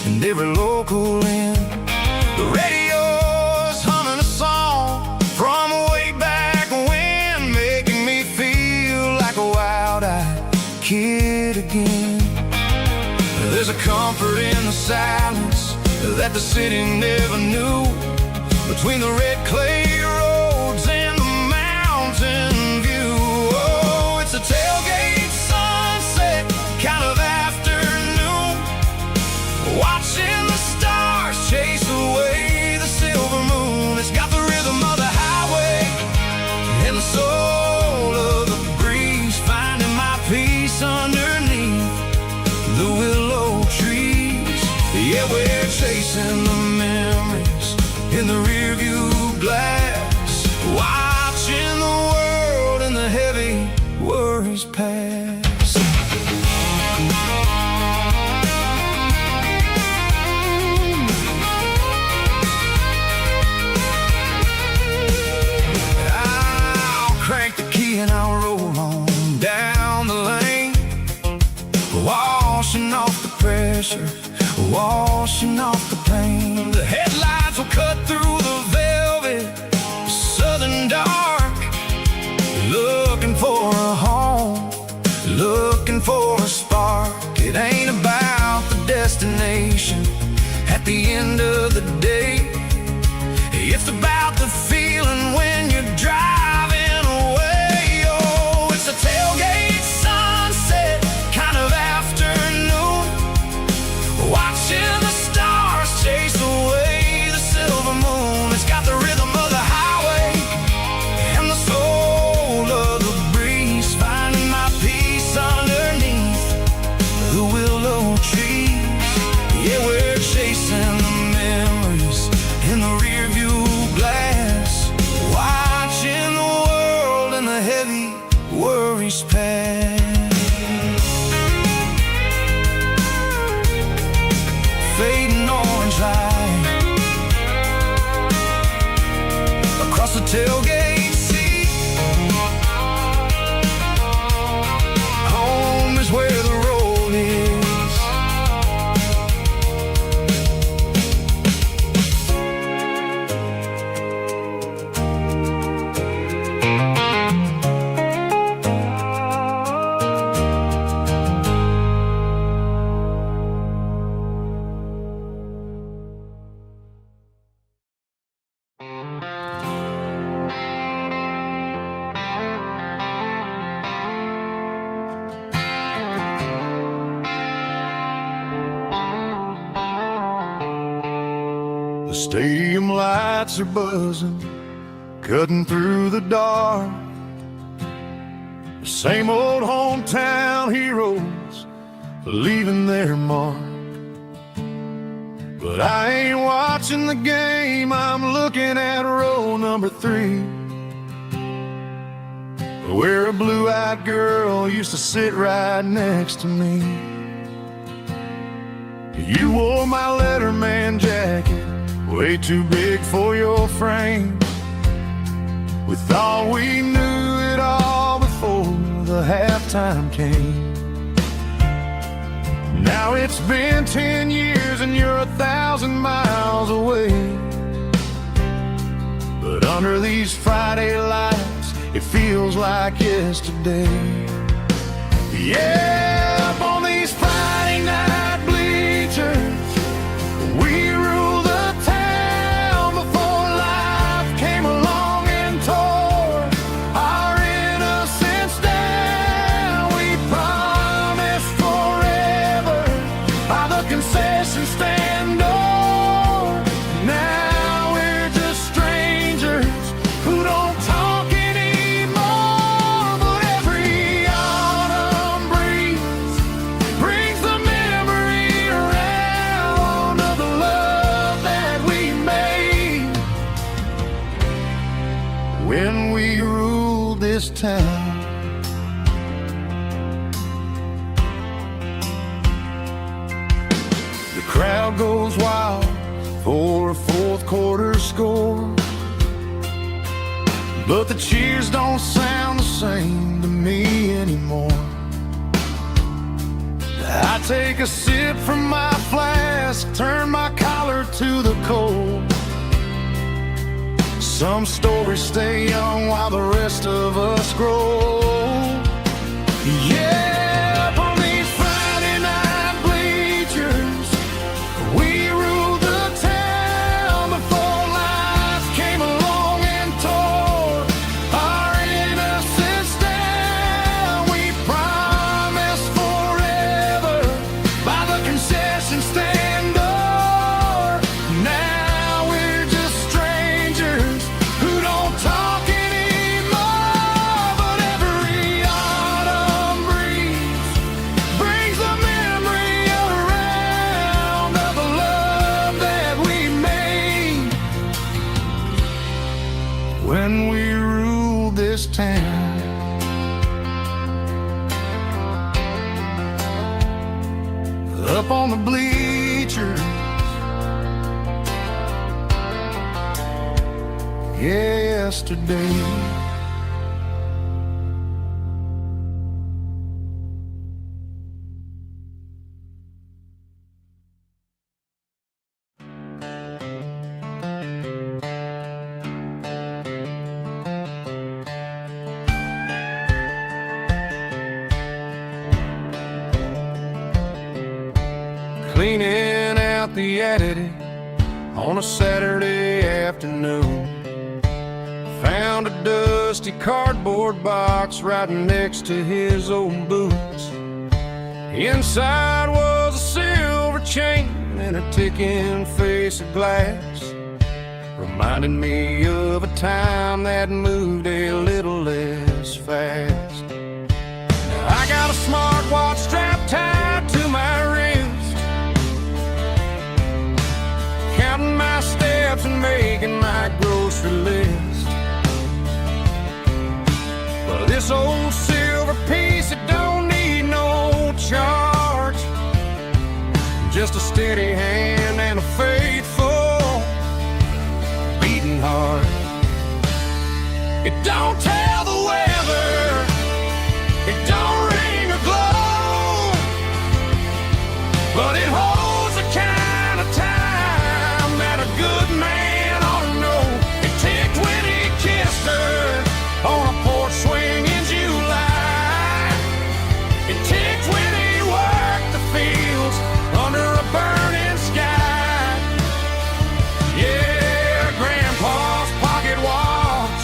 Speaker 3: and every local inn. The radio's humming a song from way back when, making me feel like a wild-eyed kid again. There's a comfort in the silence that the city never knew, between the red clay roads and the mountain view. Oh, it's a tailgate sunset kind of afternoon, watching the stars chase away the silver moon. It's got the rhythm of the highway and the soul of the breeze, finding my peace underneath the willow trees. Yeah, we're chasing the memories in the rearview glass, watching the world and the heavy worries pass. I'll crank the key and I'll roll on down the lane, washing off the pressure, washing off the pain. The headlights will cut through the velvet southern dark, looking for a home, looking for a spark. It ain't about the destination at the end of the day, it's about the feeling when you're driving away. Oh, it's a tailgate sunset kind of afternoon, watching the stars chase away the silver moon. It's got the rhythm of the highway and the soul of the breeze, finding my peace underneath the willow trees. Yeah, we're chasing the memories in the rearview glass, watching the world and the heavy worries pass. Fading orange light across the tailgate seat. Home is where the road is. The stadium lights are buzzing, cutting through the dark. The same old hometown heroes leaving their mark. But I ain't watching the game, I'm looking at row number 3, where a blue-eyed girl used to sit right next to me. You wore my Letterman jacket, way too big for your frame. We thought we knew it all before the halftime came. Now it's been 10 years and you're 1,000 miles away, but under these Friday lights it feels like yesterday. Yeah, up on these Friday night bleachers we rule the town, before life came along and tore our innocence down. We promised forever by the concession stand door. Now we're we ruled this town. The crowd goes wild for a fourth quarter score, but the cheers don't sound the same to me anymore. I take a sip from my flask, turn my collar to the cold. Some stories stay young while the rest of us grow. Yeah, up on these Friday night bleachers, we ruled the town before life came along and tore our innocence down. We promised forever by the concession stand door. Now we're just strangers who don't talk anymore. But every autumn breeze brings the memory around of the love that we made when we ruled this town. Up on the bleachers, yeah, yesterday. Cleaning out the attic on a Saturday afternoon, found a dusty cardboard box right next to his old boots. Inside was a silver chain and a ticking face of glass, reminding me of a time that moved a little less fast. Now I got a smartwatch strapped tied to my wrist, counting my steps and making my grocery list. But this old silver piece, it don't need no charge, just a steady hand and a faithful beating heart. It don't tell the weather, it don't ring or glow, but it holds the kind of time that a good man ought to know. It ticked when he kissed her on a porch swing in July. It ticked when he worked the fields under a burning sky. Yeah, Grandpa's pocket watch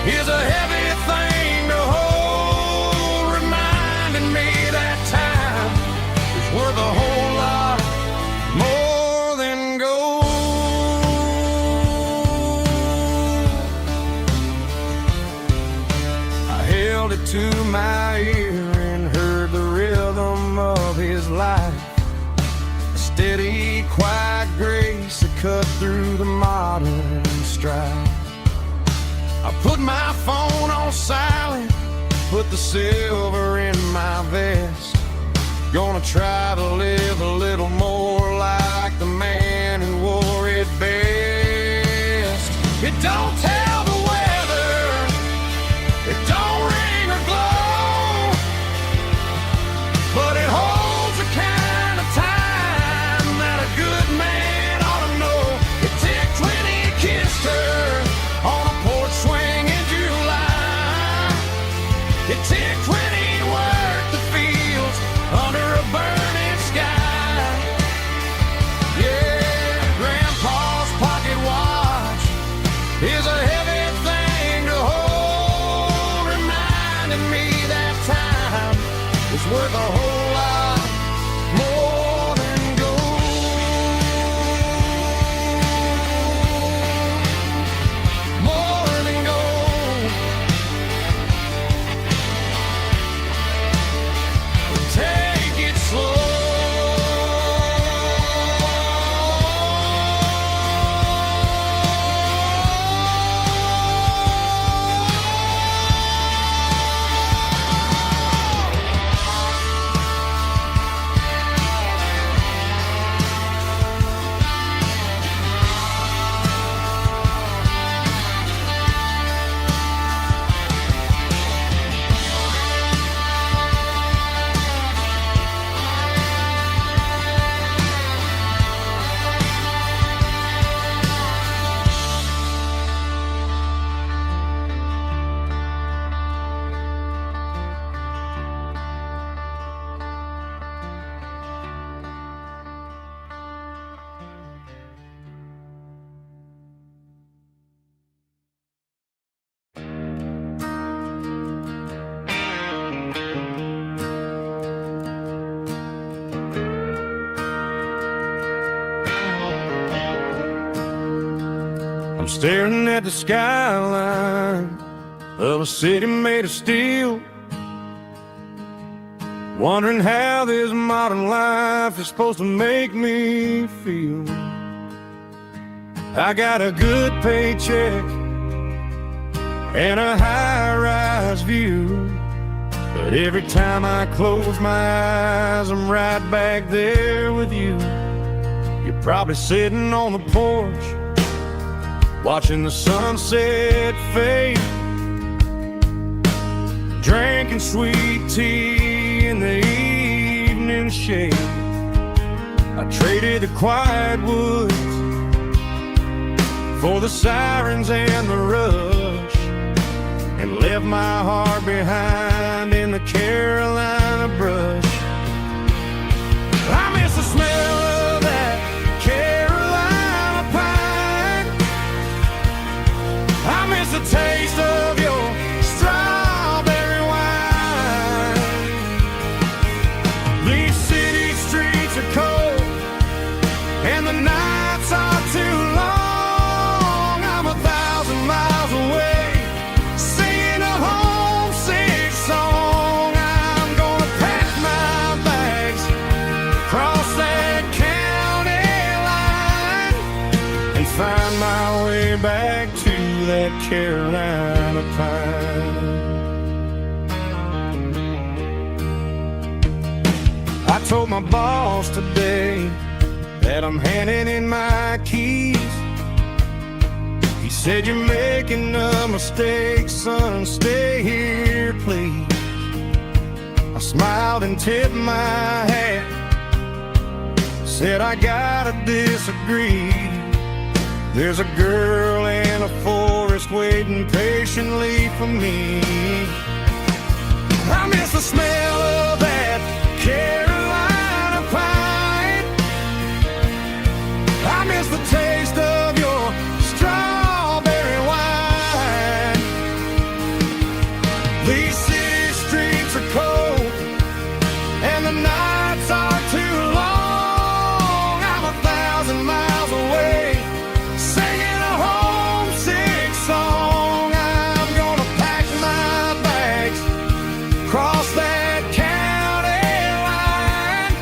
Speaker 3: is a heavy thing to hold, reminding me that time is worth a whole lot more than gold. I held it to my ear and heard the rhythm of his life, a steady, quiet grace that cut through the modern strife. I put my phone on silent, put the silver in my vest. Gonna try to live a little more like the man who wore it best. It don't tell the weather, it don't ring or glow, but it holds the kind of time that a good man ought to know. It ticked when he kissed her on a porch swing in July. It ticked when he worked the fields under a burning sky. Yeah, Grandpa's pocket watch is a heavy thing to hold, reminding me that time is worth a whole lot more than gold. More than gold. Take it slow.
Speaker 1: staring at the skyline of a city made of steel, wondering how this modern life is supposed to make me feel. I got a good paycheck and a high-rise view, but every time I close my eyes, I'm right back there with you. You're probably sitting on the porch, watching the sunset fade, drinking sweet tea in the evening shade. I traded the quiet woods for the sirens and the rush, and left my heart behind in the Carolina brush. I miss the smell of that Carolina pine. I miss the taste of your strawberry wine. These city streets are cold and the nights are too long. I'm 1,000 miles away, singing a homesick song. I'm gonna pack my bags, cross that county line, and find my way back to that Carolina pine. I told my boss today that I'm handing in my keys. He said, "You're making a mistake, son, stay here, please." I smiled and tipped my hat, said, "I gotta disagree. There's a girl in a forest waiting patiently for me." I miss the smell of that Carolina pine. I miss the taste of your strawberry wine. These city streets are cold and the nights are too long. I'm 1,000 miles away, singing a homesick song. I'm gonna pack my bags, cross that county line,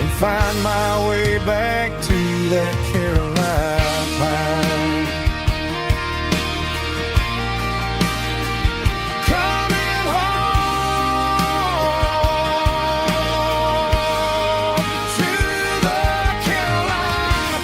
Speaker 1: and find my way back to that Carolina pine. Coming home to the Carolina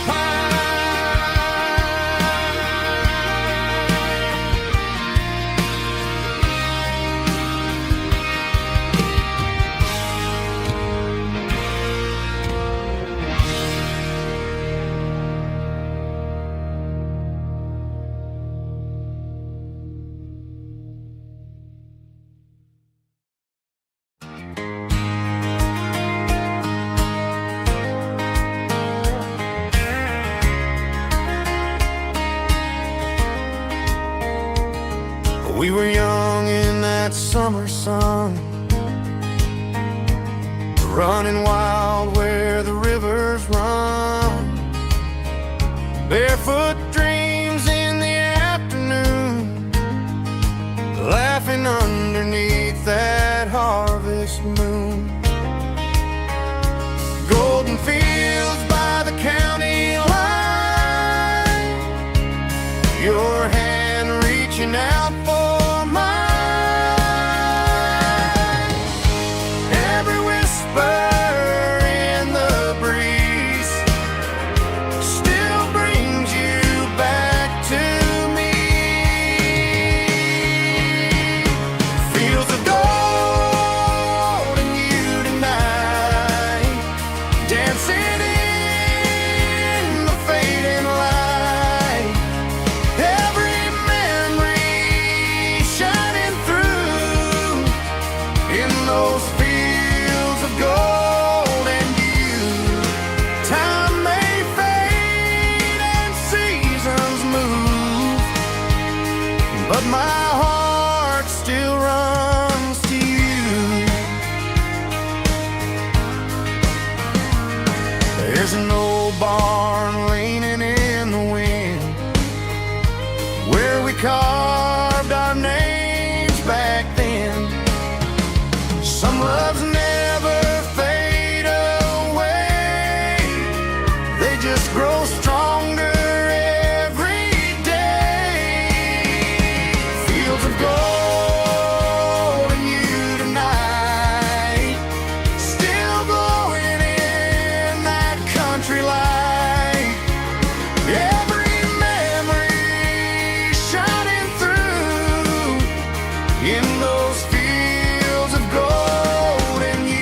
Speaker 1: We were young in that summer sun, running wild where the rivers run, barefoot dreams in the afternoon, laughing underneath that harvest moon. Golden fields by the county line, your hand reaching out for mine. Every whisper in the breeze still brings you back to me. Fields of gold and you tonight, dancing in the fading light. Every memory shining through in those fields of gold and you. Time may fade and seasons move, but my heart still runs to you. There's an old barn leaning in the wind,
Speaker 3: in those fields of gold and you.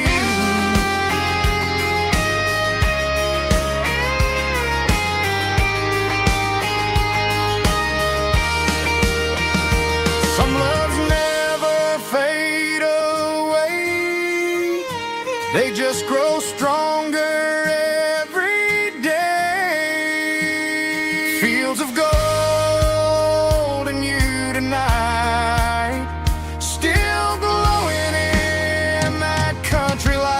Speaker 3: Some loves never fade away, they just grow stronger every day. Fields of gold and you tonight, still glowing in that country light.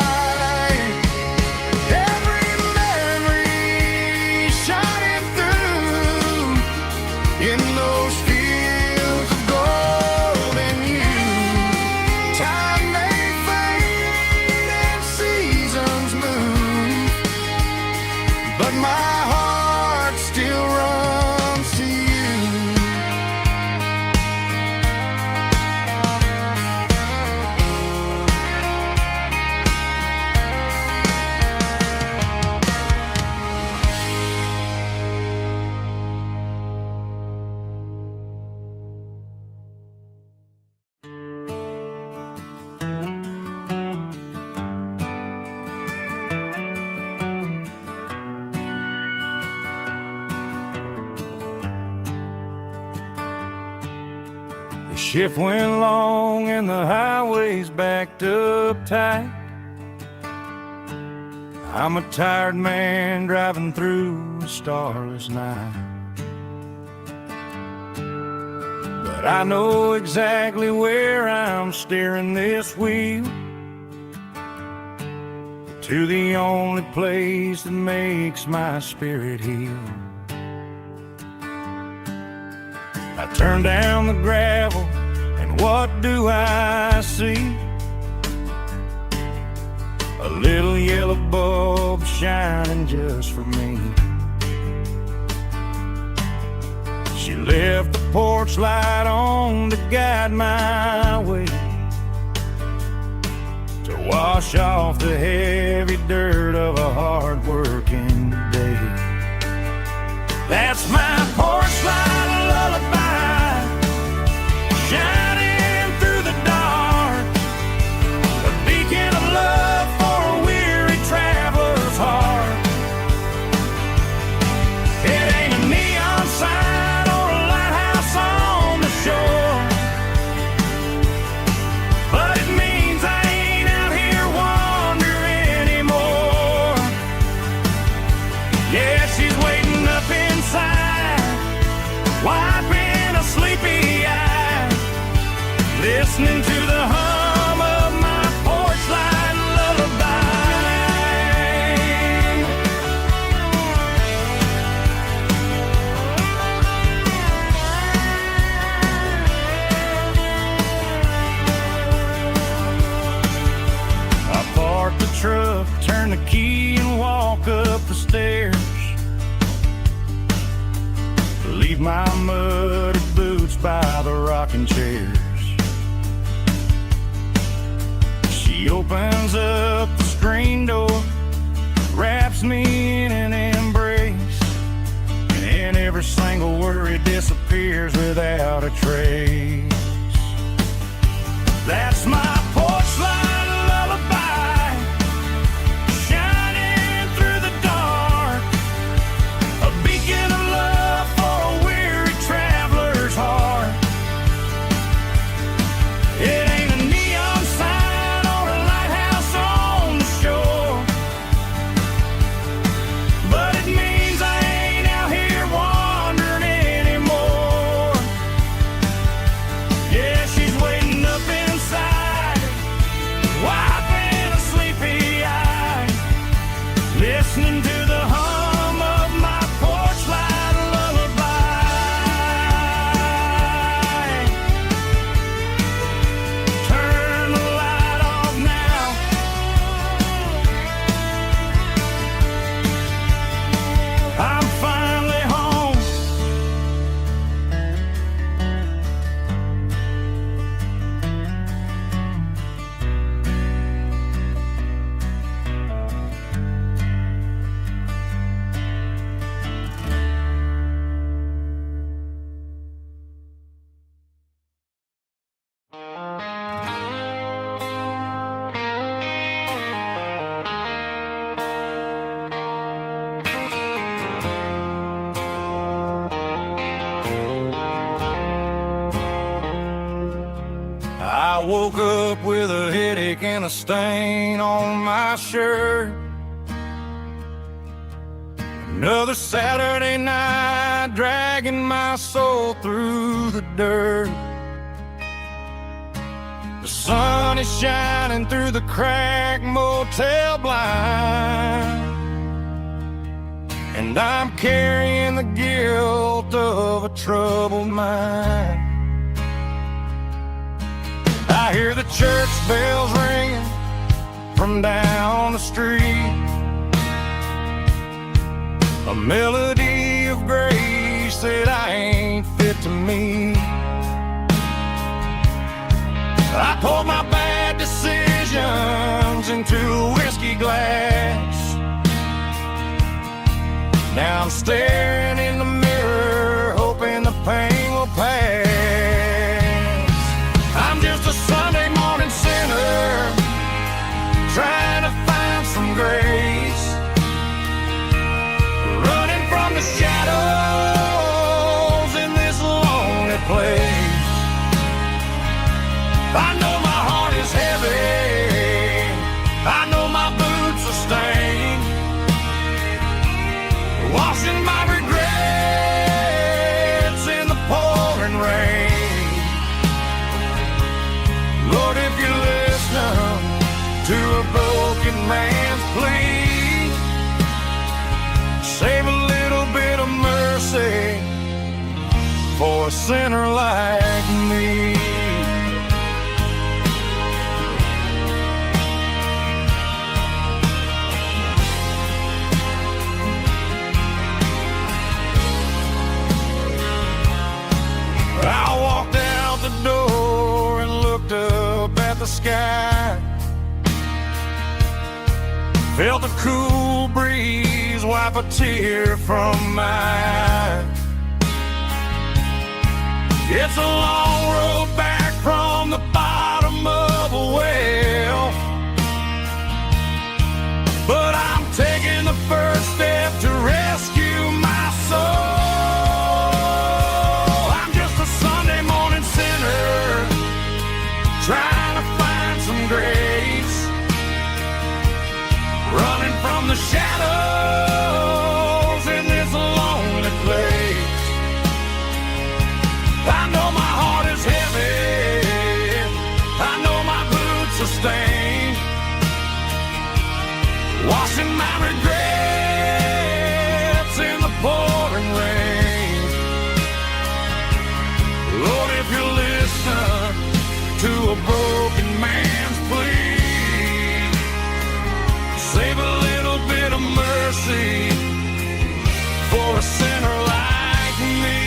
Speaker 3: Every memory shining through in those fields of gold and you. Time may fade and seasons move, but my heart still runs to you.
Speaker 1: The shift went long and the highway's backed up tight. I'm a tired man driving through a starless night. But I know exactly where I'm steering this wheel, to the only place that makes my spirit heal. I turn down the gravel, and what do I see? A little yellow bulb shining just for me. She left the porch light on to guide my way, to wash off the heavy dirt of a hard-working day. That's my porch light lullaby, shining through the dark, a beacon of love for a weary traveler's heart. It ain't a neon sign or a lighthouse on the shore, but it means I ain't out here wandering anymore. Yeah, she's waiting up inside, wiping a sleepy eye, listening to the hum of my porch light lullaby. I park the truck, turn the key and walk up the stairs, leave my muddy boots by the rocking chairs. She opens up the screen door, wraps me in an embrace, and every single worry disappears without a trace. That's my porch light lullaby, shining through the dark, a beacon of love for a weary traveler's heart. It ain't a neon sign or a lighthouse on the shore, but it means I ain't out here wandering anymore. I woke up with a headache and a stain on my shirt. Another Saturday night, dragging my soul through the dirt. The sun is shining through the cracked motel blind, and I'm carrying the guilt of a troubled mind. I hear the church bells ringing from down the street, a melody of grace that I ain't fit to meet. I poured my bad decisions into a whiskey glass. Now I'm staring in the mirror, hoping the pain will pass. I'm just a Sunday morning sinner, trying to find some grace, running from the shadows in this lonely place. I know my heart is heavy, I know my boots are stained, washing my regrets in the pouring rain. Lord, if you listen to a broken man's plea, save a little bit of mercy for a sinner like me. I walked out the door and looked up at the sky, felt the cool breeze wipe a tear from my eye. It's a long road back from the bottom of a well, but I'm taking the first step to rescue my soul. Trying to find some grace, running from the shadows in this lonely place. I know my heart is heavy, I know my boots are stained, washing my regrets in the pouring rain. Lord, if you listen to a broken man's plea, save a little bit of mercy for a sinner like me.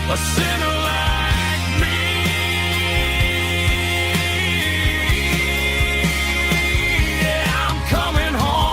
Speaker 1: A sinner like me. Yeah, I'm coming home.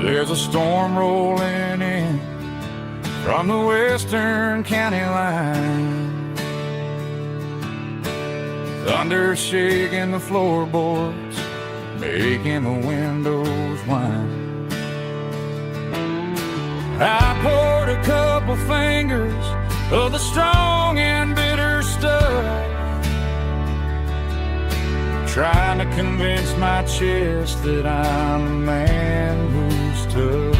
Speaker 1: There's a storm rolling in from the western county line, thunder shaking the floorboards, making the windows whine. I poured a couple fingers of the strong and bitter stuff, trying to convince my chest that I'm a man who's tough.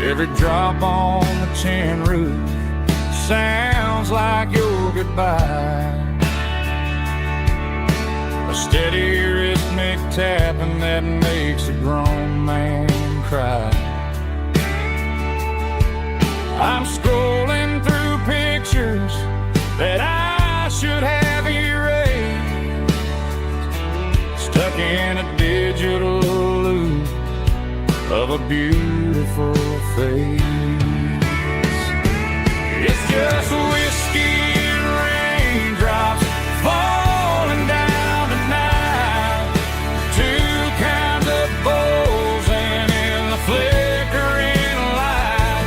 Speaker 1: Every drop on the tin roof sounds like your goodbye, a steady rhythmic tapping that makes a grown man cry. I'm scrolling through pictures that I should have erased, stuck in a digital a beautiful face. It's just whiskey and raindrops falling down tonight. Two kinds of bowls and in the flickering light.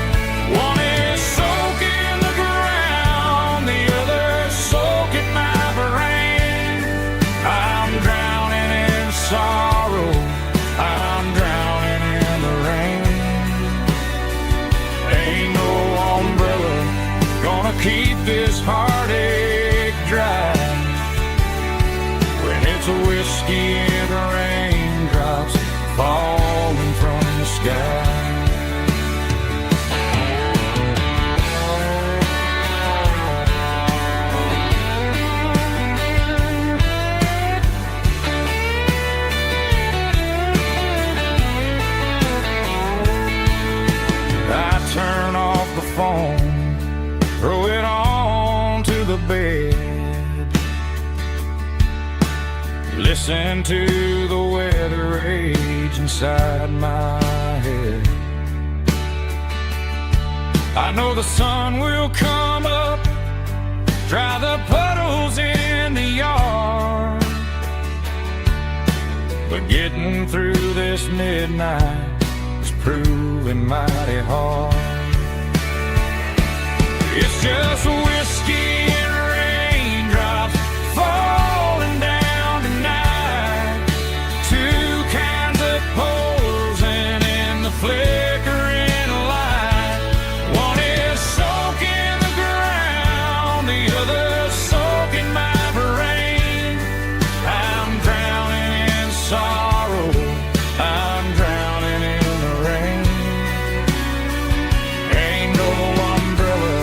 Speaker 1: One is soaking the ground, the other soaking my brain. I'm drowning in sorrow, I'm drowning in the rain. Ain't no umbrella gonna keep this heartache dry when it's a whiskey and raindrops falling from the sky. I turn off the phone, throw it on to the bed, listen to the weather rage inside my head. I know the sun will come up, dry the puddles in the yard, but getting through this midnight is proving mighty hard. It's just whiskey and raindrops falling down tonight. Two kinds of poles and in the flickering light. One is soaking the ground, the other soaking my brain. I'm drowning in sorrow, I'm drowning in the rain. Ain't no umbrella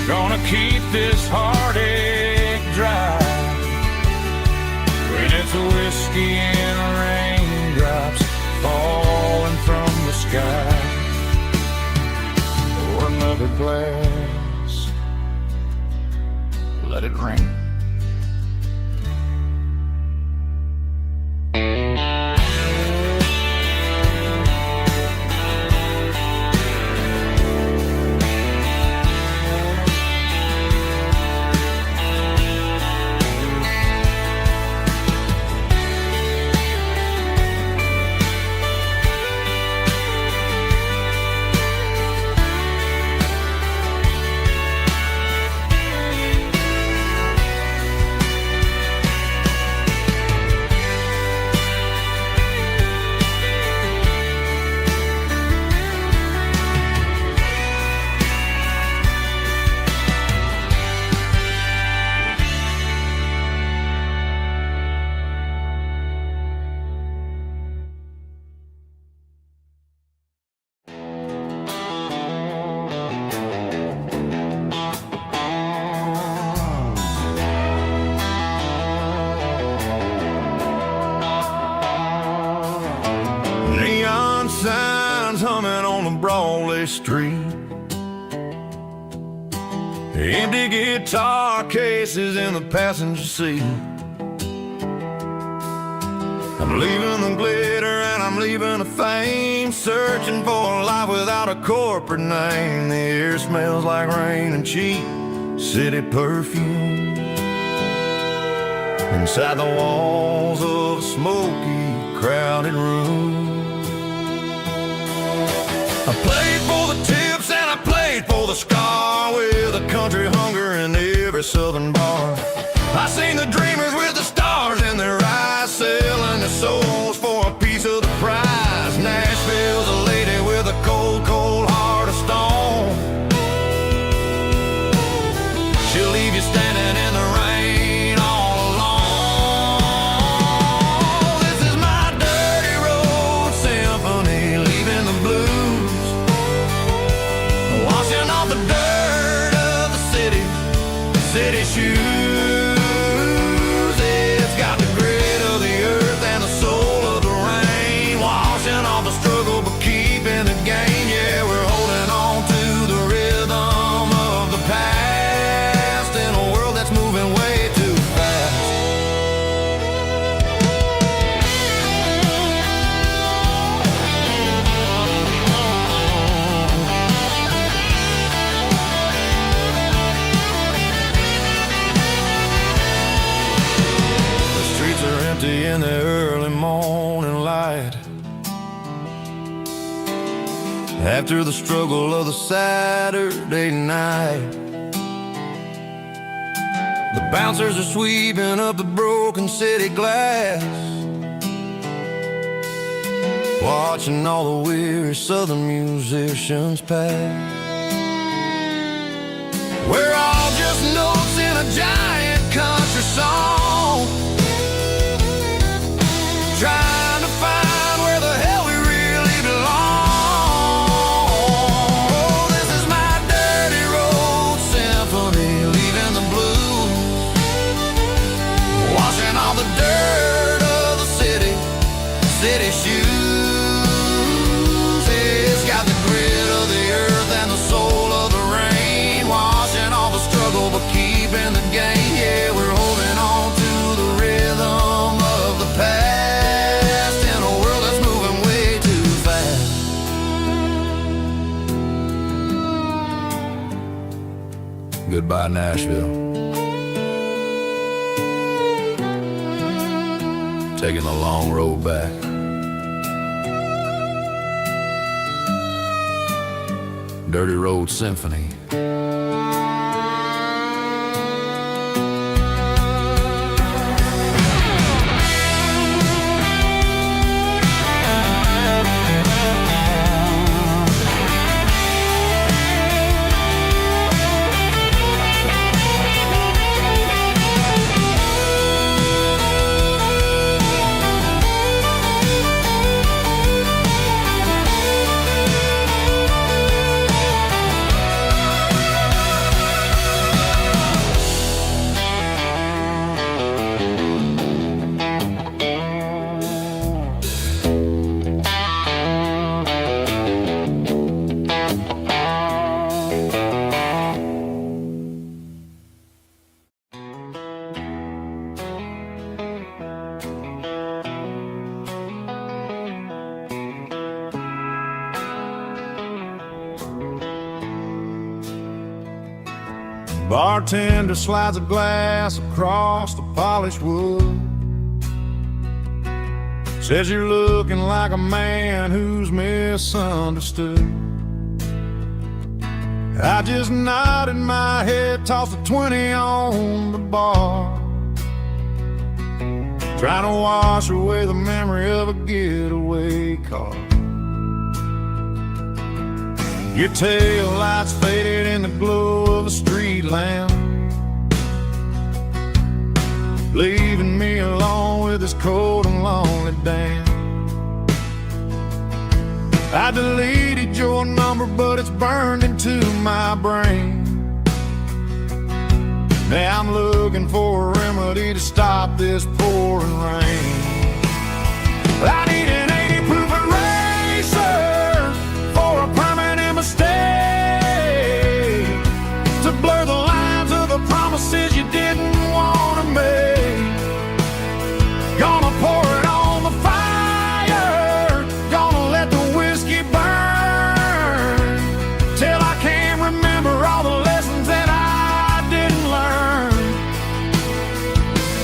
Speaker 1: gonna keep this heartache dry when it's a whiskey and raindrops falling from the sky. Pour another glass, let it rain.
Speaker 3: Neon signs humming on the Broadway street. Empty guitar cases in the passenger seat. I'm leaving the glitter and I'm leaving the fame, searching for a life without a corporate name. The air smells like rain and cheap city perfume. Inside the walls of a smoky, crowded room. I played for the tips and I played for the scar, with a country hunger in every southern bar. I seen the dreamers with the stars in their eyes, selling their souls for a piece of the prize. Nashville's a lady with a cold, cold heart of stone. She'll leave you standing in the rain all alone. This is my dirty road symphony, leaving the blues, washing off the dirt of the city shoes. morning light. After the struggle of the Saturday night, the bouncers are sweeping up the broken city glass, watching all the weary southern musicians pass. We're all just notes in a giant country song, trying to find where the hell we really belong. Oh, this is my dirty road symphony, leaving the blues, washing all the dirt of the city shoes. It's got the grit of the earth and the soul of the rain, washing all the struggle but keeping the gain. Yeah, we're holding on to the rhythm of the past in a world that's moving way too fast. Goodbye, Nashville. Taking the long road back. Dirty Road Symphony.
Speaker 2: Bartender slides a glass across the polished wood, says you're looking like a man who's misunderstood. I just nodded my head, tossed a 20 on the bar, trying to wash away the memory of a getaway car. Your tail lights faded in the glow of a street lamp, leaving me alone with this cold and lonely damn. I deleted your number, but it's burned into my brain. Now I'm looking for a remedy to stop this pouring rain. I need an 80 proof eraser for a permanent mistake, to blur the lines of the promises you didn't want to make. Gonna pour it on the fire, gonna let the whiskey burn, till I can't remember all the lessons that I didn't learn.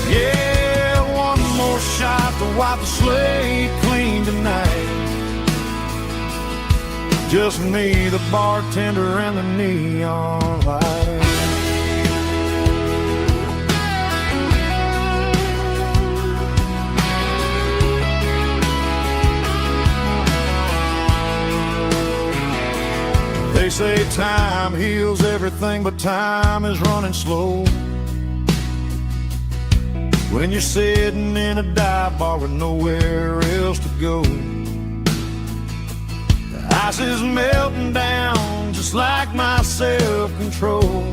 Speaker 2: Yeah, one more shot to wipe the slate clean tonight. Just me, the bartender, and the neon light. They say time heals everything, but time is running slow when you're sitting in a dive bar with nowhere else to go. The ice is melting down just like my self-control.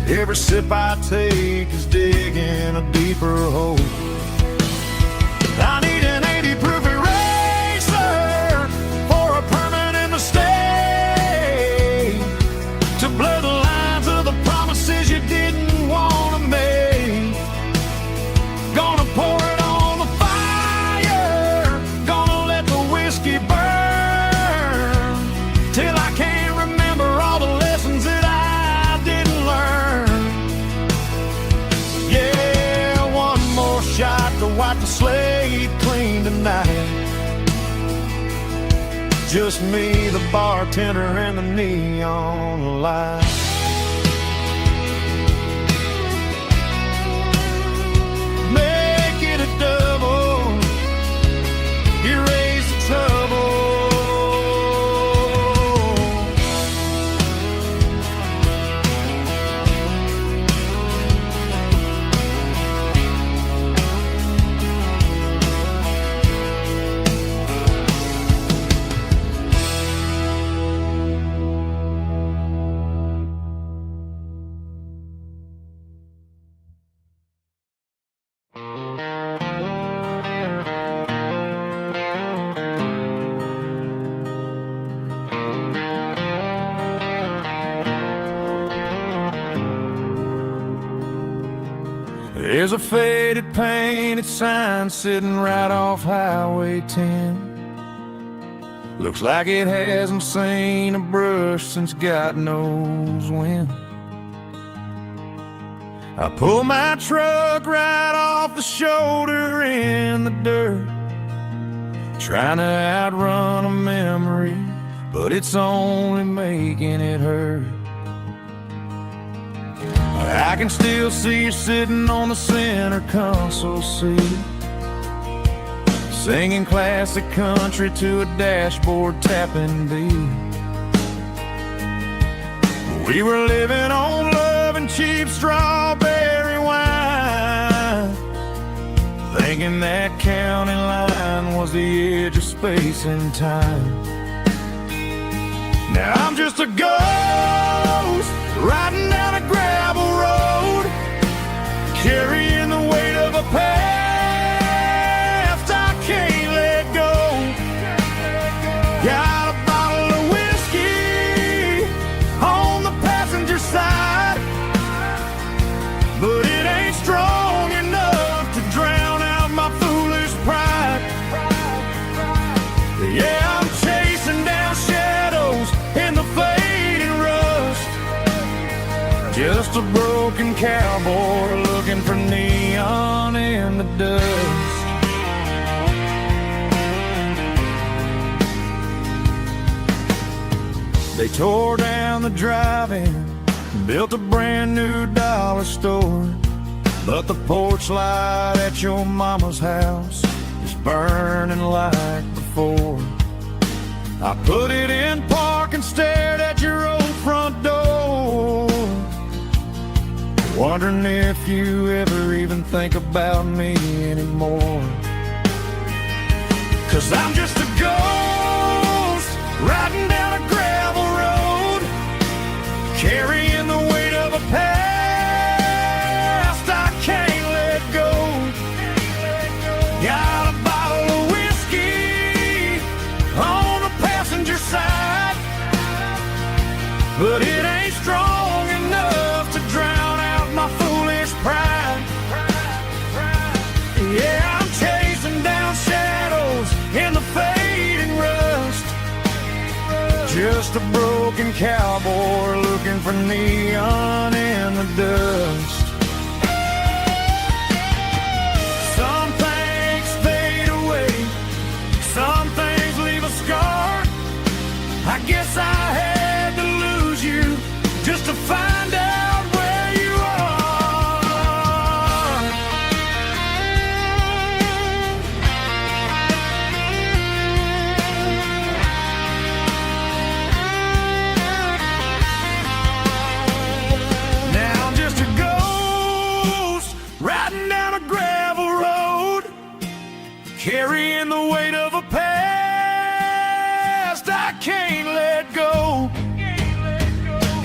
Speaker 2: Every sip I take is digging a deeper hole. I need an 80 proof eraser for a permanent mistake, to blur the lines of the promises you didn't want to make. Gonna pour it on the fire, gonna let the whiskey burn, till I can't remember all the lessons that I didn't learn. Yeah, one more shot
Speaker 1: slate clean tonight. Just me, the bartender, and the neon light. Make it a double, erase the trouble. There's a faded painted sign sitting right off Highway 10. Looks like it hasn't seen a brush since God knows when. I pull my truck right off the shoulder in the dirt, trying to outrun a memory, but it's only making it hurt. I can still see you sitting on the center console seat, singing classic country to a dashboard tapping beat. We were living on love and cheap strawberry wine, thinking that county line was the edge of space and time. Now I'm just a ghost riding down a gravel road, carrying the weight of a past I can't let go. Got a bottle of whiskey on the passenger side, but it ain't strong enough to drown out my foolish pride. Yeah, I'm chasing down shadows in the fading rust, just a broken cowboy looking for neon in the dust. They tore down the drive-in, built a brand new dollar store, but the porch light at your mama's house is burning like before. I put it in park and stared at your old front door, wondering if you ever even think about me anymore. 'Cause I'm just a ghost riding down a gravel road, carrying the weight of a past I can't let go. Got a bottle of whiskey on the passenger side, but it ain't strong enough to drown out my foolish pride. Yeah, I'm chasing down shadows in the fading rust, just a broken cowboy looking for neon in the dust. Some things fade away, some things leave a scar. I guess I had to lose you just to find out where you are. Now I'm just a ghost riding down a gravel road, carrying the weight of a past I can't let go.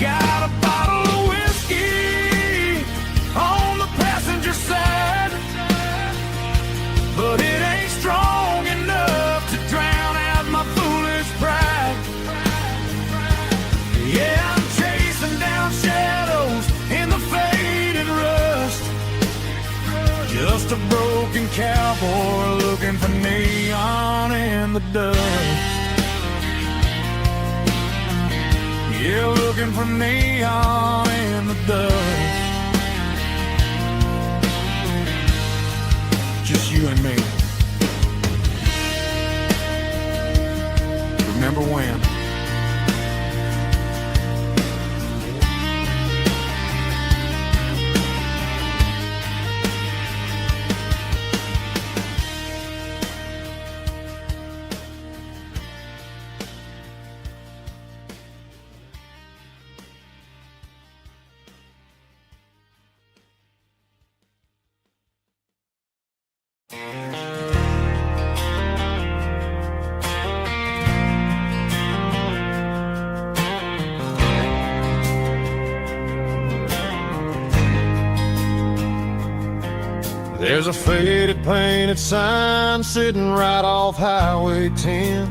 Speaker 1: Got a bottle of whiskey on the passenger side, but it ain't strong enough to drown out my foolish pride. Yeah, I'm chasing down shadows in the faded rust, just a broken cowboy looking for neon in the dust. Yeah, looking for neon in the dust. Just you and me. There's a faded painted sign sitting right off Highway 10.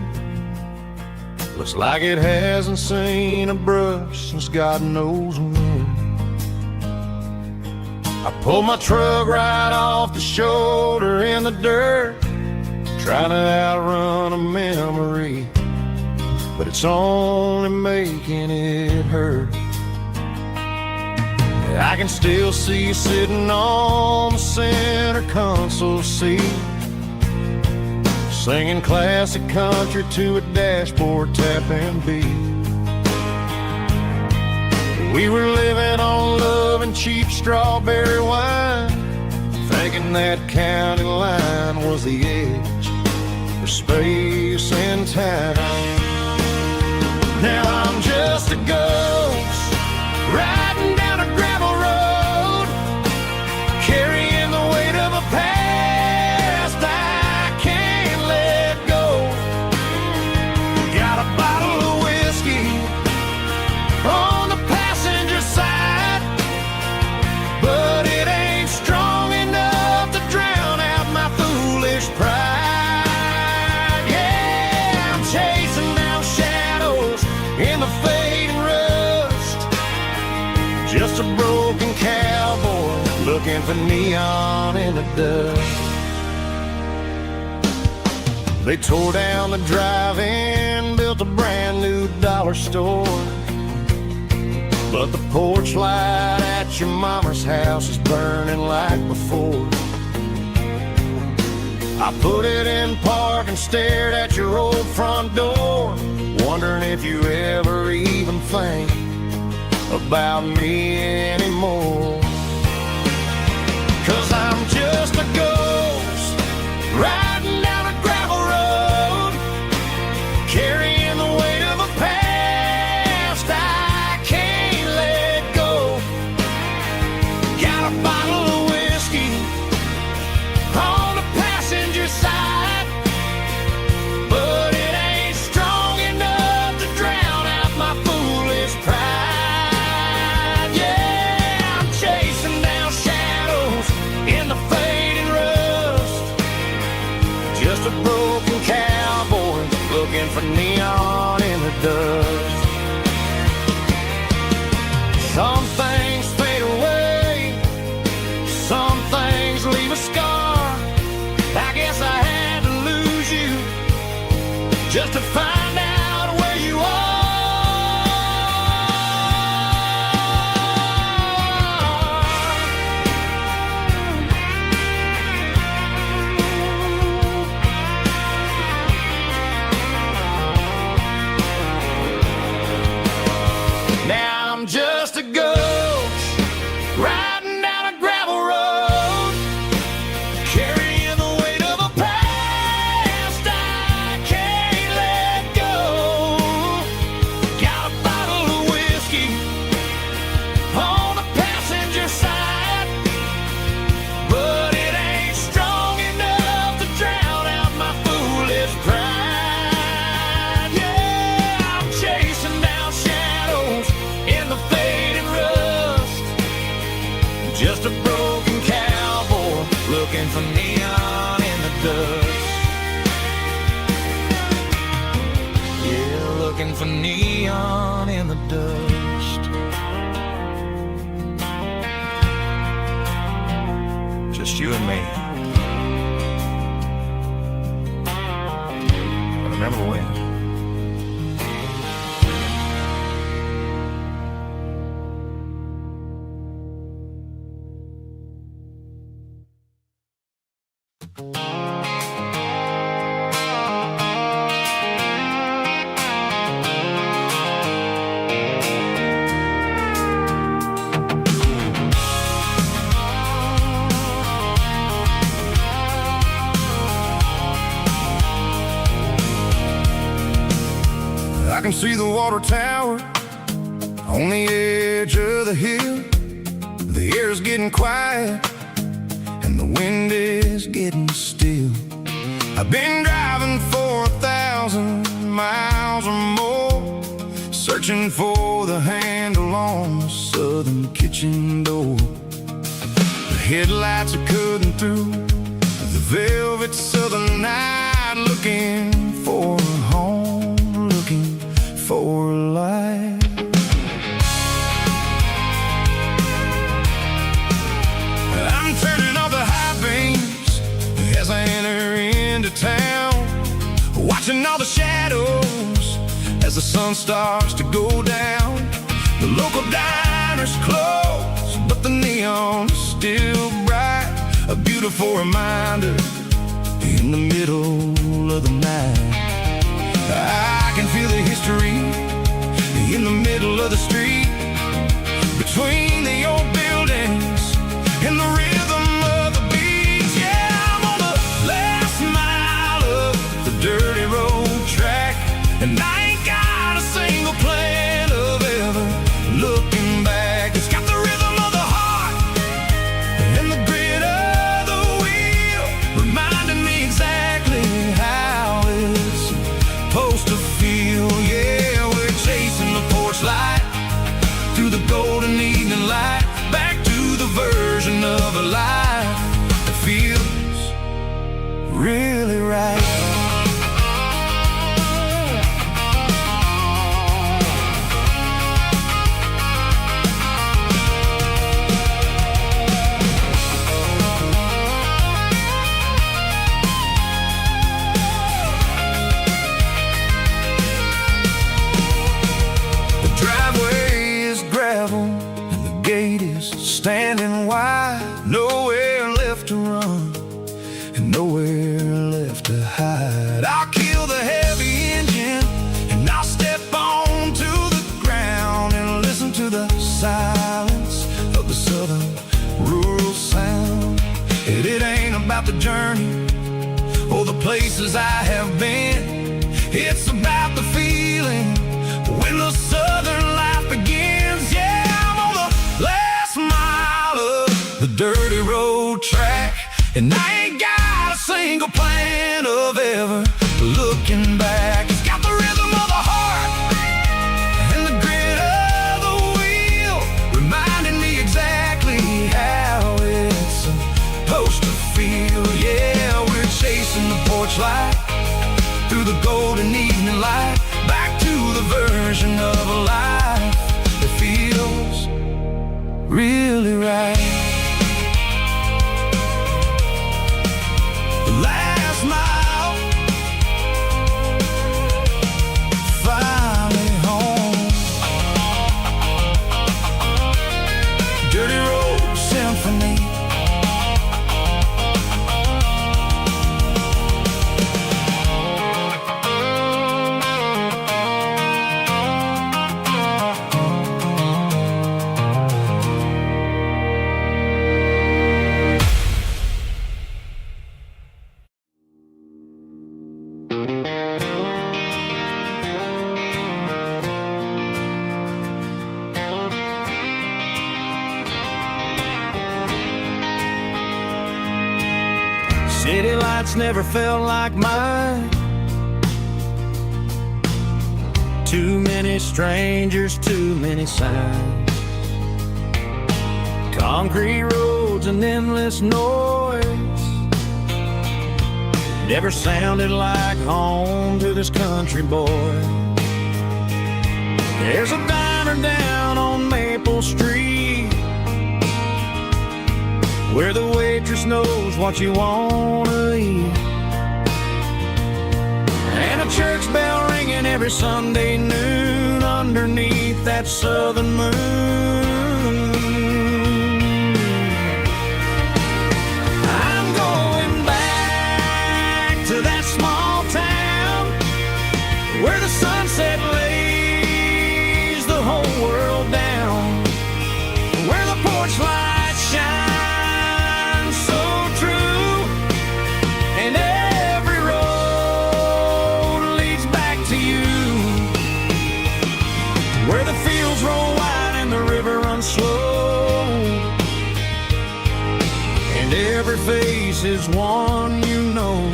Speaker 1: Looks like it hasn't seen a brush since God knows when. I pulled my truck right off the shoulder in the dirt, trying to outrun a memory, but it's only making it hurt. I can still see you sitting on the center console seat, singing classic country to a dashboard tapping beat. We were living on love and cheap strawberry wine, thinking that county line was the edge for space and time. Now I'm just a ghost riding down a gravel road, carrying the weight of a past I can't let go. Got a bottle of whiskey on the passenger side, but it ain't strong enough to drown out my foolish pride. Yeah, I'm chasing down shadows in the fading rust, just a broken cowboy looking for neon in the dust. They tore down the drive-in, built a brand new dollar store, but the porch light at your mama's house is burning like before. I put it in park and stared at your old front door, wondering if you ever even think about me anymore. 'Cause I'm just a ghost riding down a gravel road, carrying the weight of a past I can't let go. Got a bottle of whiskey on the passenger side, but it ain't strong enough to drown out my foolish pride. Yeah, I'm chasing down shadows in the fading rust, just a broken cowboy looking for neon in the dust. Some things fade away, some things leave a scar. I guess I had to lose you just to find out where you are. Now I'm just a ghost riding down a gravel road, carrying the weight of a past I can't let go. Got a bottle of whiskey on the passenger side, but it ain't strong enough to drown out my foolish pride. Yeah, I'm chasing down shadows in the fading rust, just a broken cowboy looking for neon in the dust. Yeah, looking for neon in the dust. Just you and me. I remember when.
Speaker 2: I can see the water tower on the edge of the hill. The air's getting quiet and the wind is getting still. I've been driving for 1,000 miles or more, searching for the handle on the southern kitchen door. The headlights are cutting through the velvet southern night, looking for a home, looking for a life. I'm turning off the high beams as I enter into town, watching all the shadows as the sun starts to go down. The local diner's closed, but the neon is still bright, a beautiful reminder in the middle of the night. I can feel the history in the middle of the street, between the old buildings and the rhythm of the beats. Yeah, I'm on the last mile of the dirty road track, and I ain't got a single plan of ever looking back. It's got the rhythm of the heart and the grit of the wheel, reminding me exactly how it's supposed to feel. Yeah, we're chasing the porch light through the golden evening light, back to the version of a life that feels really right. Standing wide, nowhere left to run and nowhere left to hide. I'll kill the heavy engine and I'll step onto the ground and listen to the silence of the southern rural sound. And it ain't about the journey or the places I have been, it's about the feeling when the southern life begins. Yeah, I'm on the last mile of the dirty road track, and I ain't got a single plan of ever looking back. It's got the rhythm of the heart and the grit of the wheel, reminding me exactly how it's supposed to feel. Yeah, we're chasing the porch light through the golden evening light, back to the version of a life that feels really right. The last mile, finally home. Dirty Road Symphony. City lights never felt like mine. Too many strangers, too many signs. Concrete roads and endless noise never sounded like home to this country boy. There's a diner down on Maple Street where the waitress knows what you wanna eat, and a church bell ringing every Sunday noon underneath that southern moon. I'm going back to that small town where the sunset lays the whole world down, where the porch lights shine slow, and every face is one you know.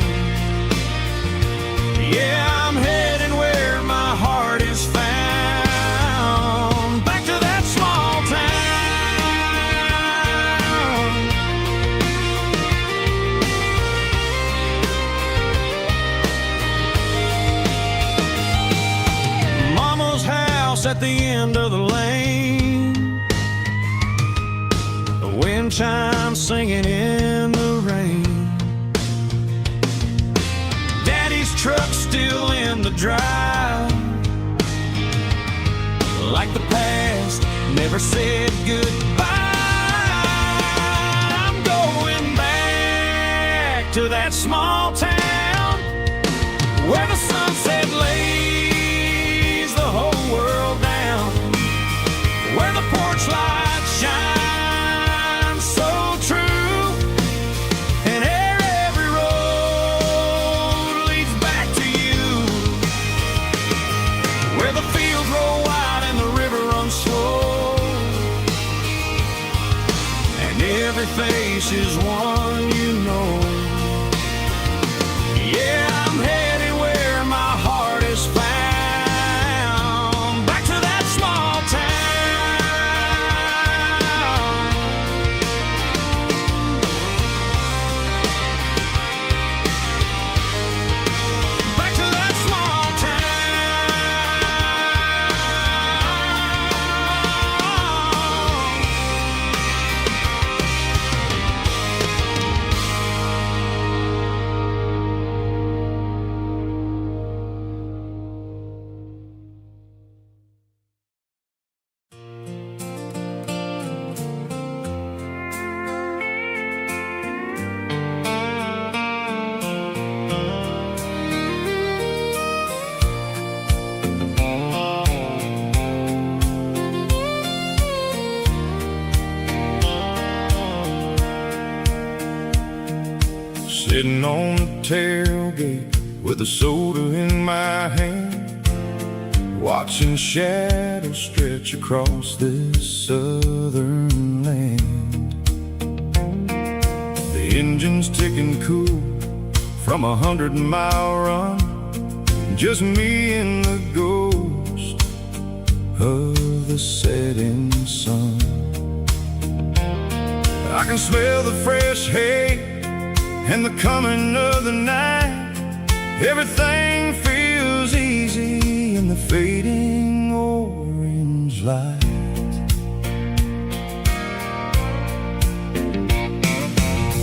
Speaker 2: Yeah, I'm heading where my heart is found, back to that small town
Speaker 1: house at the end of the lane, the wind chimes singing in the rain. Daddy's truck still in the drive, like the past never said goodbye. I'm going back to that small town where the sunset lays the whole world down, where the porch light shines so true, and every road leads back to you, where the fields roll wide and the river runs slow, and every face is one you know. Yeah, I'm headed where my heart is found, back to that small town. Back to that small
Speaker 2: Sitting on the tailgate with a soda in my hand, watching shadows stretch across this southern land. The engine's ticking cool from 100-mile run, just me and the ghost of the setting sun. I can smell the fresh hay and the coming of the night. Everything feels easy in the fading orange light.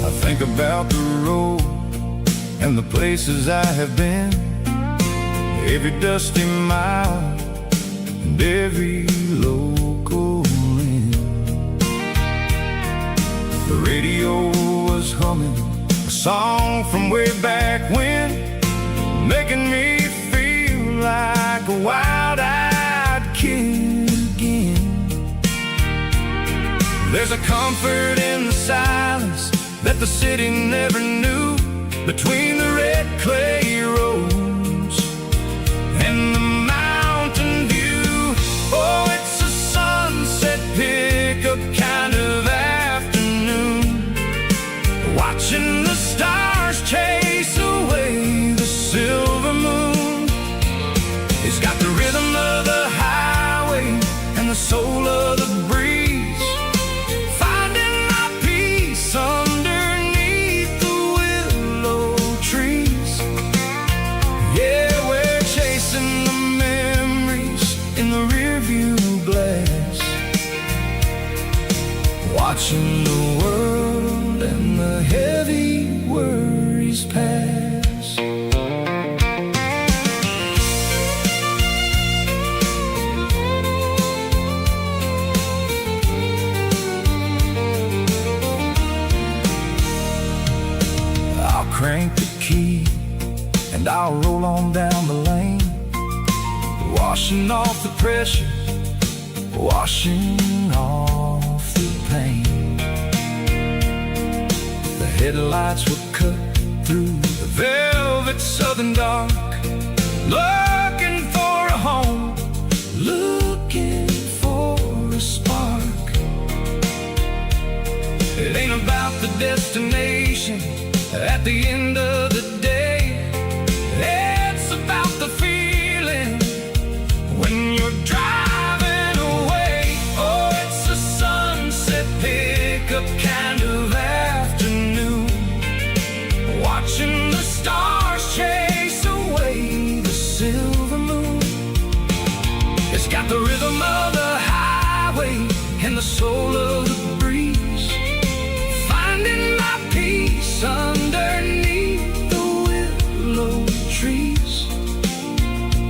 Speaker 2: I think about the road and the places I have been, every dusty mile and every local inn. The radio was humming a song from way back when, making me feel like a wild-eyed kid again. There's a comfort in the silence that the city never knew, between the red clay roads and the mountain view. Oh, it's a sunset pickup kind of afternoon, watching the stars chase away the silver moon. It's got the rhythm of the highway and the soul of the breeze, finding my peace underneath the willow trees. Yeah, we're chasing the memories in the rearview glass, watching the world and the heavy worries pass. I'll crank the key and I'll roll on down the lane, washing off the pressure, washing off the pain. The headlights were cut through the velvet southern dark, looking for a home, looking for a spark. It ain't about the destination at the end of the day, it's about the feeling when you're driving away. Oh, it's a sunset pickup kind of afternoon, watching the stars chase away the silver moon. It's got the rhythm
Speaker 1: soul of the breeze, finding my peace underneath the willow trees.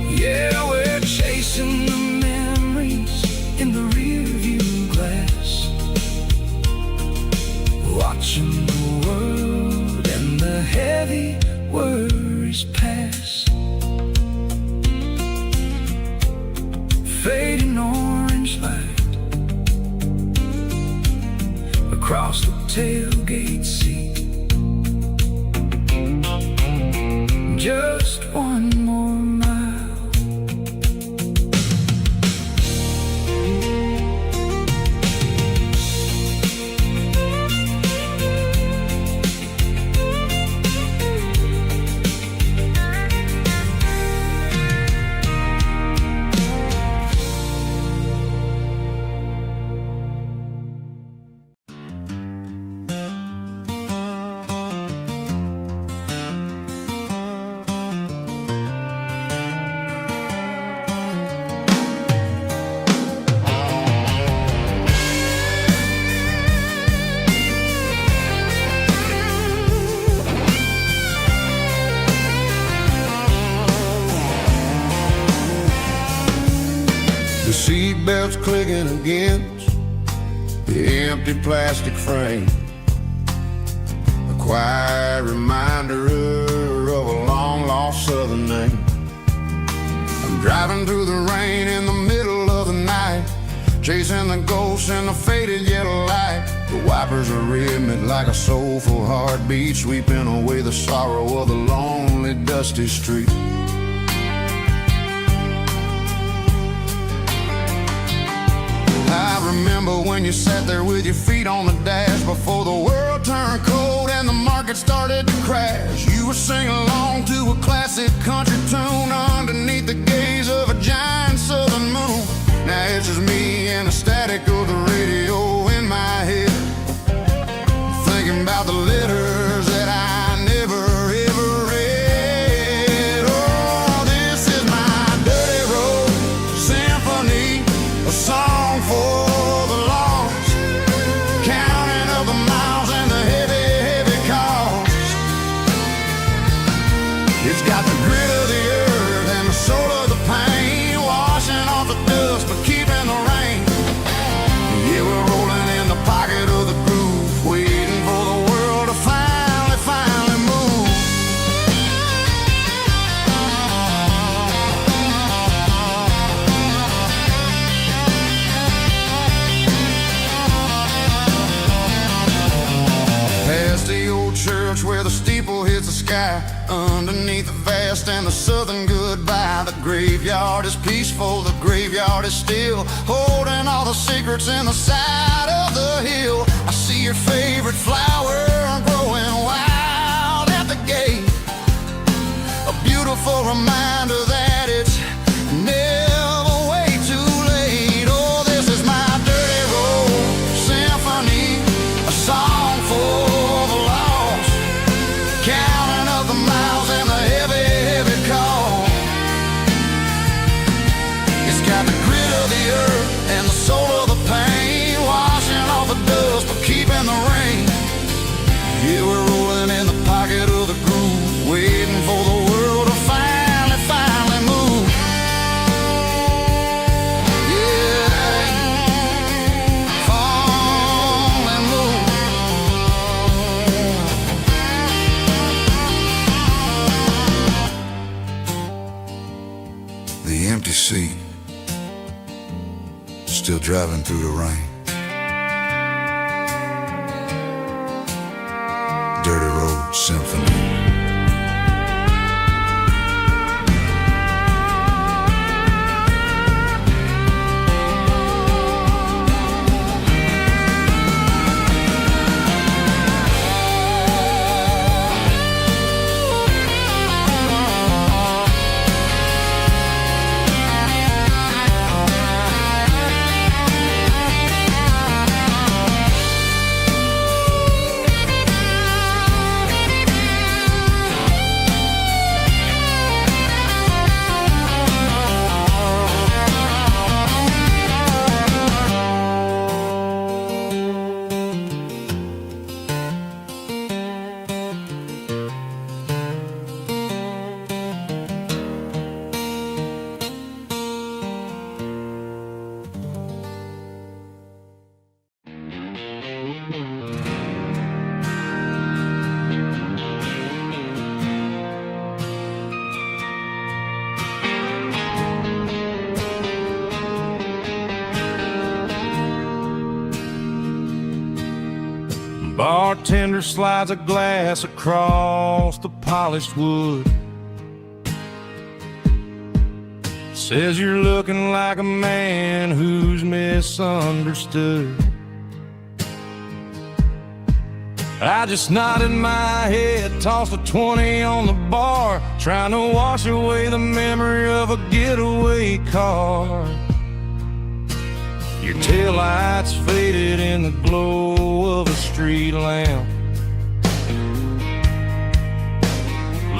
Speaker 1: Yeah, we're chasing the memories in the rearview glass, watching the world and the heavy worries pass. Fading orange light across the tailgate seat. Just one more mile.
Speaker 3: The seatbelt's clicking against the empty plastic frame, a quiet reminder of a long-lost southern name. I'm driving through the rain in the middle of the night, chasing the ghosts in the faded yellow light. The wipers are rhythmic like a soulful heartbeat, sweeping away the sorrow of the lonely, dusty street. I remember when you sat there with your feet on the dash before the world turned cold and the market started to crash. You were singing along to a classic country tune underneath the gaze of a giant southern moon. Now it's just me and the static of the radio in my head, thinking about the letters that I never ever read. Oh, this is my dirty road symphony, a song for the lost, counting up the miles and the heavy, heavy cost. It's got the grit of the earth and the soul of the pain, washing off the dust but keeping the rain. Yeah, we're rolling in the pocket of the groove, waiting for the world to finally move. Past the old church where the steeple hits the sky, underneath the vast and the southern goodbye. The graveyard is peaceful, the graveyard is still, holding all the secrets in the side of the hill. I see your favorite flower growing wild at the gate, a beautiful reminder that it's never way too late. Oh, this is my dirty road symphony, a song for the lost, counting up the miles and the heavy, heavy call. It's got the grit of the earth and the soul of the pain, washing off the dust but keeping the rain. Yeah, we're rolling in the pocket of the groove, waiting for the world to finally move. Yeah, finally move. The empty seat, still driving through the rain. Dirty Road Symphony.
Speaker 1: bartender slides a glass across the polished wood. Says you're looking like a man who's misunderstood. I just nodded my head, tossed a 20 on the bar, trying to wash away the memory of a getaway car. Your taillights faded in the glow of a street lamp,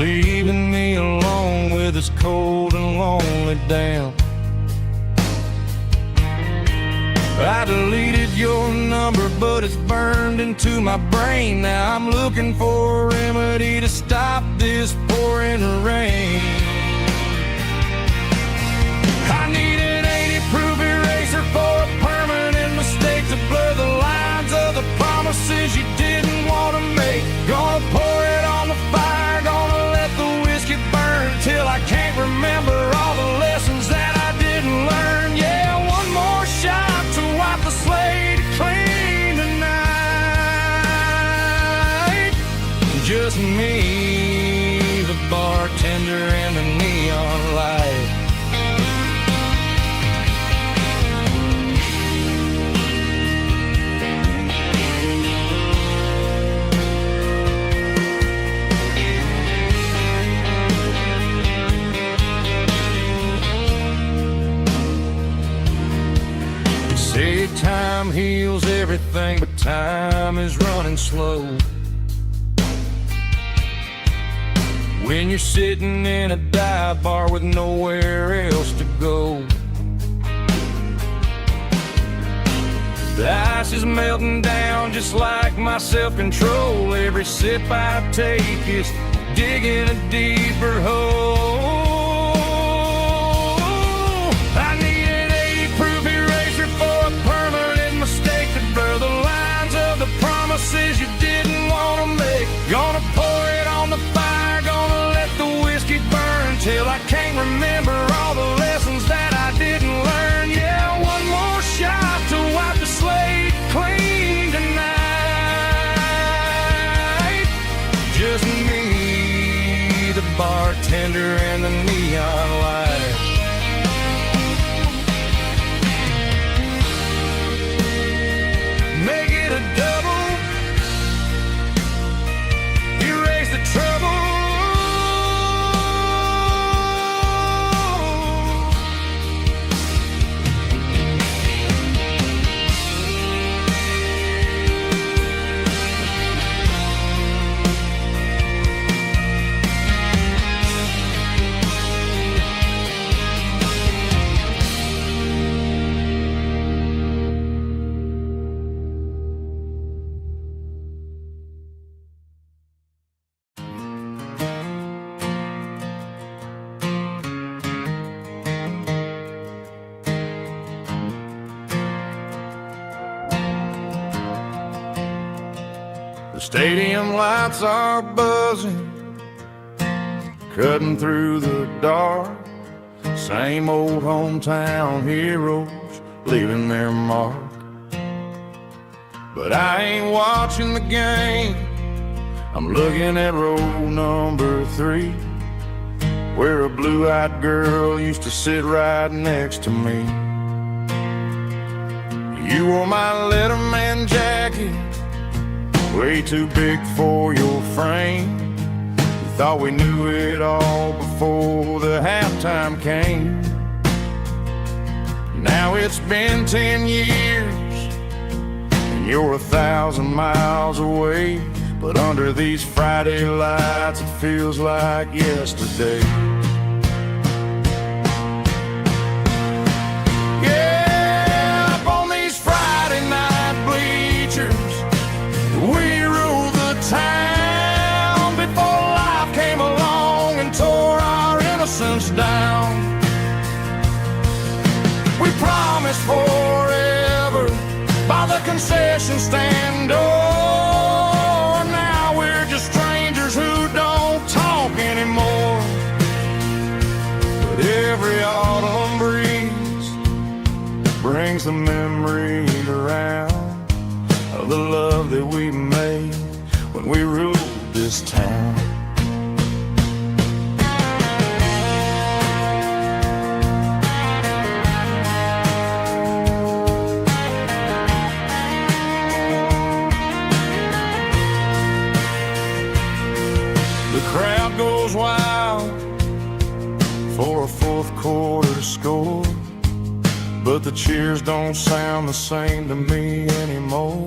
Speaker 1: leaving me alone with this cold and lonely damp. I deleted your number, but it's burned into my brain. Now I'm looking for a remedy to stop this pouring rain. I need an 80-proof eraser for a permanent mistake to blur the lines of the promises you didn't want to make. Gonna pour it on the fire, gonna let the whiskey burn till I can't remember all the lessons that I didn't learn. Yeah, one more shot to wipe the slate clean tonight. Just me, the bartender, and the neon light. Say time heals everything, but time is running slow. When you're sitting in a dive bar with nowhere else to go. The ice is melting down just like my self-control. Every sip I take is digging a deeper hole. I need an 80-proof eraser for a permanent mistake to blur the lines of the promises you didn't want to make. Gonna pour it on the fire, gonna let the whiskey burn till I can't remember all the lessons that I didn't learn. Yeah, one more shot to wipe the slate clean tonight. Just me, the bartender, and the neon light. Make it a double, erase the trouble. The stadium lights are buzzing, cutting through the dark. Same old hometown heroes leaving their mark. But I ain't watching the game, I'm looking at row number 3, where a blue-eyed girl used to sit right next to me. You wore my Letterman jacket, way too big for your frame. We thought we knew it all before the halftime came. Now it's been 10 years, and you're 1,000 miles away. But under these Friday lights, it feels like yesterday. Yeah, up on these Friday night bleachers, we ruled the town before life came along and tore our innocence down. We promised forever by the concession stand door. Now we're just strangers who don't talk anymore. But every autumn breeze brings the memory around of the love that we made
Speaker 3: when we ruled this town.
Speaker 1: The crowd goes wild for a fourth quarter score, but the cheers don't sound the same to me anymore.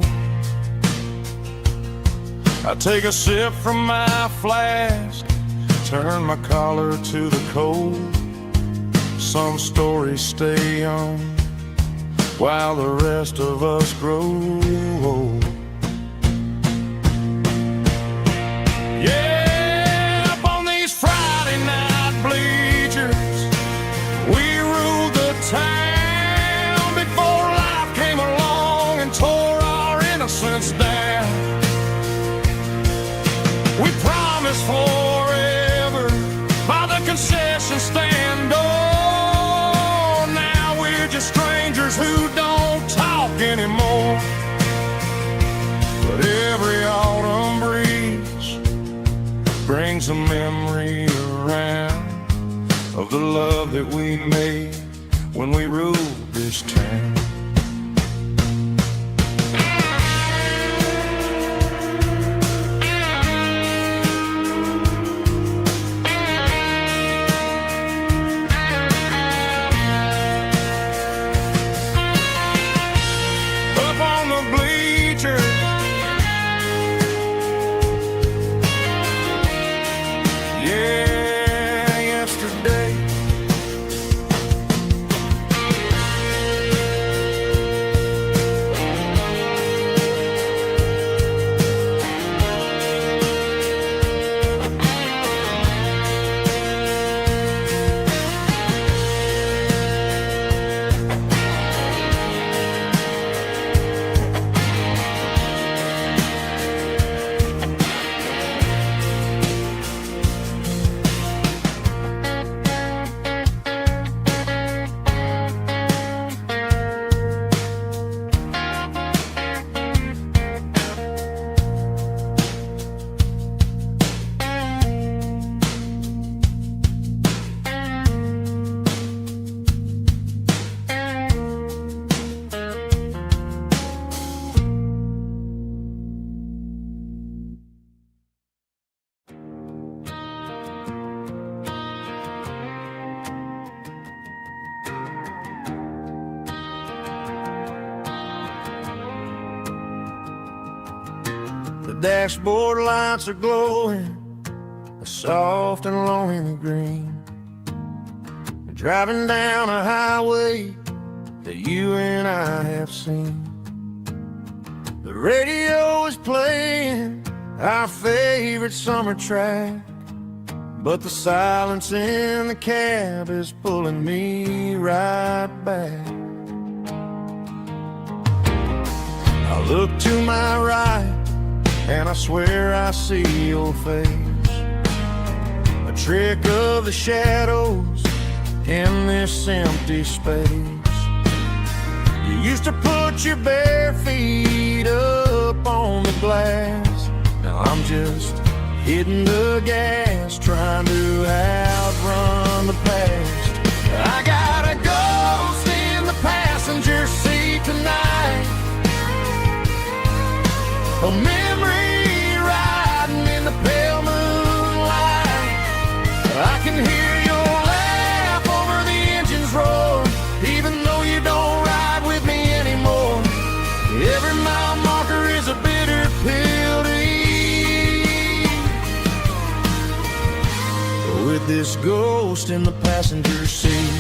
Speaker 1: I take a sip from my flask, turn my collar to the cold. Some stories stay young while the rest of us grow old. Yeah, up on these Friday night bleachers, we ruled the town before life came along and tore our innocence down. We promised forever by the concession stand. Oh, now we're just strangers who don't talk anymore. But every autumn breeze brings a memory around of the love that we made when we ruled this town.
Speaker 3: The dashboard lights are glowing a soft and lonely green. We're driving down a highway that you and I have seen. The radio is playing our favorite summer track, but the silence in the cab is pulling me right back. I look to my right and I swear I see your face, a trick of the shadows in this empty space. You used to put your bare feet up on the glass. Now I'm just hitting the gas, trying to outrun the past. I got a ghost in the passenger seat tonight, a memory riding in the pale moonlight. I can hear your laugh over the engine's roar, even though you don't ride with me anymore. Every mile marker is a bitter pill to eat, with this ghost in the passenger seat.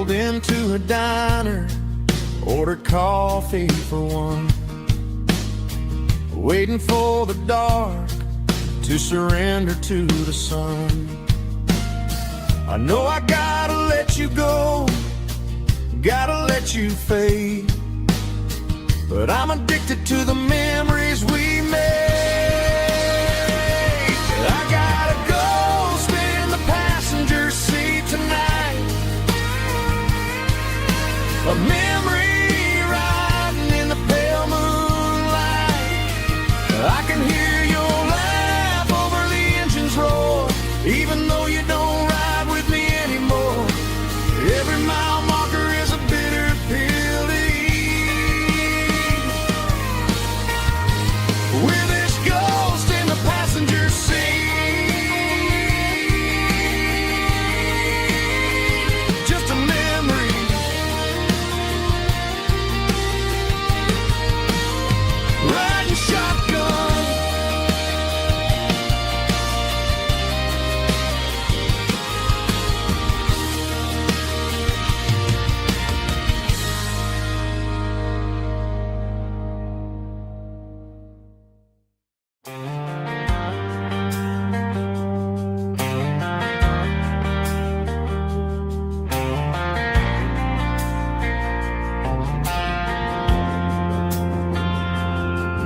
Speaker 3: Into a diner, ordered coffee for one, waiting for the dark to surrender to the sun. I know I gotta let you go, gotta let you fade, but I'm addicted to the memories we made. I got a A memory riding in the pale moonlight. I can hear your laugh over the engine's roar, even though you don't ride with me anymore. Every mile marker is a bitter pill to eat. With this ghost in the passenger seat, just a memory. Riding shotgun.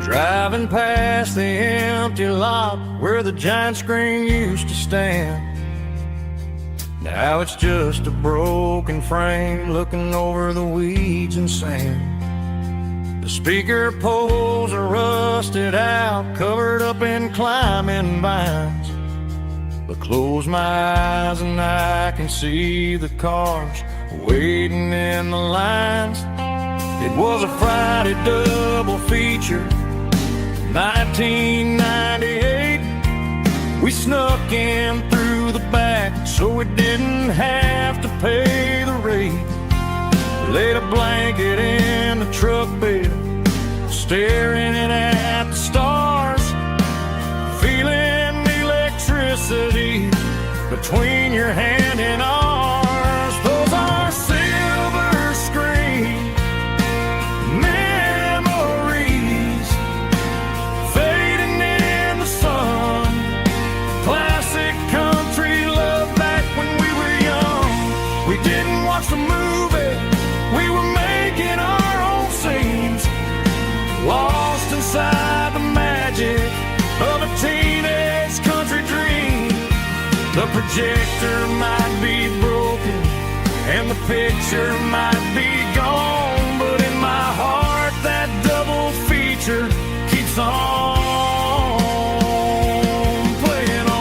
Speaker 1: Driving past the empty lot where the giant screen used to stand. Now it's just a broken frame looking over the weeds and sand. The speaker poles are rusted out, covered up in climbing vines. But close my eyes and I can see the cars waiting in the lines. It was a Friday double feature, 1998. We snuck in through the back so we didn't have to pay the rate. Laid a blanket in the truck bed, staring at the stars, feeling the electricity between your hand and ours. Those are silver screen memories fading in the sun. Classic country love back when we were young. We didn't watch the movie, we were making our own scenes, lost inside the magic of a teenage country dream. The projector might be broken and the picture might be gone, but in my heart that double feature keeps on playing on.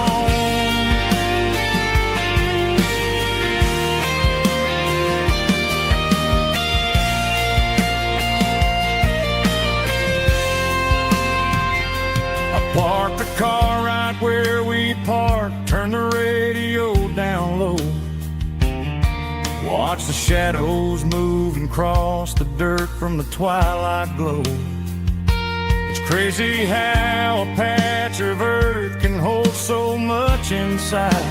Speaker 1: I parked the car right where we parked, turned the radio down low, watch the shadows move and cross the dirt from the twilight glow. It's crazy how a patch of earth can hold so much inside.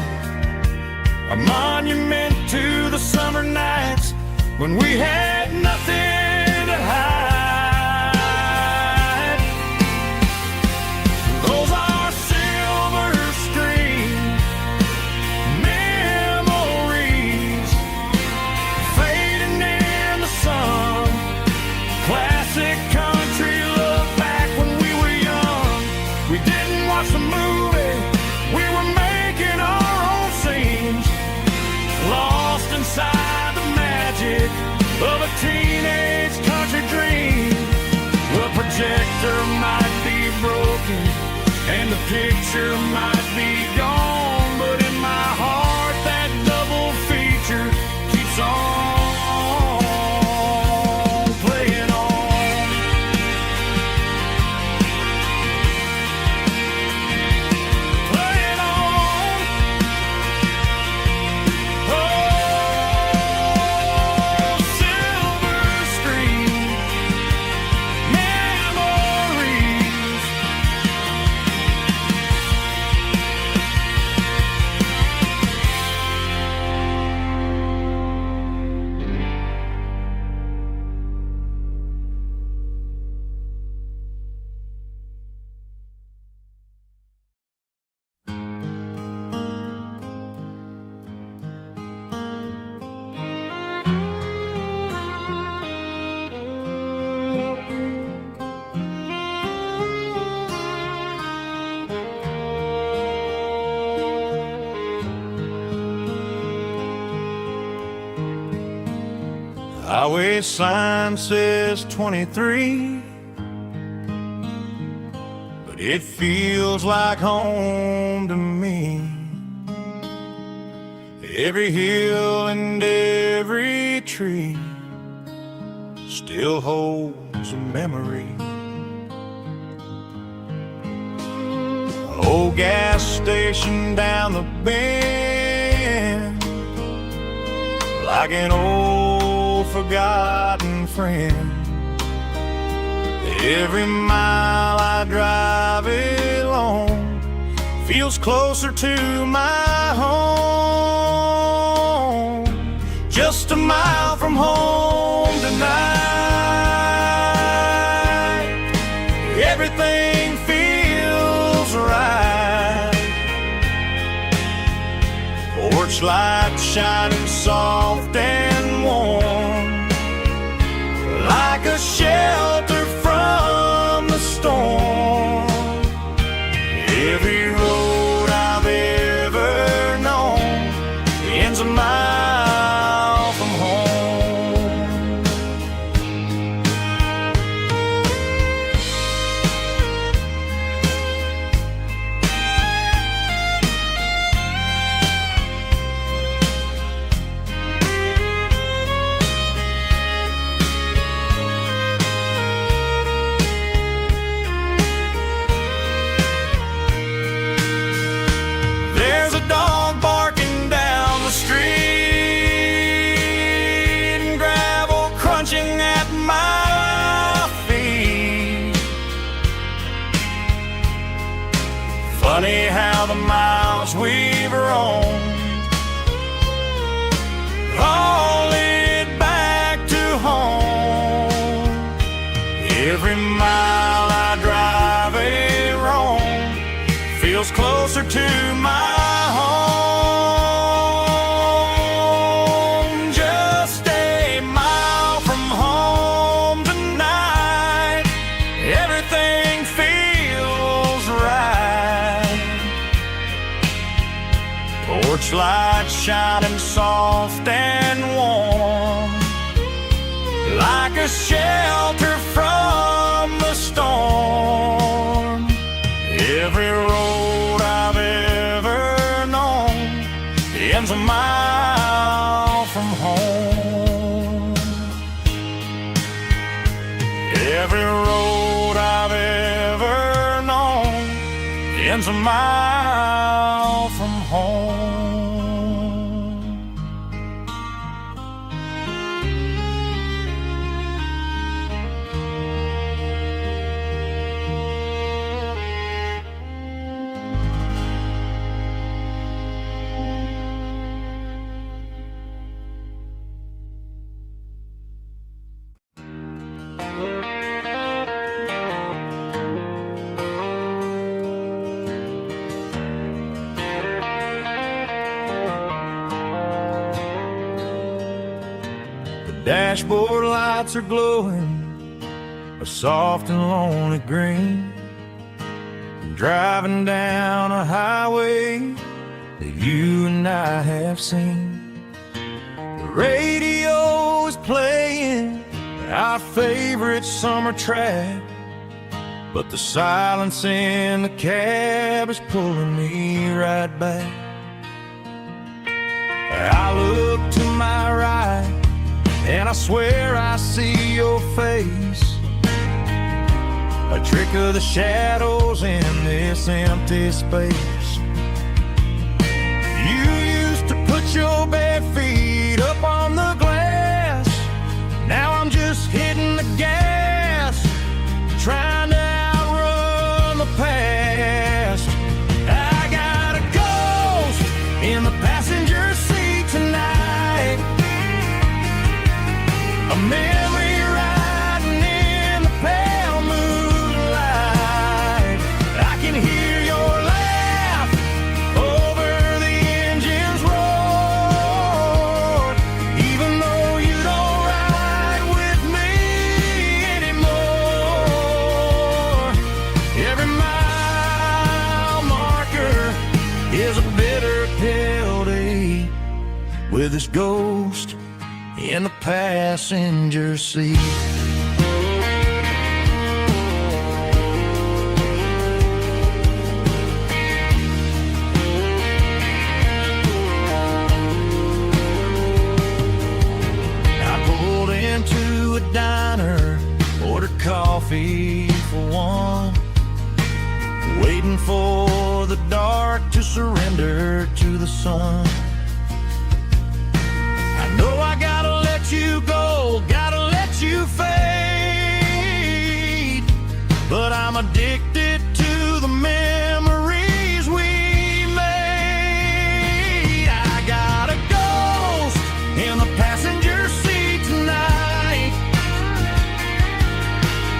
Speaker 1: A monument to the summer nights when we had nothing to hide. Those are silver screen memories fading in the sun. Classic country love back when we were young. We didn't watch the movie, we were making our own scenes, lost inside the magic of a teenage country dream. The projector might be broken and the picture might be gone, but in my heart that double feature keeps on playing on. Playing on. Oh, silver
Speaker 2: Highway sign says 23, but it feels like home to me. Every hill and every tree still holds a memory. Old gas station down the bend, like an old forgotten friend. Every mile I drive it along feels closer to my home. Just a mile from home tonight, everything feels right. Porch light shining soft and warm, like a shelter from the storm. Every road I've ever known ends a mile from home. There's a dog barking down the street, and gravel crunching at my feet. Funny how the miles we've roamed all lead back to home. Every mile I drive a roam feels closer to my home. Just a mile from home tonight, everything feels right. Porch light shining soft and warm, like a shelter from the storm. Every road I've ever known ends a mile from home. Every road I've ever known ends a mile from home. Dashboard lights are glowing a soft and lonely green. I'm driving down a highway that you and I have seen. The radio is playing our favorite summer track, but the silence in the cab is pulling me right back. I look to my right and I swear I see your face, a trick of the shadows in this empty space. You used to put your bare feet up on the glass. Now I'm just hitting the gas, trying to outrun the past. I got a ghost in the passenger seat tonight, a memory riding in the pale moonlight. I can hear your laugh over the engine's roar, even though you don't ride with me anymore. Every mile marker is a bitter pill to eat, with this ghost in the
Speaker 3: passenger seat. I pulled into a diner, ordered coffee for one, waiting for the dark to surrender to the sun. I know I gotta let you go, gotta let you fade, but I'm addicted to the memories we made. I got a ghost in the passenger seat tonight,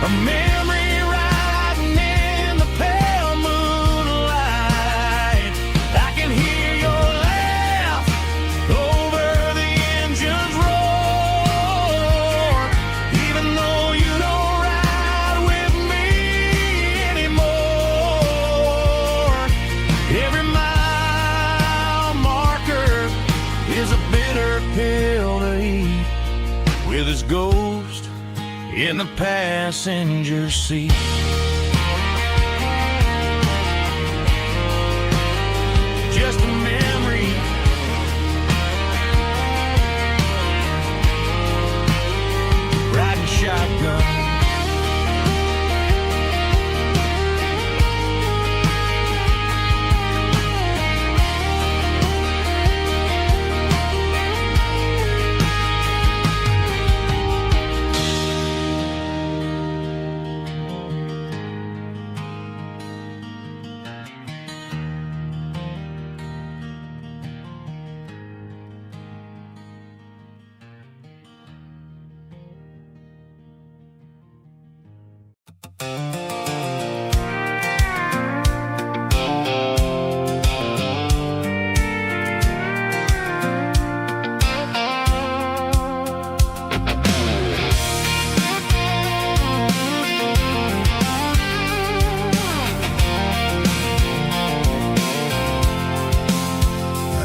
Speaker 3: a memory riding in the pale moonlight. I can hear your laugh over the engine's roar, even though you don't ride with me anymore. Every mile marker is a bitter pill to eat, with his ghost in the passenger seat. Just a memory, riding shotgun.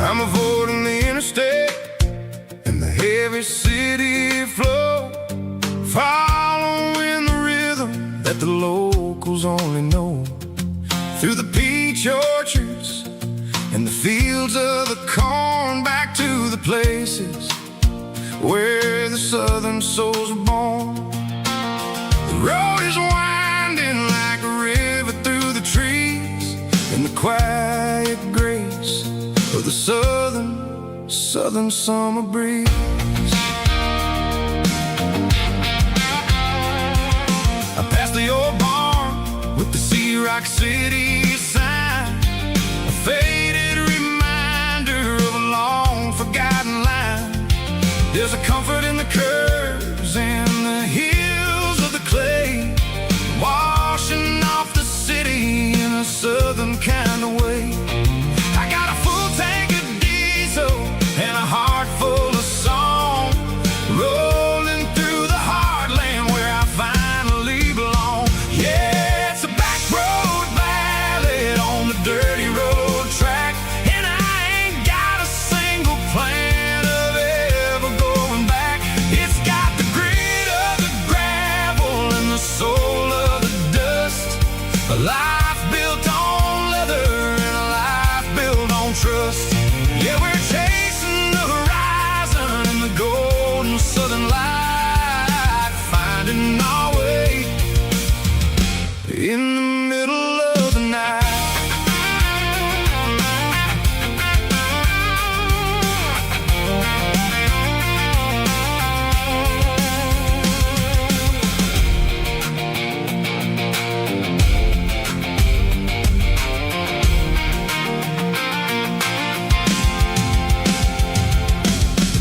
Speaker 3: I'm avoiding the interstate and the heavy city flow, following the rhythm that the locals only know, through the peach orchards and the fields of the corn, back to the places where the southern souls were born. The road is winding like a river through the trees, in the quiet grace of the southern summer breeze. I passed the old barn with the Sea Rock City sign, a faded reminder of a long forgotten line. There's a comfort in the curves and the hills of the clay, washing off the city in a southern kind of way. I got a full tank of diesel and a heart full of song, rolling through the heartland where I finally belong. Yeah, it's a back road ballad on the dirty road track, and I ain't got a single plan of ever going back. It's got the grit of the gravel and the soul of the dust, a life built on leather and a life built on trust. Yeah, we're chasing the horizon in the golden southern light, finding our way in the middle of the night.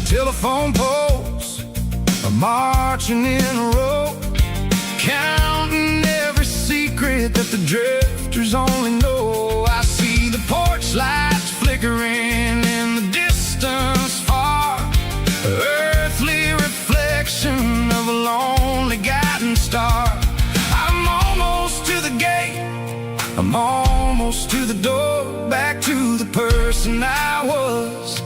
Speaker 3: Telephone poles are marching in a row, counting every secret that the drifters only know. I see the porch lights flickering in the distance far, earthly reflection of a lonely guiding star. I'm almost to the gate, I'm almost to the door, back to the person I was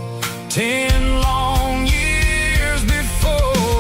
Speaker 3: 10 long years before.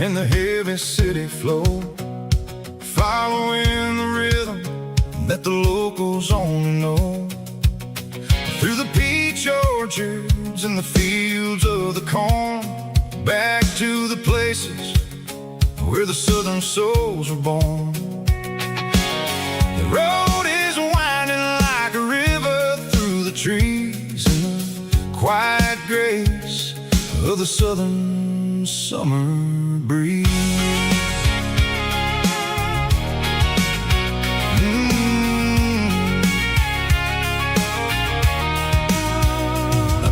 Speaker 2: and the heavy city flow, following the rhythm that the locals only know. Through the peach orchards and the fields of the corn, back to the places where the southern souls were born. The road is winding like a river through the trees in the quiet grace of the southern summer breeze.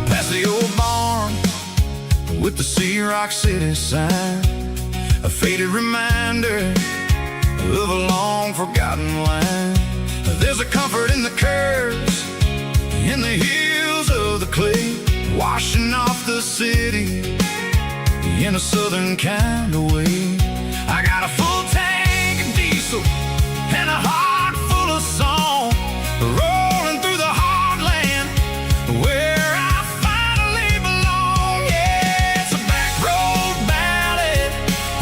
Speaker 2: Past the old barn with the Sea Rock City sign, a faded reminder of a long forgotten line. There's a comfort in the curves, in the hills of the clay, washing off the city in a southern kind of way. I got a full tank of diesel and a heart full of song, rolling through the heartland where I finally belong. Yeah, it's a back road ballad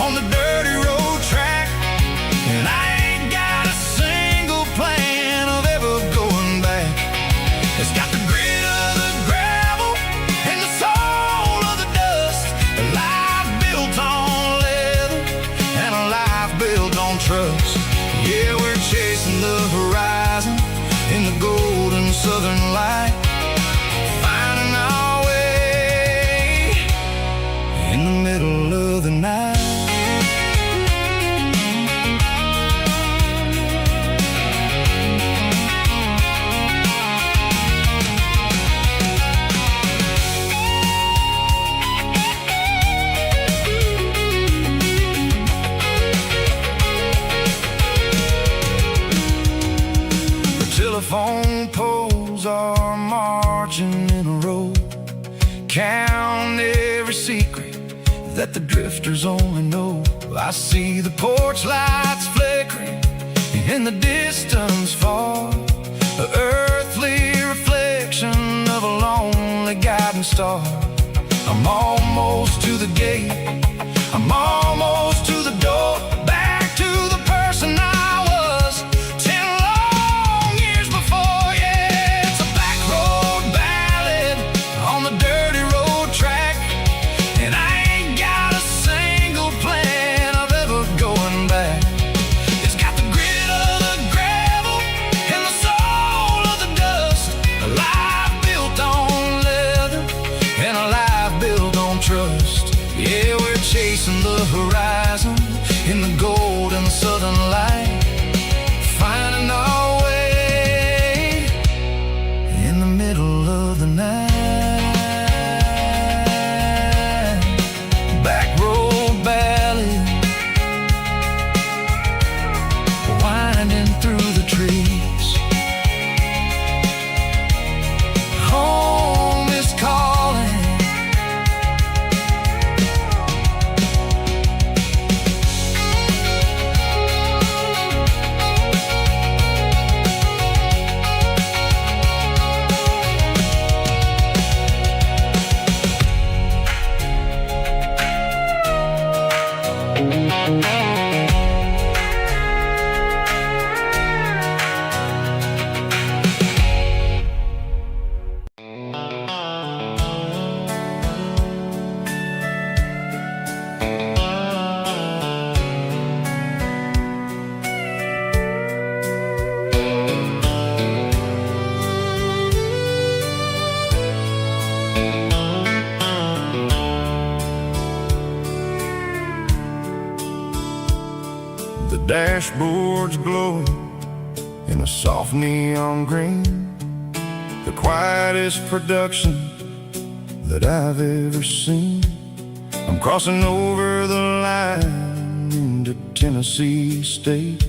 Speaker 2: on the dirty road track, and I ain't got a single plan of ever going back. It's got the grit of the gravel and the soul of the dust, a life built on leather and a life built on trust. Yeah, we're chasing the horizon in the golden southern light, finding our way in the middle of the night. Telephone poles are marching in a row, count every secret that the drifters only know. I see the porch lights flickering in the distance far, an earthly reflection of a lonely guiding star. I'm almost to the gate, I'm almost to the door, back to the person I was 10 long years before. Yeah, it's a back road ballad on the dirty road track, and I ain't got a single plan of ever going back. It's got the grit of the gravel and the soul of the dust, a life built on leather and a life built on trust. Yeah, we're chasing the horizon in the golden southern light, finding our way in the middle of the night. Back road ballad, winding through the trees. Home is calling. The dashboard's glowing in a soft neon green, the quietest production that I've ever seen. I'm crossing over the line into Tennessee State,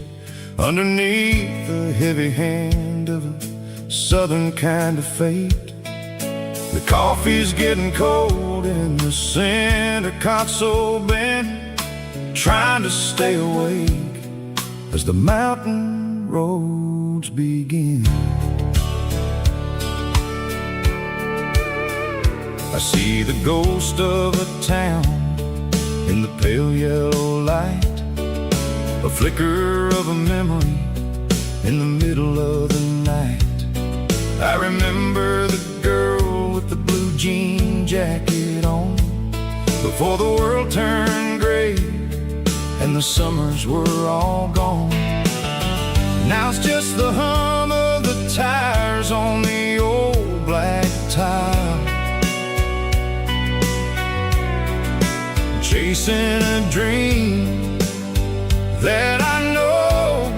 Speaker 2: underneath the heavy hand of a southern kind of fate. The coffee's getting cold in the center console bin, trying to stay awake as the mountain roads begin. I see the ghost of a town in the pale yellow light, a flicker of a memory in the middle of the night. I remember the girl with the blue jean jacket on, before the world turned gray and the summers were all gone. Now it's just the hum of the tires on the old black tile, chasing a dream that I know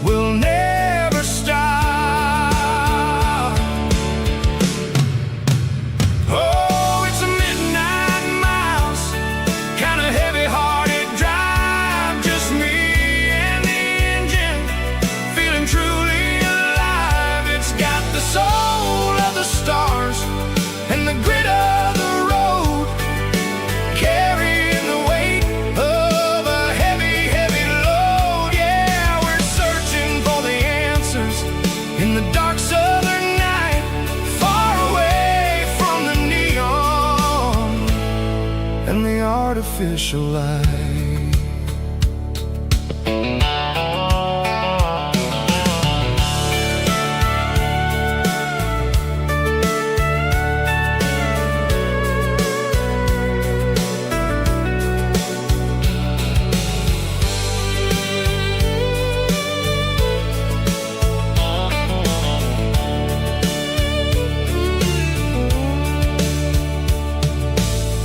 Speaker 2: will never stop. Oh, it's a midnight mouse, kind of heavy-hearted drive, just me and the engine, feeling truly alive. It's got the soul of the stars and the grit of the road, carrying the weight of a heavy, heavy load. Yeah, we're searching for the answers in the dark southern night, far away from the neon and the artificial light.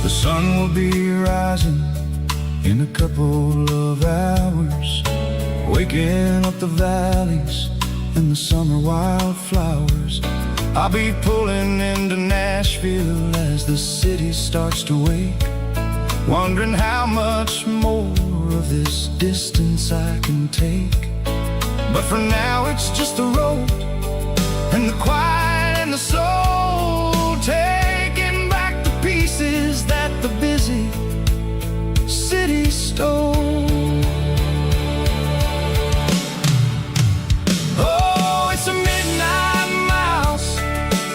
Speaker 2: The sun will be rising in a couple of hours, waking up the valleys and the summer wildflowers. I'll be pulling into Nashville as the city starts to wake, wondering how much more of this distance I can take. But for now it's just the road and the quiet and the soul, taking back the pieces that the busy city stole. Oh, it's a midnight mouse,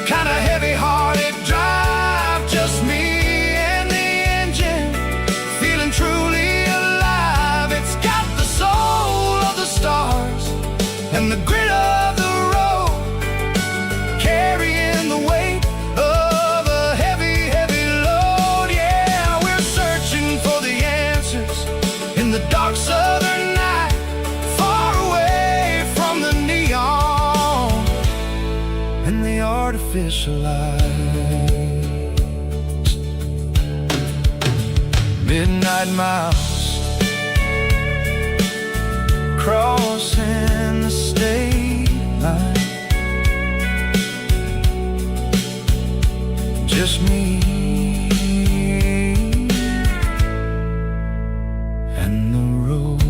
Speaker 2: kind of heavy-hearted drive, just me and the engine, feeling truly alive. It's got the soul of the stars and the grit of the road, carrying the weight of a heavy, heavy load. Yeah, we're searching for the answers in the dark southern night, far away from the neon and the artificial lights. Midnight mouse, crossing the state line, just me and the road.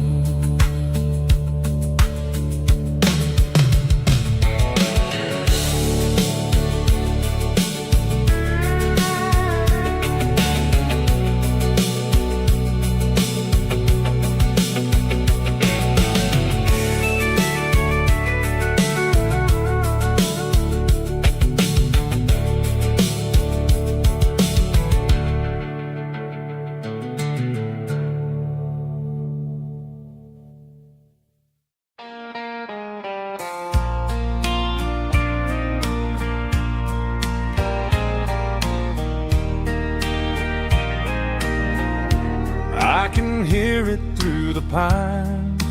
Speaker 2: I can hear it through the pines,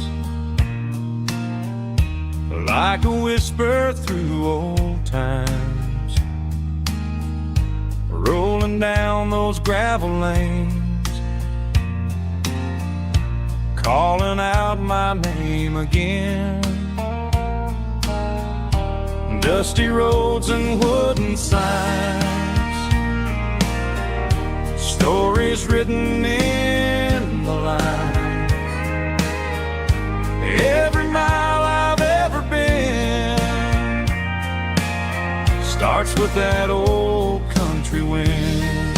Speaker 2: like a whisper through old times, rolling down those gravel lanes, calling out my name again. Dusty roads and wooden signs, stories written in the lines. Every mile I've ever been starts with that old country wind.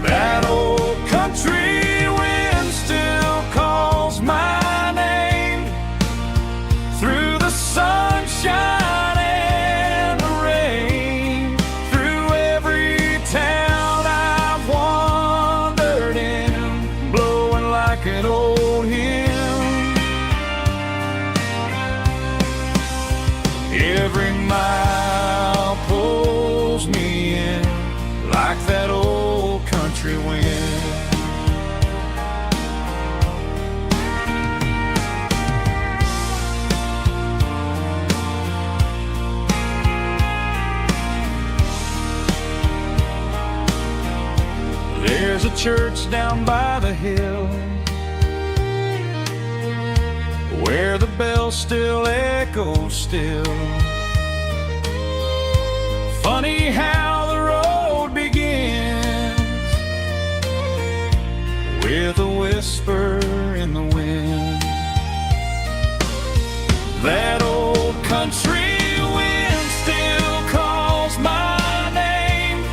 Speaker 2: That old country wind still calls my name through the sunshine and the rain, through every town I've wandered
Speaker 1: church down by the hill, where the bell still echoes still. Funny how the road begins with a whisper in the wind. That old country wind still calls my name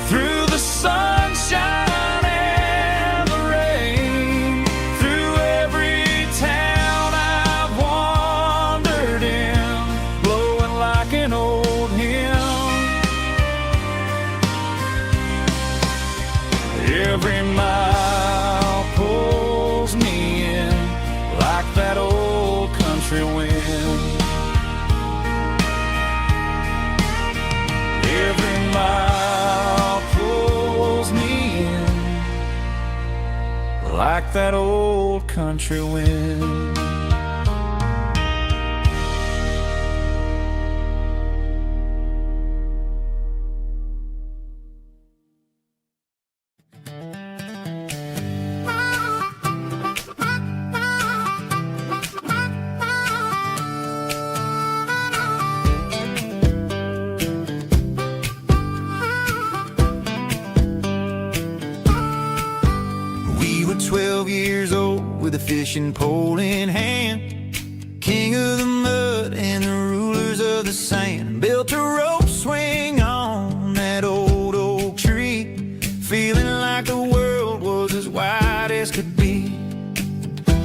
Speaker 1: through the sunshine and the rain, through every town I've wandered in, blowing like an old hymn. Every mile pulls me in like that old country wind. Every mile pulls me in like that old country wind.
Speaker 2: We were 12 years old with a fishing pole in hand, king of the mud and the rulers of the sand. Built a rope swing on that old oak tree, feeling like the world was as wide as could be.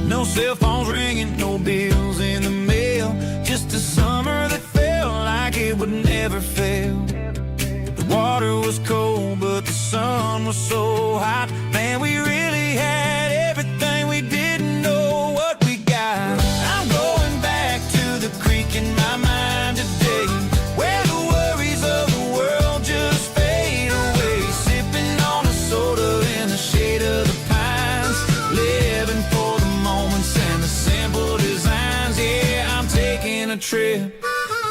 Speaker 2: No cell phones ringing, no bills in the mail, just a summer that felt like it would never fail. The water was cold, but the sun was so hot. Man, we really had everything, we didn't know what we got. I'm going back to the creek in my mind today, where the worries of the world just fade away. Sipping on a soda in the shade of the pines, living for the moments and the simple designs. Yeah, I'm taking a trip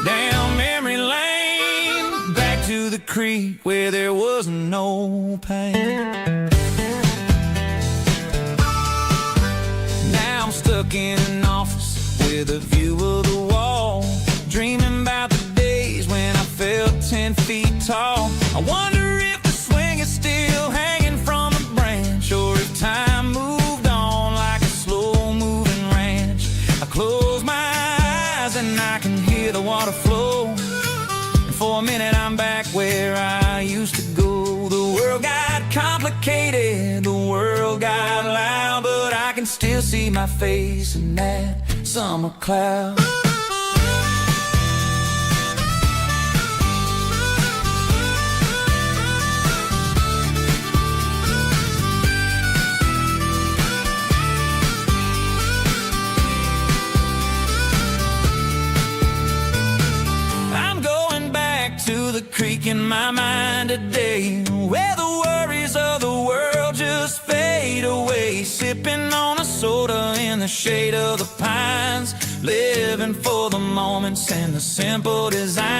Speaker 2: down memory lane, back to the creek where there was no pain. Now I'm stuck in an office with a view of the wall, dreaming about the days when I felt 10 feet tall. I wonder if the swing is still hanging from a branch, or if time moved on like a slow-moving ranch. I close my eyes and I can hear the water flow, and for a minute I'm back where I used to go. The world got complicated, the world got loud, but I can still see my face in that summer cloud. I'm going back to the creek in my mind today, where the worries of the world just fade away. Sipping on a soda in the shade of the pines, living for the moments and the simple designs.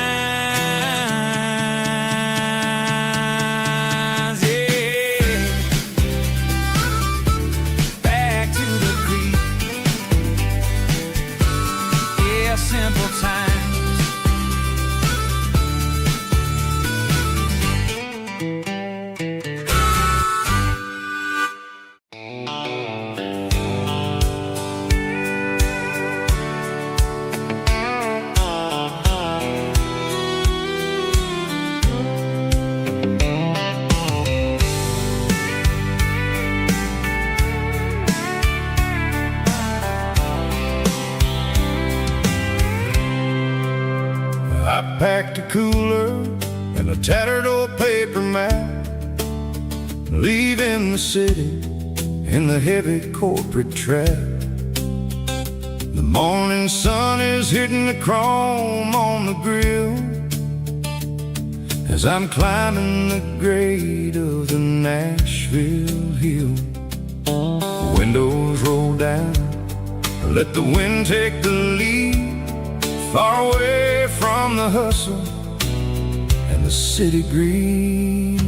Speaker 2: Yeah, back to the creek. Yeah, simple times. I packed a cooler and a tattered old paper map, leaving the city in the heavy corporate trap. The morning sun is hitting the chrome on the grill as I'm climbing the grade of the Nashville hill. Windows roll down, let the wind take the lead, far away from the hustle and the city breeze.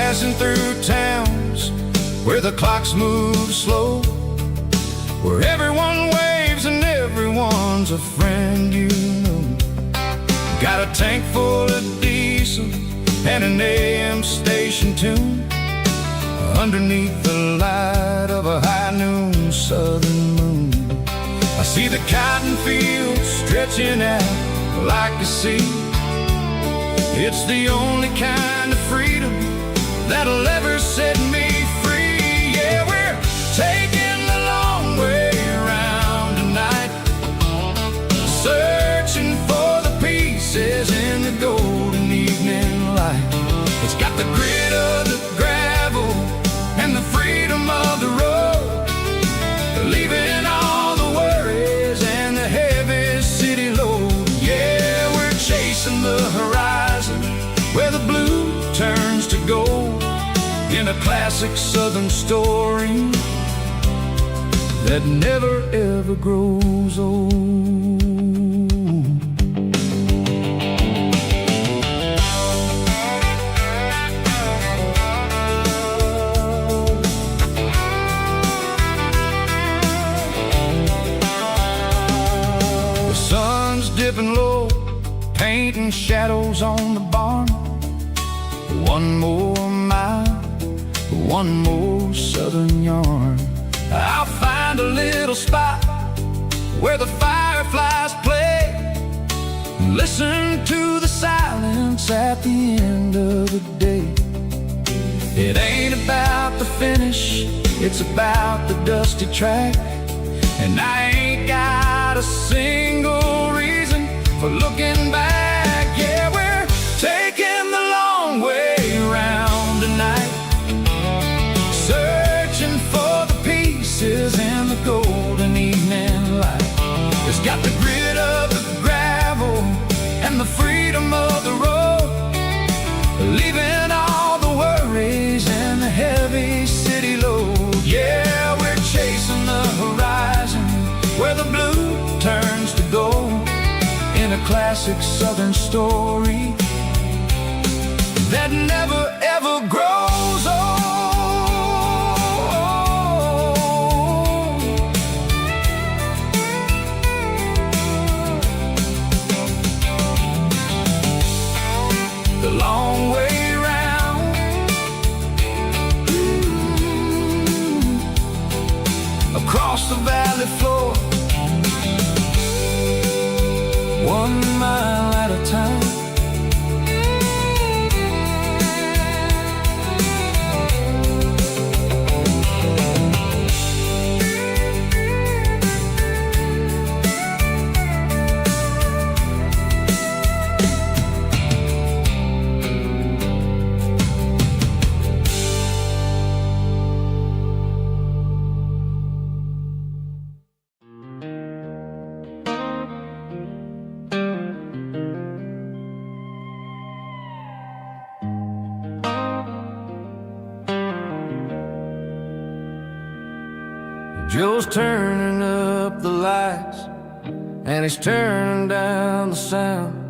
Speaker 3: passing through towns where the clocks move slow, where everyone waves and everyone's a friend you know. Got a tank full of diesel and an AM station tune underneath the light of a high noon southern moon. I see the cotton fields stretching out like a sea. It's the only kind of freedom that'll ever set me free. Yeah, we're taking the long way around tonight, searching for the pieces in the golden evening light. It's got the grit of the gravel and the freedom of the road, leaving all the worries and the heavy city load. Yeah, we're chasing the horizon where the blue turns to gold, in a classic southern story that never ever grows old. The sun's dipping low, painting shadows on the barn. One more mile, one more southern yarn. I'll find a little spot where the fireflies play, and listen to the silence at the end of the day. It ain't about the finish, it's about the dusty track, and I ain't got a single reason for looking back. Yeah, we're taking the long way around tonight, searching for the pieces in the golden evening light. It's got the grit of the gravel and the freedom of the road, leaving all the worries and the heavy city load. Yeah, we're chasing the horizon where the blue turns to gold, in a classic southern story that never ever grows old. The long way round, across the valley floor, 1 mile at a time. Joe's turning up the lights, and he's turning down the sound.